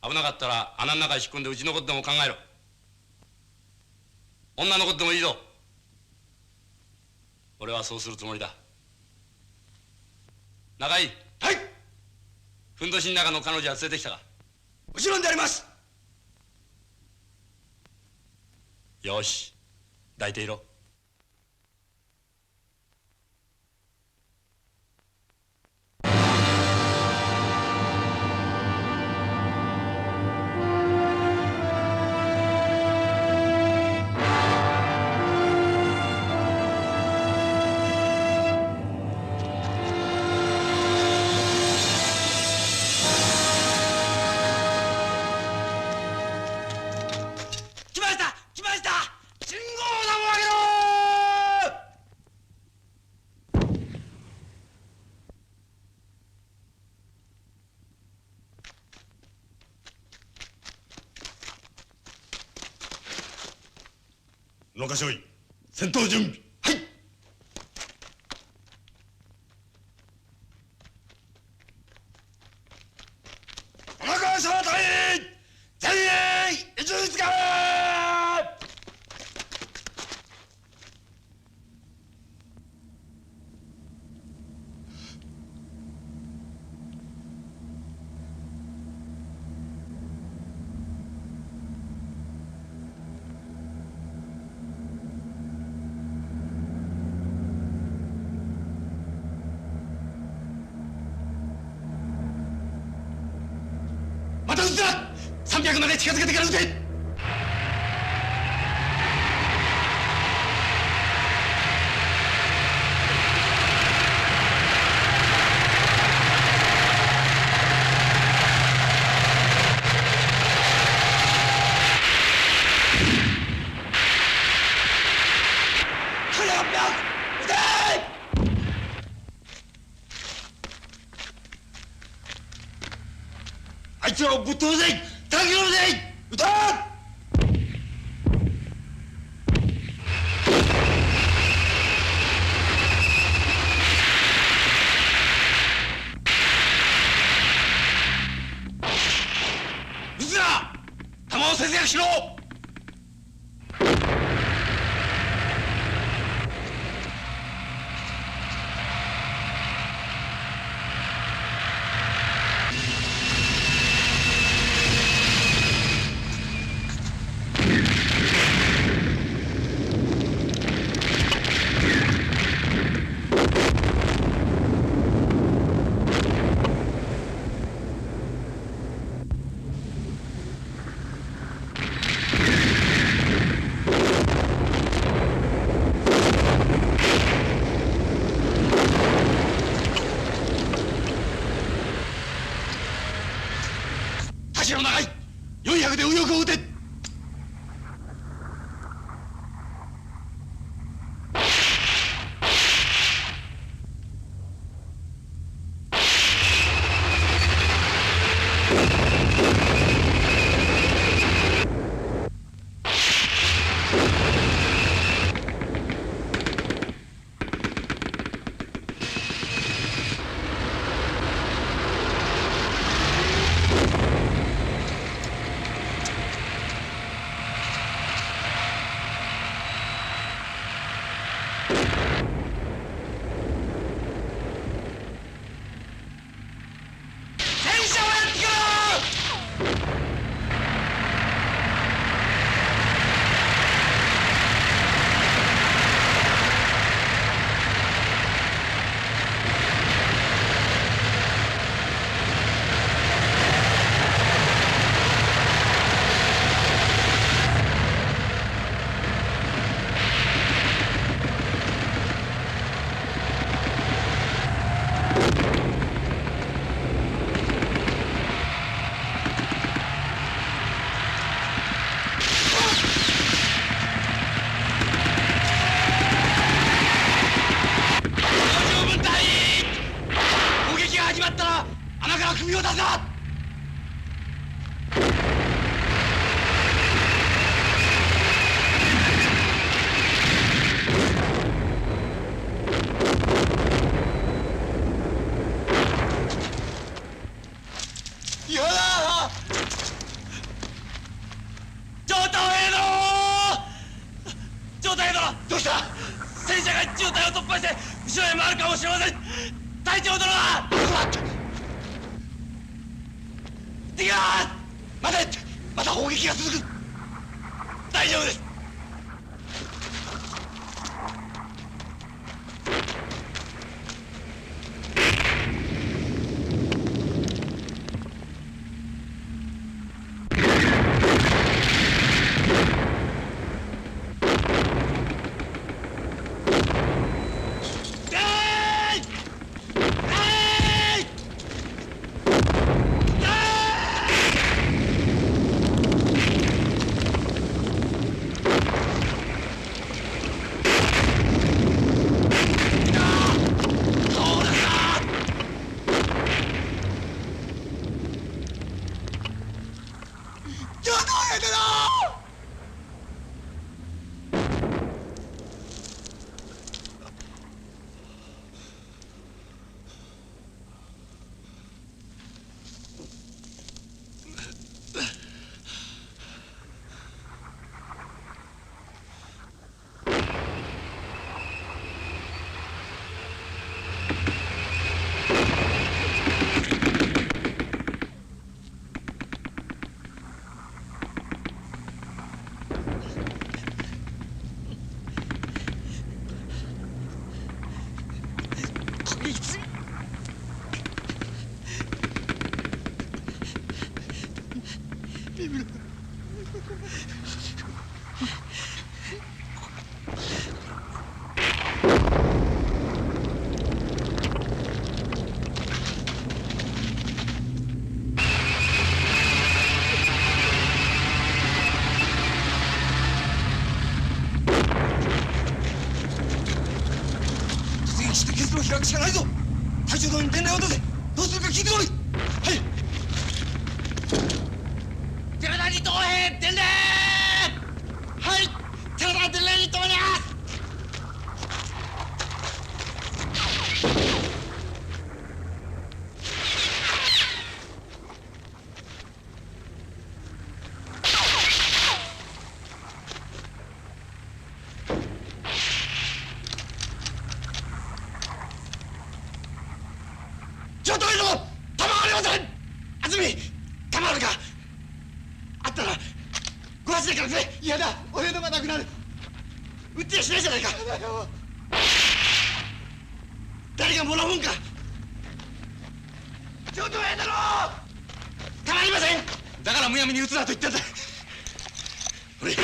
危なかったら穴の中へ引っ込んでうちのことでも考えろ。女のことでもいいぞ。俺はそうするつもりだ。中井。はい。ふんどしの中の彼女は連れてきたか。もちろんであります。よし、抱いていろ。野中少尉、戦闘準備。はい。野中小隊全員位置につけ。また撃つな。300まで近づけてから撃て。あいつらをぶっ飛ぶぜ。叩き込むぜ。撃た。撃つな。弾を節約しろ。あくびを出すな。嫌だ。上等兵殿、上等兵殿、どうした？戦車が渋滞を突破して後ろへ回るかもしれません。隊長殿は敵が待て、また砲撃が続く。大丈夫です。開くしかないぞ。隊長殿に伝令を出せ。どうするか聞いてこい。はい。寺田に東兵伝令。はい、寺田伝令に止まります。ちょっといいぞ。弾がありません。安住、弾あるか。あったらご発でからくれ。嫌だ、俺のがなくなる。撃ってやしないじゃないか。誰がもらうんか。ちょっとええだろ。弾ありません。だからむやみに撃つなと言ったんだ。ほれ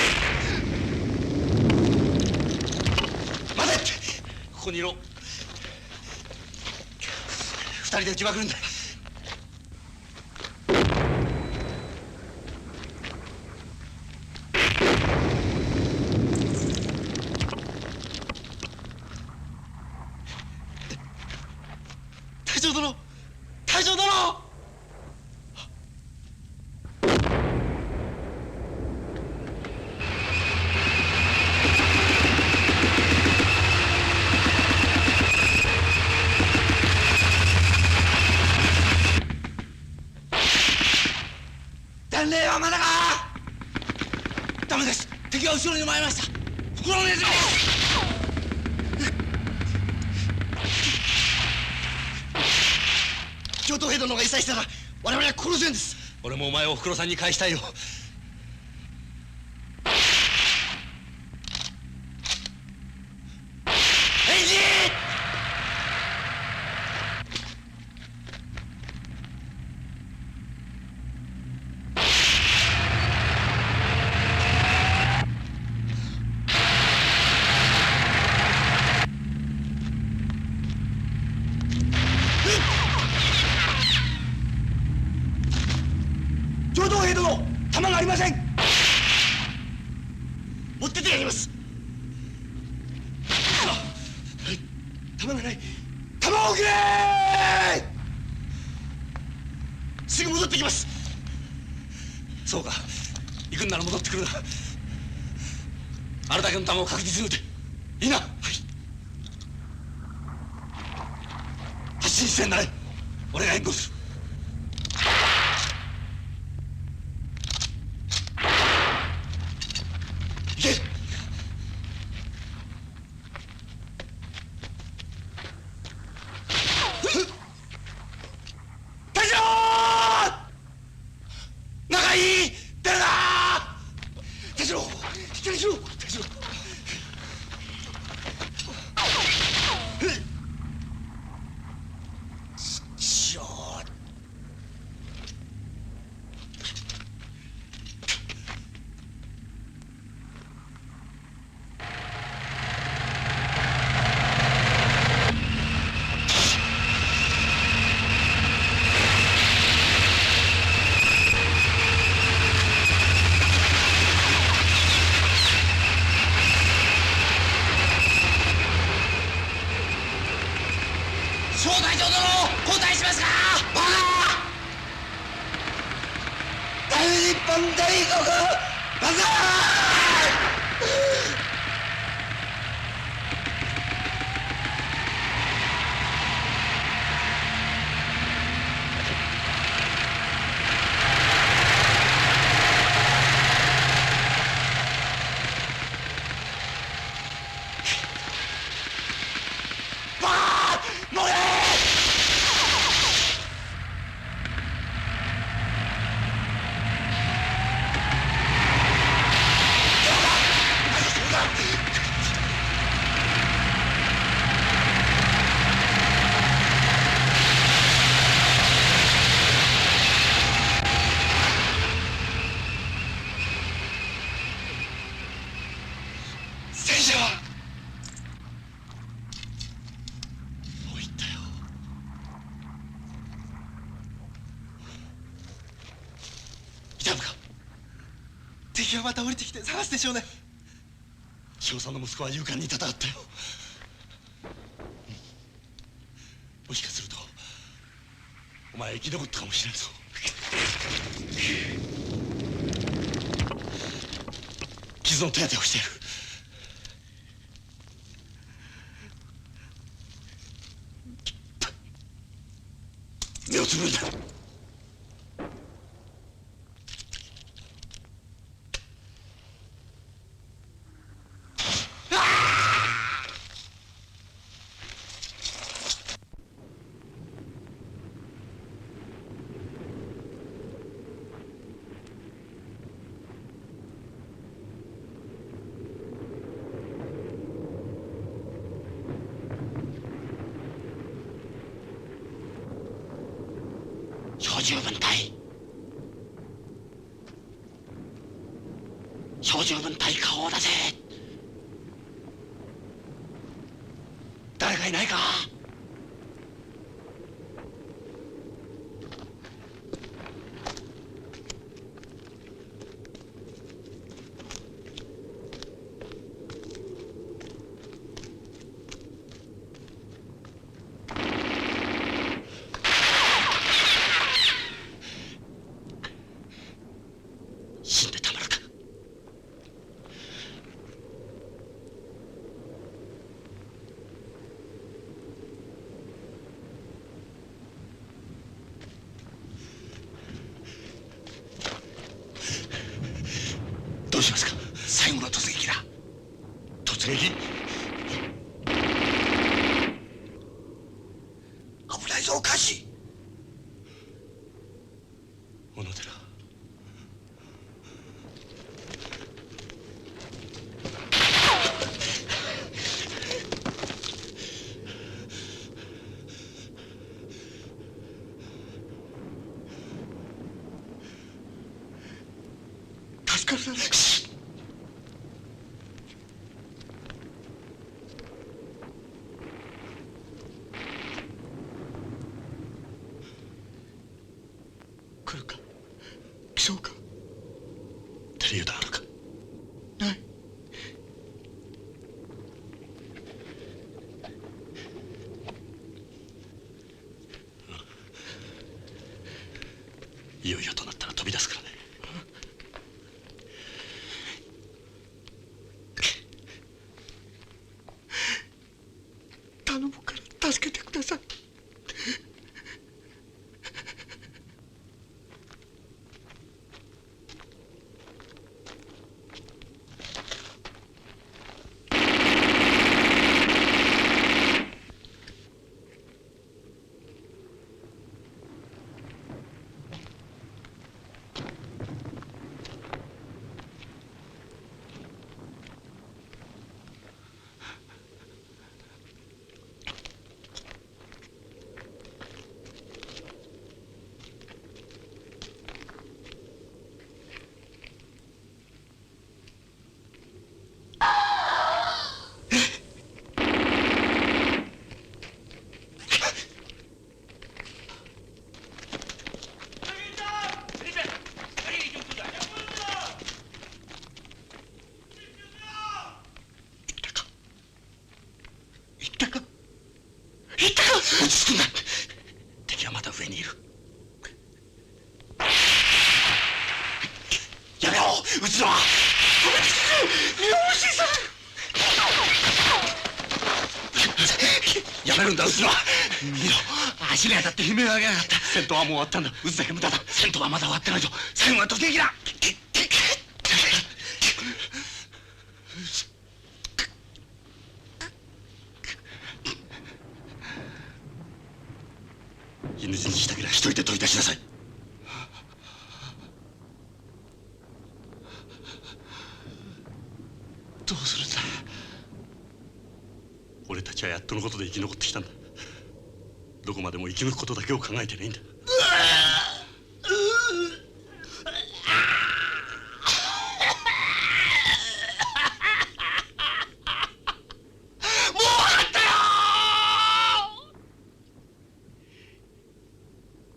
待て。ここにいろ。二人で撃ちまくるんだ。隊長殿、隊長殿。伝令はまだか。ダメです。敵が後ろに回りました。袋のネズミです。教頭兵殿が一切したら我々は殺せんです。俺もお前をおふくろさんに返したいよ。返事。教頭兵殿、弾がありません。持ってってやります。弾がない。弾をくれ。ってきます。そうか、行くんなら戻ってくるな。あれだけの弾を確実に撃て。いいな。はい。発進してんなれ。俺が援護する。行け。大将！仲いい！出るな！大将！大将！大将！小隊長殿、交代しますか。バカ！大日本大国万歳！バカ！乗れ！戦車はもう行ったよ。痛むか。敵はまた降りてきて探すでしょうね。翔さんの息子は勇敢に戦ったよ。もしかするとお前生き残ったかもしれんぞ。傷の手当てをしている。目をつぶるんだ。小十分隊、小十分隊、顔を出せ。誰かいないか。死んでたまるか。どうしますか。最後の突撃だ。突撃。危ないぞ、カシ。小野寺。助かるな。来るか。来そうか。手榴弾あるか。ない。いよいよとなったら飛び出すからね。頼むから助けてください。落ち着くんだ。敵はまだ上にいる。やめろ、撃つのは。やめるんだ、撃つのは。見ろ、足が当たって悲鳴を上げやがった。戦闘はもう終わったんだ。撃つだけ無駄だ。戦闘はまだ終わってないぞ。最後は突撃だ。犬死にしたけりゃ一人で取り出しなさい。どうするんだ。俺たちはやっとのことで生き残ってきたんだ。どこまでも生き抜くことだけを考えてないんだ。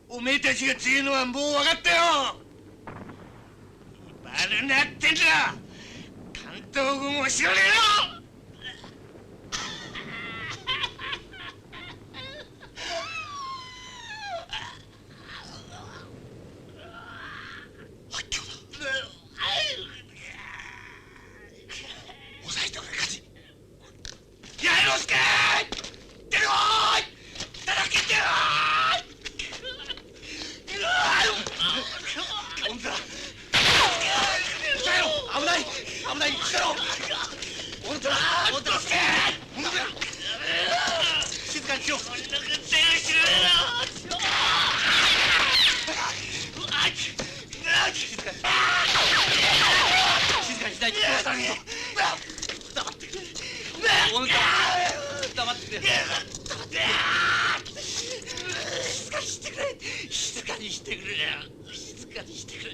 おめえたちが強いのはもう分かったよ。悪なってんだ。関東軍を知らねえの。抑えてくれ、カジ。やいのすけー、出てこい。ただけてよ危ない危ない、来たろ。本当だ本当だ、すけ静かにしろ。静かにしないと殺されるぞ。黙ってくれ。黙ってくれ。静かにしてくれ。静かにしてくれ。静かにしてくれ。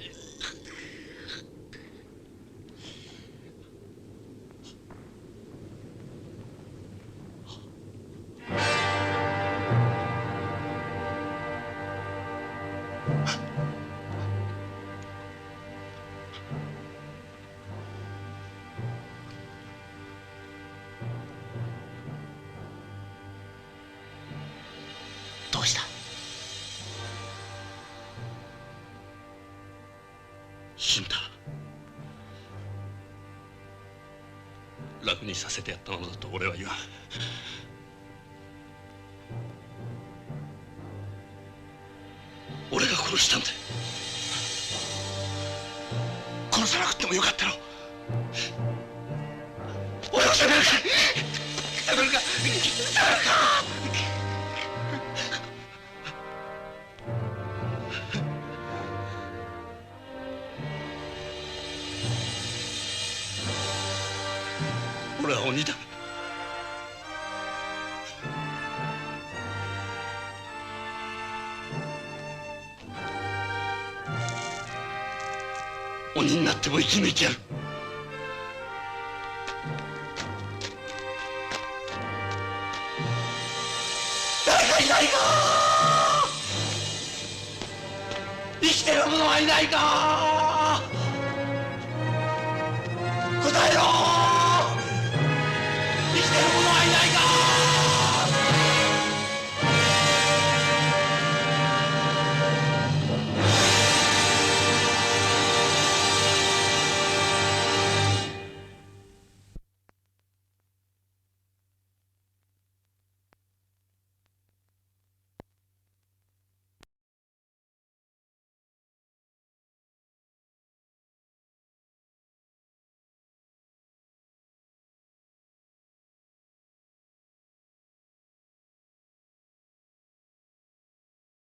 どうした？死んだ。楽にさせてやったものだと俺は言わん。俺が殺したんだ。殺さなくてもよかったろ。俺を責めるか。責めるか。俺は鬼だ。鬼になっても生き抜いてやる。誰かいないか。生きてる者はいないか。答えろ。